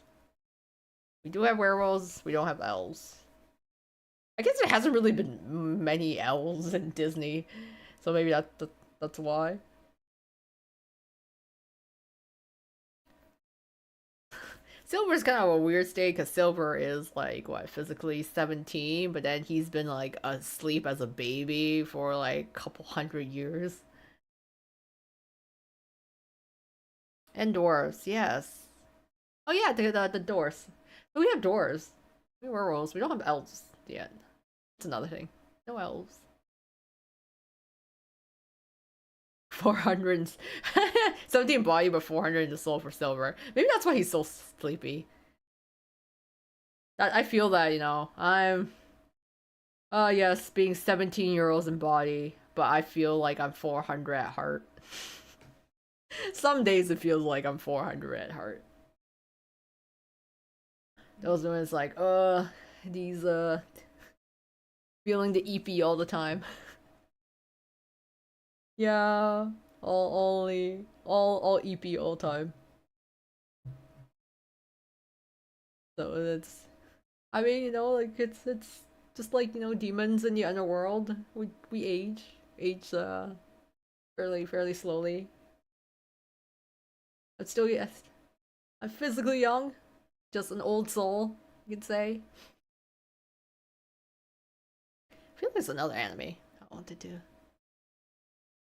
We do have werewolves. We don't have elves. I guess there hasn't really been many elves in Disney, so maybe that's why. Silver's kind of a weird state because Silver is like what physically 17, but then he's been like asleep as a baby for like a couple hundred years. And dwarves, yes. Oh yeah, the dwarves. But we have dwarves. We have werewolves. We don't have elves yet. That's another thing. No elves. 400 17 body but 400 in the soul for silver. Maybe that's why he's so sleepy. I feel that, I'm yes, being 17-year-olds in body, but I feel like I'm 400 at heart. Some days it feels like I'm 400 at heart. Those moments like, these feeling the EP all the time. Yeah, all EP all time. So I mean, like it's just like, demons in the underworld. We age fairly slowly. But still, yes, I'm physically young, just an old soul, you could say. I feel like there's another anime I wanted to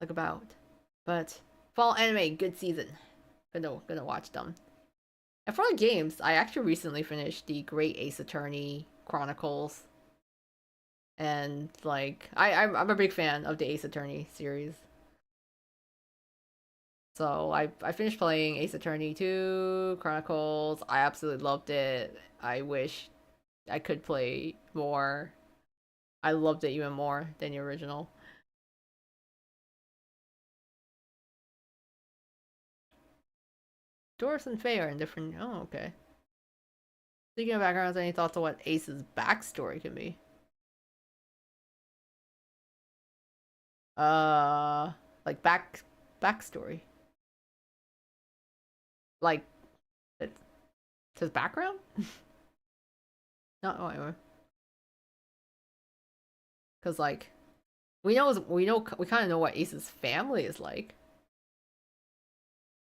talk about, but fall anime, good season. Gonna watch them. And for the games, I actually recently finished the Great Ace Attorney Chronicles, and like I'm a big fan of the Ace Attorney series. So I finished playing Ace Attorney 2 Chronicles. I absolutely loved it. I wish I could play more. I loved it even more than the original. Doris and Faye are in different. Oh, okay. Speaking of backgrounds, any thoughts on what Ace's backstory can be? Uh, like backstory, like it's his background. Not oh, anyway, because like we kind of know what Ace's family is like.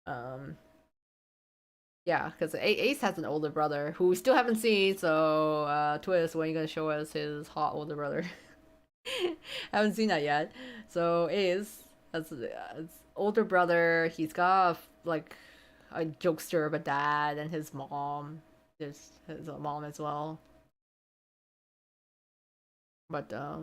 Um, yeah, because Ace has an older brother who we still haven't seen. So, Twist, when are you gonna show us his hot older brother? Haven't seen that yet. So Ace has his older brother. He's got like a jokester of a dad, and his mom. There's his mom as well. But I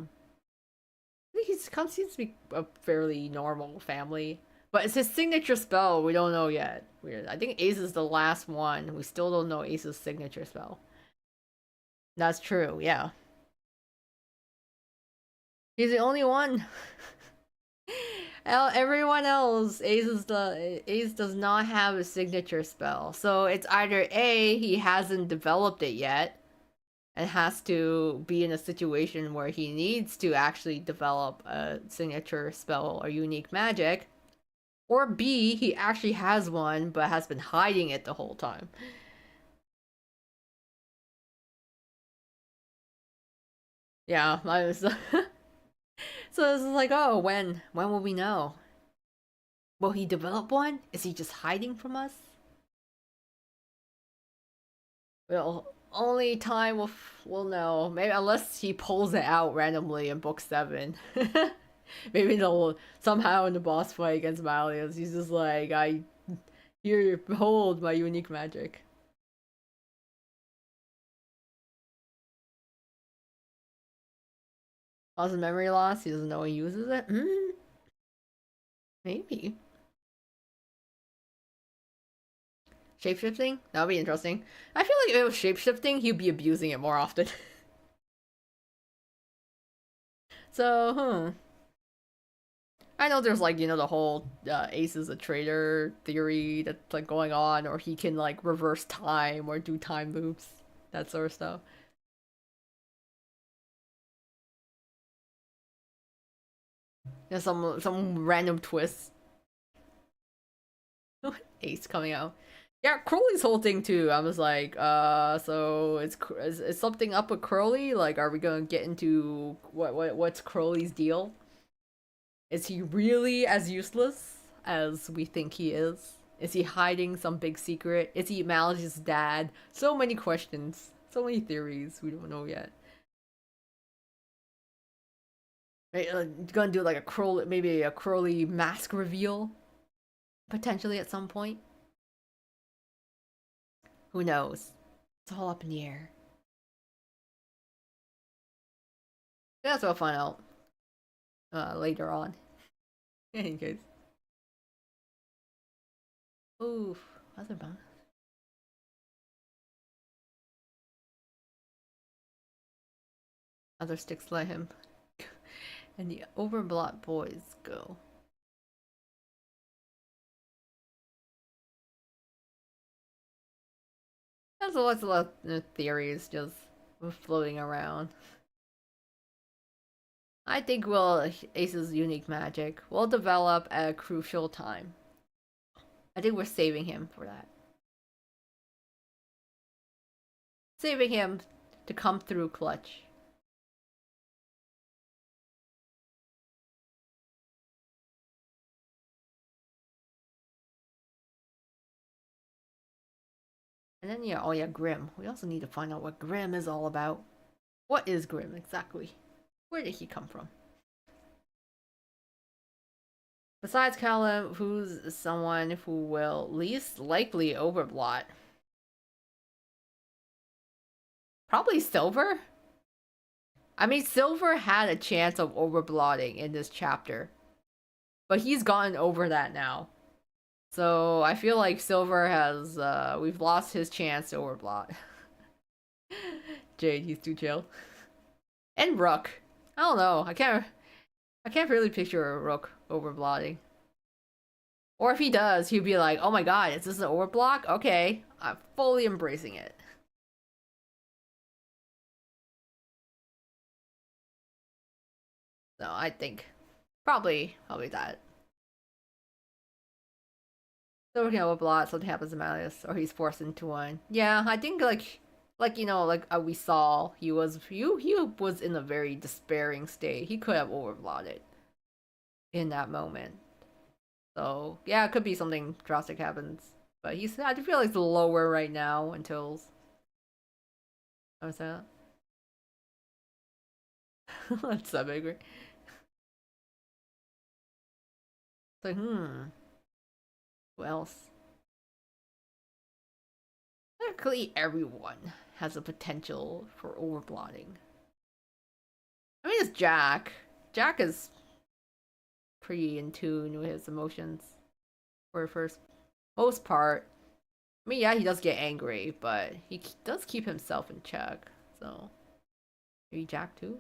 think he's comes seems to be a fairly normal family. But it's his signature spell. We don't know yet. Weird. I think Ace is the last one. We still don't know Ace's signature spell. That's true. Yeah, he's the only one. Everyone else, Ace does not have a signature spell. So it's either A, he hasn't developed it yet and has to be in a situation where he needs to actually develop a signature spell or unique magic, or B, he actually has one but has been hiding it the whole time. Yeah, I was so it's like, oh, when will we know? Will he develop one? Is he just hiding from us? Well, only time will know. Maybe unless he pulls it out randomly in book 7. Maybe they'll somehow in the boss fight against Malius, he's just like, I here behold my unique magic. Causes memory loss, he doesn't know he uses it? Maybe. Shapeshifting? That would be interesting. I feel like if it was shapeshifting, he'd be abusing it more often. So, I know there's like, the whole Ace is a traitor theory that's like going on, or he can like reverse time or do time loops, that sort of stuff. There's some random twist. Ace coming out. Yeah, Crowley's whole thing too. I was like, so is something up with Crowley? Like, are we gonna get into what's Crowley's deal? Is he really as useless as we think he is? Is he hiding some big secret? Is he Malice's dad? So many questions, so many theories we don't know yet. Right, gonna do like a Crowley, maybe a Crowley mask reveal potentially at some point. Who knows? It's all up in the air. That's what I'll find out later on. In any case. Oof. Other bun. Other sticks let him. And the overblot boys go. There's lots of theories just floating around. I think Ace's unique magic will develop at a crucial time. I think we're saving him for that. Saving him to come through clutch. And then yeah, oh yeah, Grim. We also need to find out what Grim is all about. What is Grim exactly? Where did he come from? Besides Callum, who's someone who will least likely overblot? Probably Silver? I mean, Silver had a chance of overblotting in this chapter. But he's gotten over that now. So I feel like Silver has, we've lost his chance to overblot. Jade, he's too chill. And Rook. I don't know. I can't really picture Rook overblotting. Or if he does, he'd be like, oh my god, is this an overblock? Okay, I'm fully embracing it. So I think probably that. So we can overblot, something happens to Malleus, or he's forced into one. Yeah, I think we saw he was in a very despairing state. He could have overblotted in that moment. So yeah, it could be something drastic happens. But I feel like it's lower right now until what's that? That's so big. It's like, who else? Technically everyone has a potential for overblotting. I mean it's Jack. Jack is pretty in tune with his emotions for the first most part. I mean, yeah, he does get angry, but he does keep himself in check. So maybe Jack too.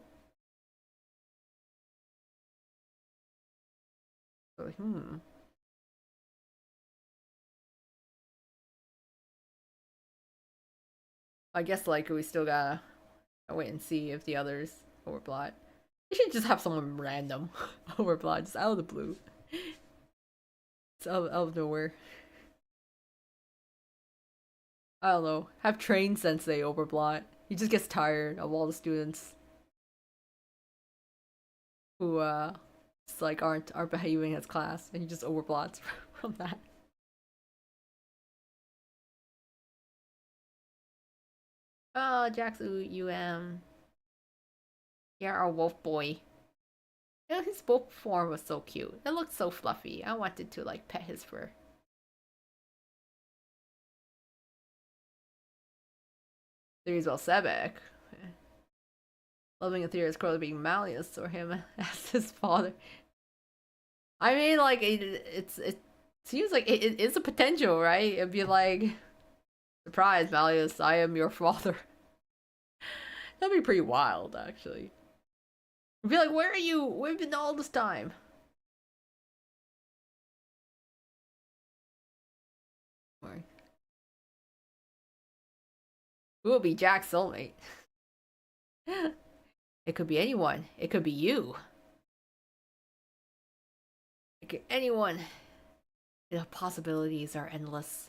So, I guess we still gotta wait and see if the others overblot. You should just have someone random overblot, just out of the blue. It's out of nowhere. I don't know. Have Train Sensei overblot. He just gets tired of all the students who just aren't behaving as class, and he just overblots from that. Oh, Jax Yeah, our wolf boy. His wolf form was so cute. It looked so fluffy. I wanted to pet his fur. Theories about Sebek. Loving a theory is clearly being Malleus or him as his father. I mean, it seems like it is a potential, right? It'd be like, surprise, Malleus, I am your father. That'd be pretty wild, actually. It'd be like, where are you? Where have you been all this time? Who will be Jack's soulmate? It could be anyone. It could be you. It could anyone. The possibilities are endless.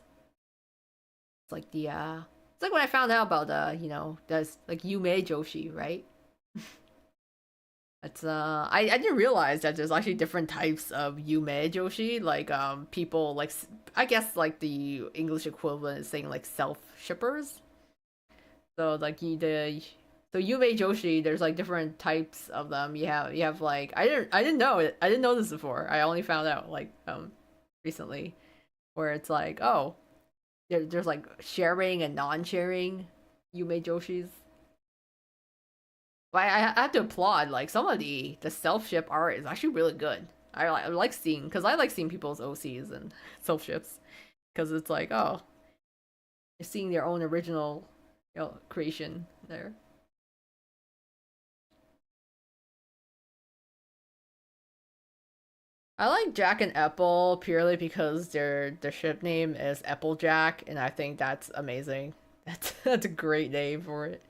It's like it's like when I found out about there's like Yume Joshi, right? It's I didn't realize that there's actually different types of Yume Joshi. People I guess the English equivalent is saying self shippers. So so Yume Joshi, there's different types of them. You have I didn't know it. I didn't know this before. I only found out recently, where it's oh, there's sharing and non-sharing Yume Joshis. But I have to applaud some of the self ship art is actually really good. I like seeing because I like seeing people's OCs and self ships. because it's like, oh, you're seeing their own original, creation there. I like Jack and Apple purely because their ship name is Applejack, and I think that's amazing. That's a great name for it.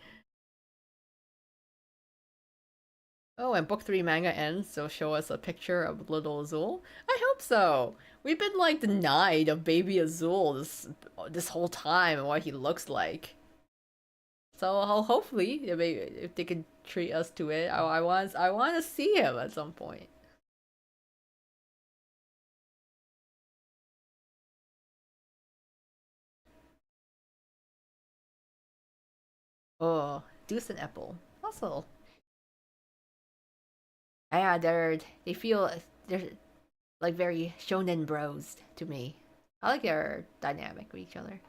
Oh, and book three manga ends, so show us a picture of little Azul. I hope so. We've been like denied of baby Azul this whole time and what he looks like. So hopefully, if they could treat us to it, I want to see him at some point. Oh, Deuce and Apple. Also, yeah, they feel they're like very shonen bros to me. I like their dynamic with each other.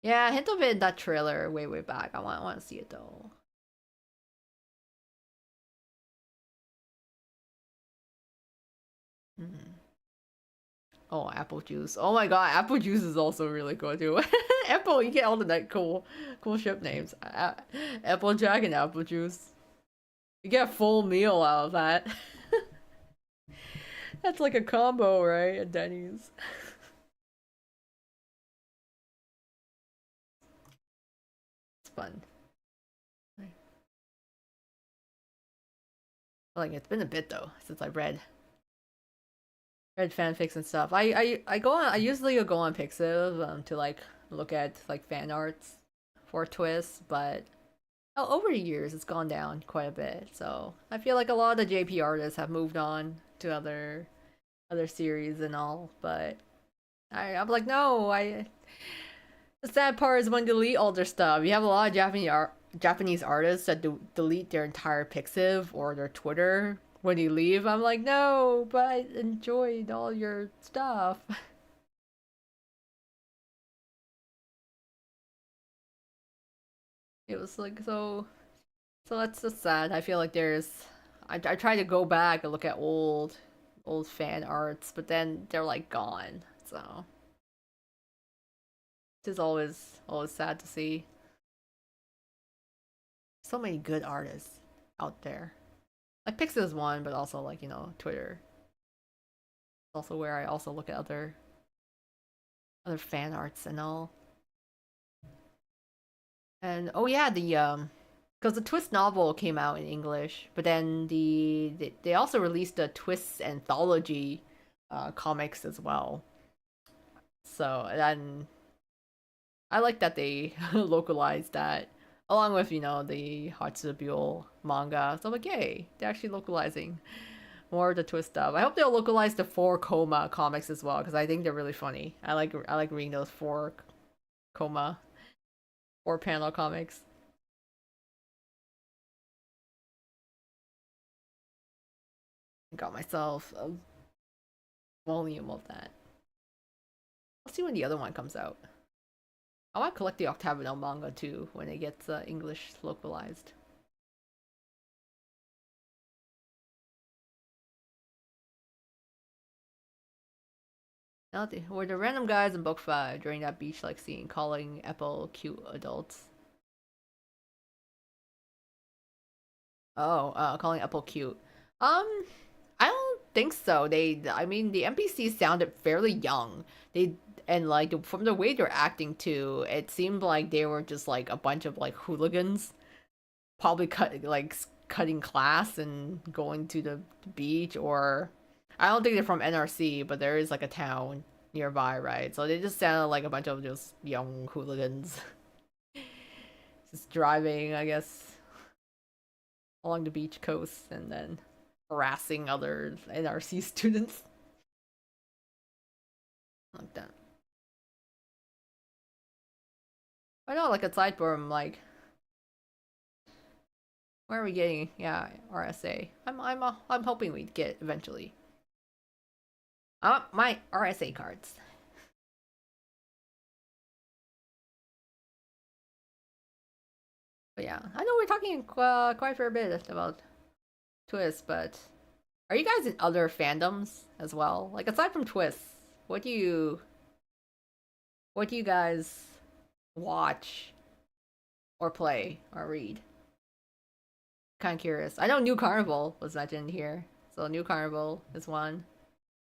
Yeah, a hint of it in that trailer way back. I want to see it though. Mm. Oh, apple juice. Oh my god, apple juice is also really good too. Apple, you get all the like cool ship names. Applejack and apple juice. You get a full meal out of that. That's like a combo, right? At Denny's. It's fun. Like it's been a bit though since I read fanfics and stuff. I go on. I usually go on Pixiv to like look at like fan arts for twists, but over the years it's gone down quite a bit. So I feel like a lot of the JP artists have moved on to other series and all. But I'm like no. I The sad part is when you delete all their stuff. You have a lot of Japanese artists that delete their entire Pixiv or their Twitter when you leave. I'm like, no, but I enjoyed all your stuff. It was like so that's just sad. I feel like I try to go back and look at old fan arts, but then they're like gone. So it's always sad to see so many good artists out there. Like Pixel is one, but also like Twitter. Also where I also look at other fan arts and all. And oh yeah, because the Twist novel came out in English, but then they also released a Twist anthology comics as well. So then I like that they localized that along with the Hatsubio manga. So I'm like, yay, they're actually localizing more of the twist stuff. I hope they'll localize the four Coma comics as well because I think they're really funny. I like reading those Coma four panel comics. I got myself a volume of that. I'll see when the other one comes out. I want to collect the Octagonal manga too when it gets English localized. Now, were the random guys in book 5 during that beach like scene calling Apple cute adults? Oh, calling Apple cute. Um, I don't think so. I mean, the NPCs sounded fairly young. They and like from the way they're acting too, it seemed like they were just like a bunch of like hooligans, probably cutting class and going to the beach. Or I don't think they're from NRC, but there is like a town nearby, right? So they just sounded like a bunch of just young hooligans just driving, I guess, along the beach coast and then harassing other NRC students like that. I know, like aside from like, where are we getting? Yeah, RSA. I'm hoping we get eventually. My RSA cards. But yeah, I know we're talking quite a fair bit about Twist, but are you guys in other fandoms as well? Like aside from Twist, what do you guys watch or play or read? Kind of curious. I know New Carnival was mentioned here, so New Carnival is one.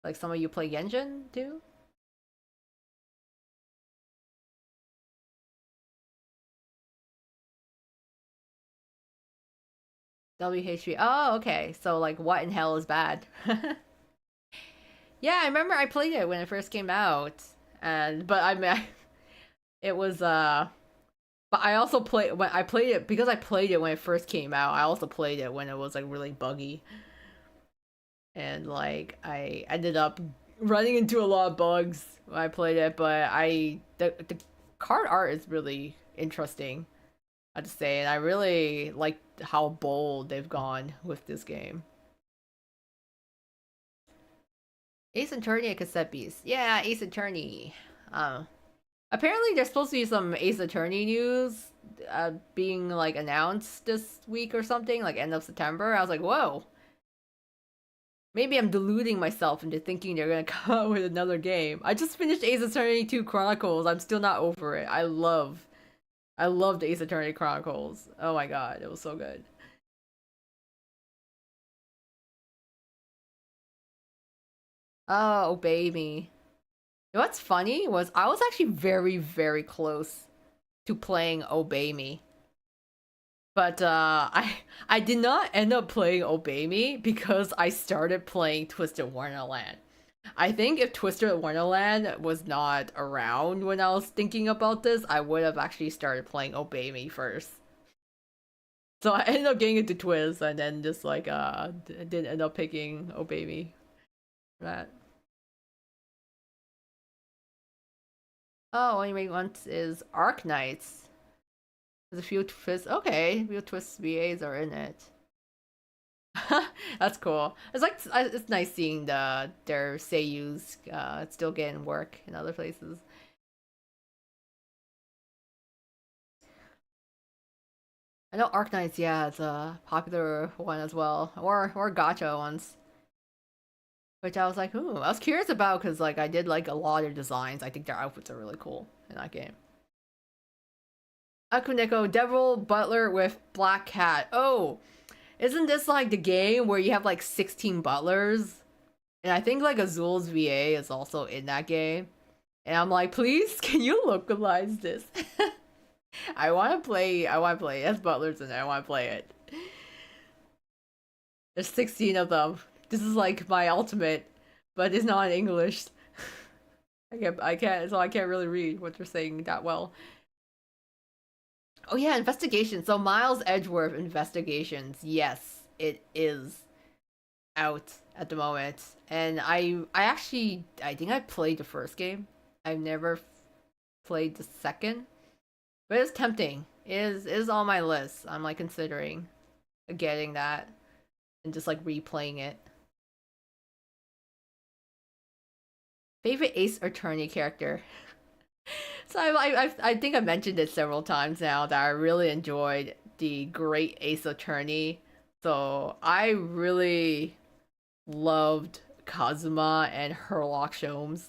Like some of you play Genshin too. WHP. Oh, okay. So like, what in hell is bad? Yeah, I remember I played it when it first came out, and but I mean, it was But I also played when I played it because I played it when it first came out. I also played it when it was like really buggy, and like I ended up running into a lot of bugs when I played it. But the card art is really interesting, I have to say, and I really like how bold they've gone with this game. Ace Attorney and Cassette Beast. Yeah, Ace Attorney. Um, Apparently there's supposed to be some Ace Attorney news being like announced this week or something, like end of September. I was like, whoa. Maybe I'm deluding myself into thinking they're gonna come out with another game. I just finished Ace Attorney 2 Chronicles. I'm still not over it. I loved Ace Attorney Chronicles. Oh my god, it was so good. Oh, baby. What's funny was I was actually very, very close to playing Obey Me. But I did not end up playing Obey Me because I started playing Twisted Wonderland. I think if Twisted Wonderland was not around when I was thinking about this, I would have actually started playing Obey Me first. So I ended up getting into Twist and then just like didn't end up picking Obey Me. That. Oh, only make once is Arc Knights. There's a few twists. Okay, few twist VAs are in it. That's cool. It's nice seeing their seiyus still getting work in other places. I know Arknights, yeah, it's a popular one as well, or gacha ones, which I was like, ooh, I was curious about because like I did like a lot of designs. I think their outfits are really cool in that game. Akuneko, Devil Butler with Black Cat. Oh, isn't this like the game where you have like 16 butlers? And I think like Azul's VA is also in that game. And I'm like, please, can you localize this? I wanna play as butlers in it. I wanna play it. There's 16 of them. This is like my ultimate, but it's not in English. So I can't really read what they're saying that well. Oh yeah, investigation. So Miles Edgeworth Investigations. Yes, it is out at the moment. And I think I played the first game. I've never played the second. But it's tempting. It is on my list. I'm like considering getting that and just like replaying it. Favorite Ace Attorney character. So I think I mentioned it several times now that I really enjoyed the Great Ace Attorney. So I really loved Kazuma and Herlock Sholmes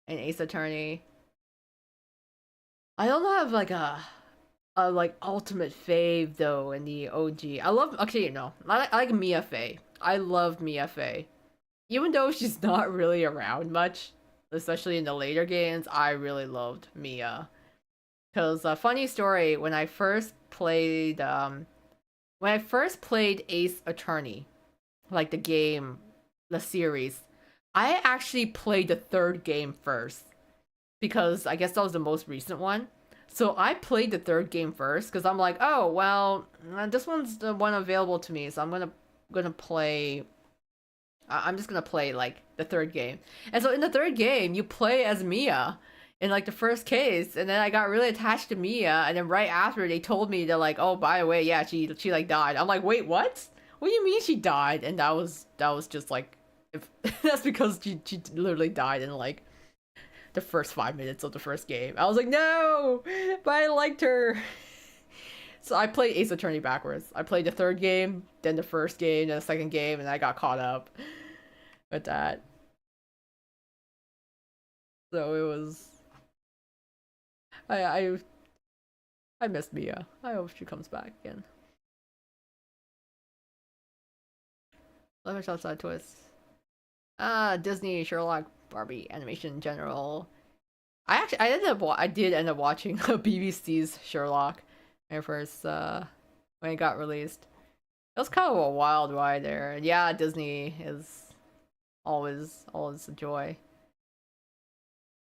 and Ace Attorney. I don't have like a like ultimate fave though in the OG. I love actually no, I like Mia Fey. I love Mia Fey. Even though she's not really around much, especially in the later games, I really loved Mia. Cause a funny story, when I first played Ace Attorney, like the game, the series, I actually played the third game first because I guess that was the most recent one. So I played the third game first because I'm like, oh well, this one's the one available to me, so I'm gonna play. I'm just gonna play like the third game. And so in the third game, you play as Mia in like the first case, and then I got really attached to Mia, and then right after they told me they're like, oh by the way, yeah, she like died. I'm like, wait, what? What do you mean she died? And that was just like, if that's because she literally died in like the first 5 minutes of the first game. I was like, no, but I liked her. So I played Ace Attorney backwards. I played the third game, then the first game, then the second game, and I got caught up with that. So it was. I I I miss Mia. I hope she comes back again. Let me shout out twist. Disney, Sherlock, Barbie, animation in general. I did end up watching BBC's Sherlock when it first when it got released. It was kind of a wild ride there. Yeah, Disney is always a joy.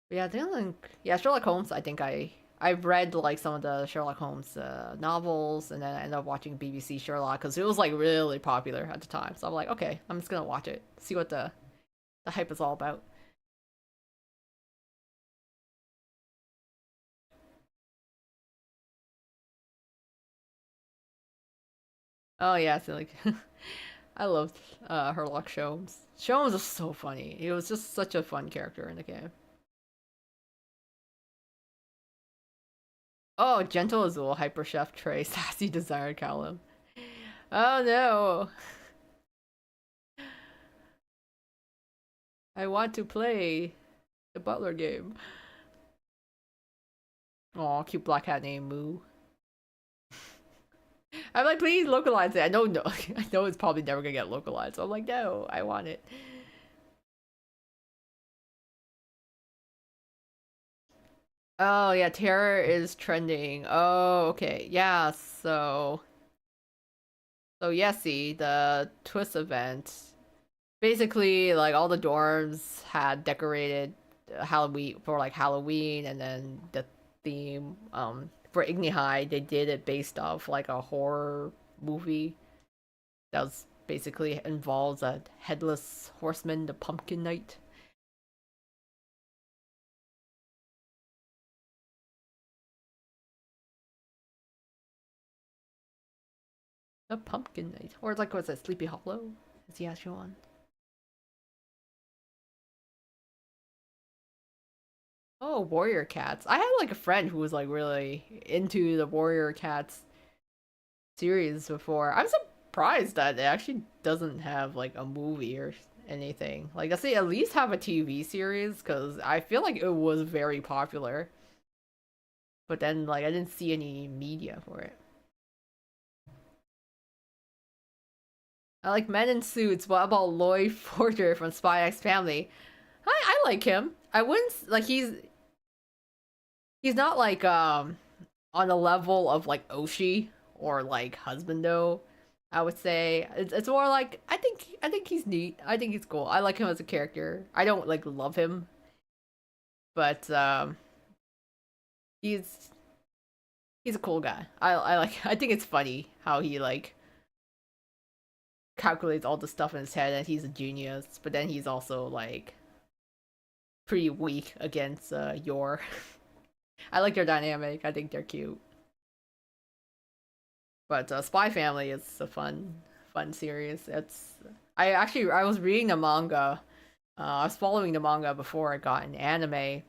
But yeah, yeah, Sherlock Holmes. I think I've read like some of the Sherlock Holmes novels, and then I ended up watching BBC Sherlock because it was like really popular at the time. So I'm like, okay, I'm just gonna watch it, see what the hype is all about. Oh yeah, so like I loved Sherlock Sholmes. Sholmes was so funny. He was just such a fun character in the game. Oh, Gentle Azul, Hyper Chef Trey, Sassy Desired Callum. Oh no, I want to play the Butler game. Oh, cute black hat named Moo. I'm like, please localize it. I know, no, I know it's probably never gonna get localized. So I'm like, no, I want it. Oh yeah, Terror is trending. Oh, okay, yeah. So Yessie, the Twist event, basically like all the dorms had decorated Halloween for like Halloween, and then the theme for Igni High they did it based off like a horror movie that was basically involves a headless horseman, the Pumpkin Knight. The Pumpkin Knight, or like what's it, Sleepy Hollow? Is the actual one? Oh, Warrior Cats. I had like a friend who was like really into the Warrior Cats series before. I'm surprised that it actually doesn't have like a movie or anything. Like I say, at least have a TV series because I feel like it was very popular. But then like I didn't see any media for it. I like Men in Suits. What about Lloyd Porter from Spy X Family? I like him. I wouldn't like he's not like on a level of like Oshi or like Husbando. I would say it's more like I think he's neat. I think he's cool. I like him as a character. I don't like love him, but he's he's a cool guy. I like I think it's funny how he like calculates all the stuff in his head and he's a genius, but then he's also like pretty weak against Yor. I like their dynamic. I think they're cute. But Spy Family is a fun series. It's I was reading the manga. I was following the manga before it got an anime,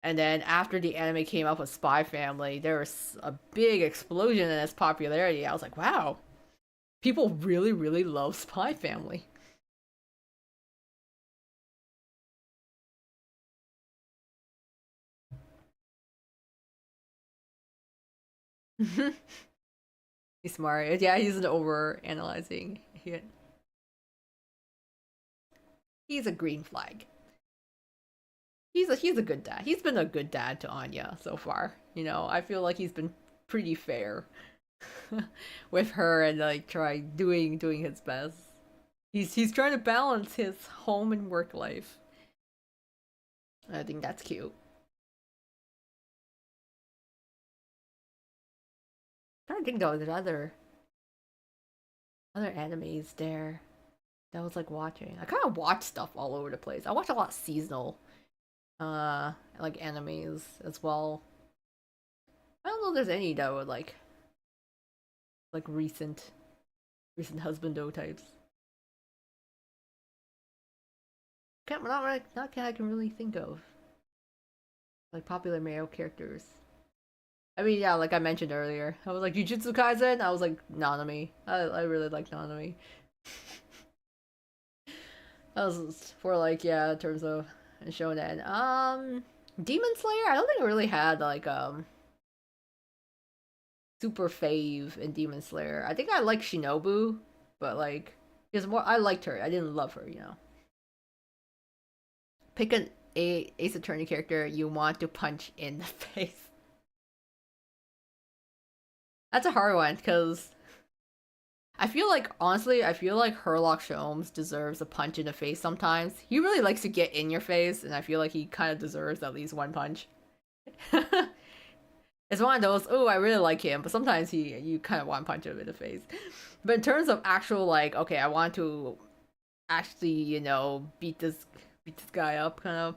and then after the anime came up with Spy Family, there was a big explosion in its popularity. I was like, wow, people really love Spy Family. He's smart. Yeah, he's an over analyzing. He's a green flag. He's a good dad. He's been a good dad to Anya so far. You know, I feel like he's been pretty fair with her and like try doing his best. He's trying to balance his home and work life. I think that's cute. I don't think though there's other animes there that I was like watching. I kind of watch stuff all over the place. I watch a lot of seasonal like animes as well. I don't know if there's any that would like recent husbando types. Can't not right not I can really think of like popular male characters. I mean, yeah, like I mentioned earlier, I was like Jujutsu Kaisen. I was like Nanami. I really like Nanami. That was for like yeah, in terms of shonen. Demon Slayer, I don't think it really had like super fave in Demon Slayer. I think I like Shinobu, but like because more I liked her. I didn't love her, you know. Pick an Ace Attorney character you want to punch in the face. That's a hard one because I feel like honestly, I feel like Herlock Sholmes deserves a punch in the face sometimes. He really likes to get in your face, and I feel like he kind of deserves at least one punch. It's one of those, oh, I really like him, but sometimes you kind of want to punch him in the face. But in terms of actual like, okay, I want to actually, beat this guy up kind of.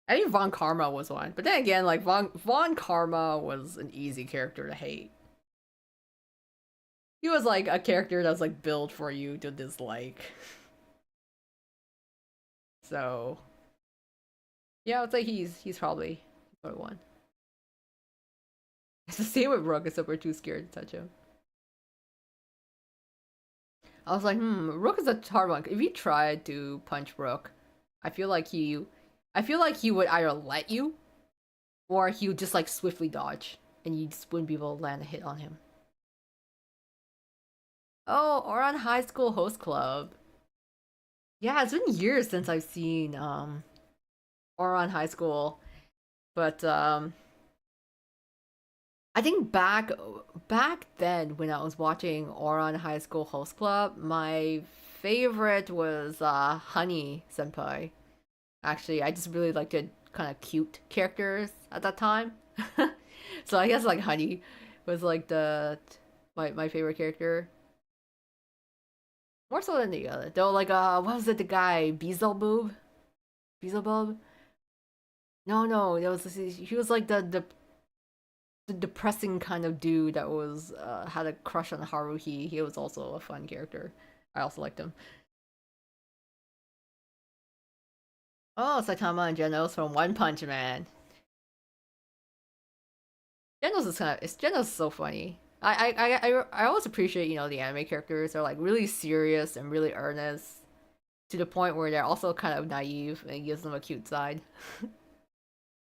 I think Von Karma was one. But then again, like Von Karma was an easy character to hate. He was like a character that's like built for you to dislike. So yeah, I would say he's probably one. It's the same with Rook, except we're too scared to touch him. I was like, Rook is a hard one. If you tried to punch Rook, I feel like he would either let you, or he would just like swiftly dodge, and you just wouldn't be able to land a hit on him. Oh, or on High School Host Club. Yeah, it's been years since I've seen or on High School, but I think back then when I was watching Oran High School Host Club, my favorite was Honey Senpai. Actually, I just really liked the kind of cute characters at that time. So I guess like Honey was like the my favorite character. More so than the other. Though like what was it, the guy? Beelzebub? Beelzebub? No, it was he was like the depressing kind of dude that was had a crush on Haruhi. He was also a fun character. I also liked him. Oh, Saitama and Genos from One Punch Man. Genos is Genos is so funny. I always appreciate the anime characters are like really serious and really earnest to the point where they're also kind of naive and it gives them a cute side.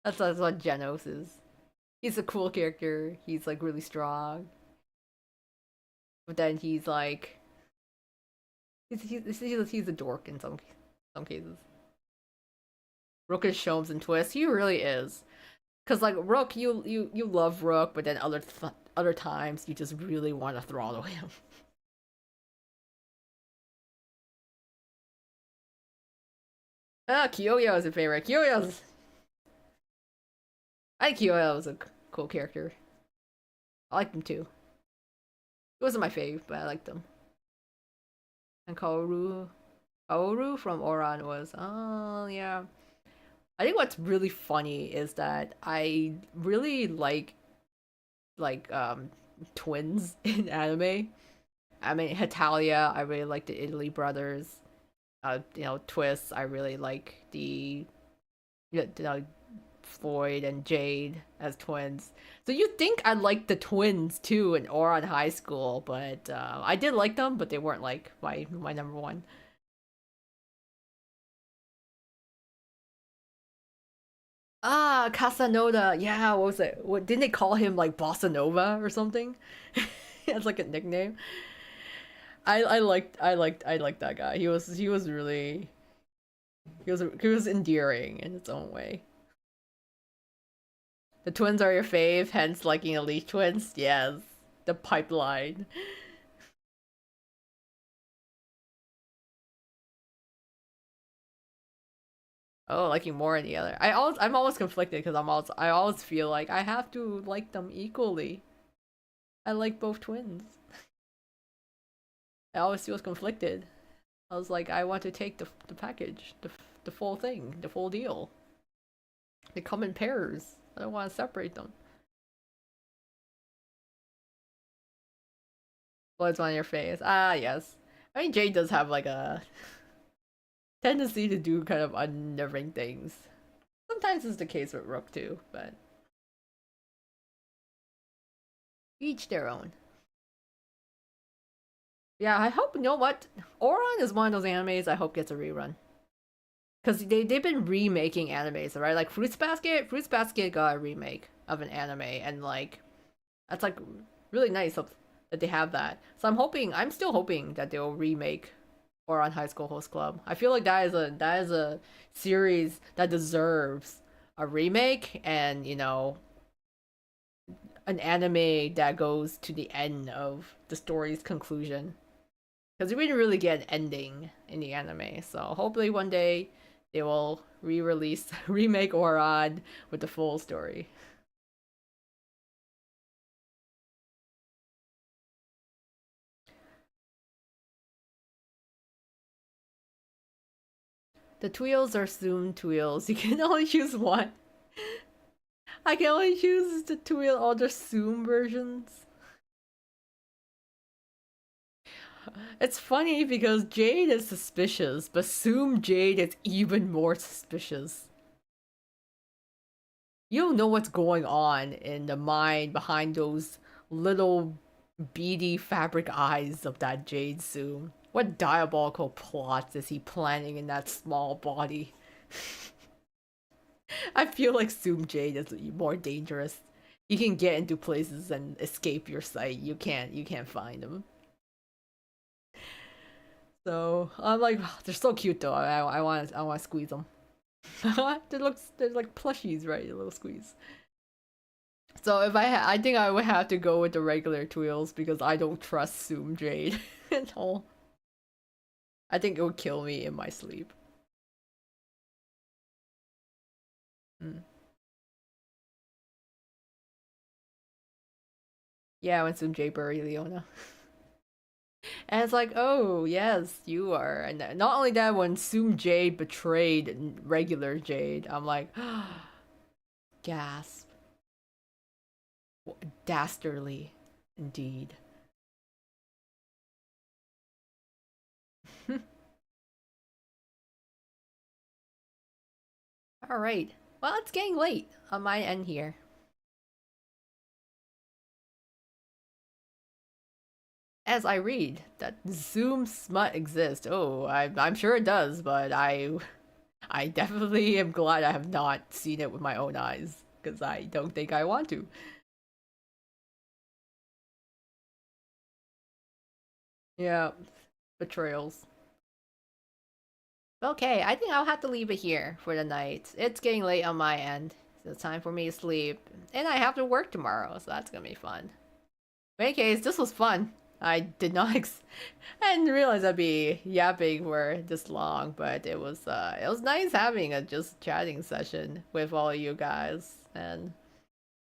That's what Genos is. He's a cool character. He's like really strong, but then he's like he's a dork in some cases. Rook is Sholmes and Twist. He really is. Cause like Rook, you love Rook, but then other times you just really want to throttle him. Kyoyo is a favorite. I think Kyoyo was a cool character. I liked him too. He wasn't my fave, but I liked him. And Kaoru from Oran was, oh yeah. I think what's really funny is that I really like twins in anime. I mean Hetalia, I really like the Italy brothers. Twist, I really like Floyd and Jade as twins. So you'd think I'd like the twins too in Oran High School, but I did like them, but they weren't like my number one. Ah, Casanova. Yeah, what was it? What didn't they call him like Bossa Nova or something? As like a nickname. I liked that guy. He was really he was endearing in its own way. The twins are your fave, hence liking Elite Twins. Yes, the pipeline. Oh, liking more than the other. I'm always conflicted because I always feel like I have to like them equally. I like both twins. I always feel conflicted. I was like, I want to take the package, the full thing, the full deal. They come in pairs. I don't want to separate them. Blood's on your face. Ah, yes. I mean, Jade does have like a tendency to do kind of unnerving things. Sometimes it's the case with Rook too, but each their own. Yeah, I hope, you know what? Oran is one of those animes I hope gets a rerun. because they've been remaking animes, right? Like Fruits Basket got a remake of an anime, and like that's like really nice that they have that. So I'm still hoping that they'll remake or on High School Host Club. I feel like that is a series that deserves a remake, and an anime that goes to the end of the story's conclusion. Because we didn't really get an ending in the anime, so hopefully one day they will re-release remake Orad with the full story. The twheels are Zoom twheels. You can only choose one. I can only choose the tweel or the Zoom versions. It's funny because Jade is suspicious, but Zoom Jade is even more suspicious. You don't know what's going on in the mind behind those little beady fabric eyes of that Jade Zoom. What diabolical plots is he planning in that small body? I feel like Zoom Jade is more dangerous. You can get into places and escape your sight. You can't find them. So I'm like, they're so cute though. I want to squeeze them. they're like plushies, right? A little squeeze. So if I think I would have to go with the regular Tweels because I don't trust Zoom Jade at all. I think it would kill me in my sleep. Mm. Yeah, when Zoom Jade buried Leona. And it's like, oh yes, you are. And not only that, when Zoom Jade betrayed regular Jade, I'm like, gasp, dastardly, indeed. All right. Well, it's getting late on my end here. As I read that Zoom smut exists. Oh, I'm sure it does, but I definitely am glad I have not seen it with my own eyes because I don't think I want to. Yeah, betrayals. Okay, I think I'll have to leave it here for the night. It's getting late on my end, so it's time for me to sleep. And I have to work tomorrow, so that's gonna be fun. In any case, this was fun. I did not I didn't realize I'd be yapping for this long, but it was nice having a just chatting session with all of you guys. And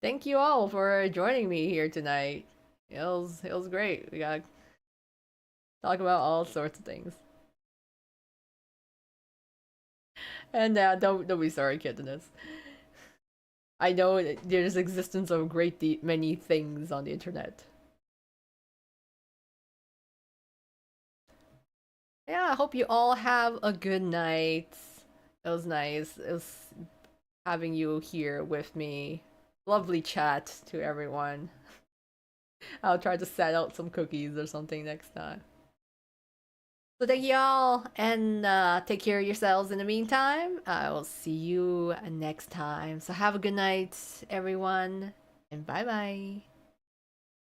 thank you all for joining me here tonight. It was great. We got to talk about all sorts of things. And don't be sorry, Kittiness. I know there's existence of many things on the internet. Yeah, I hope you all have a good night. It was nice. It was having you here with me. Lovely chat to everyone. I'll try to set out some cookies or something next time. So thank y'all, and take care of yourselves in the meantime. I will see you next time. So have a good night, everyone, and bye bye.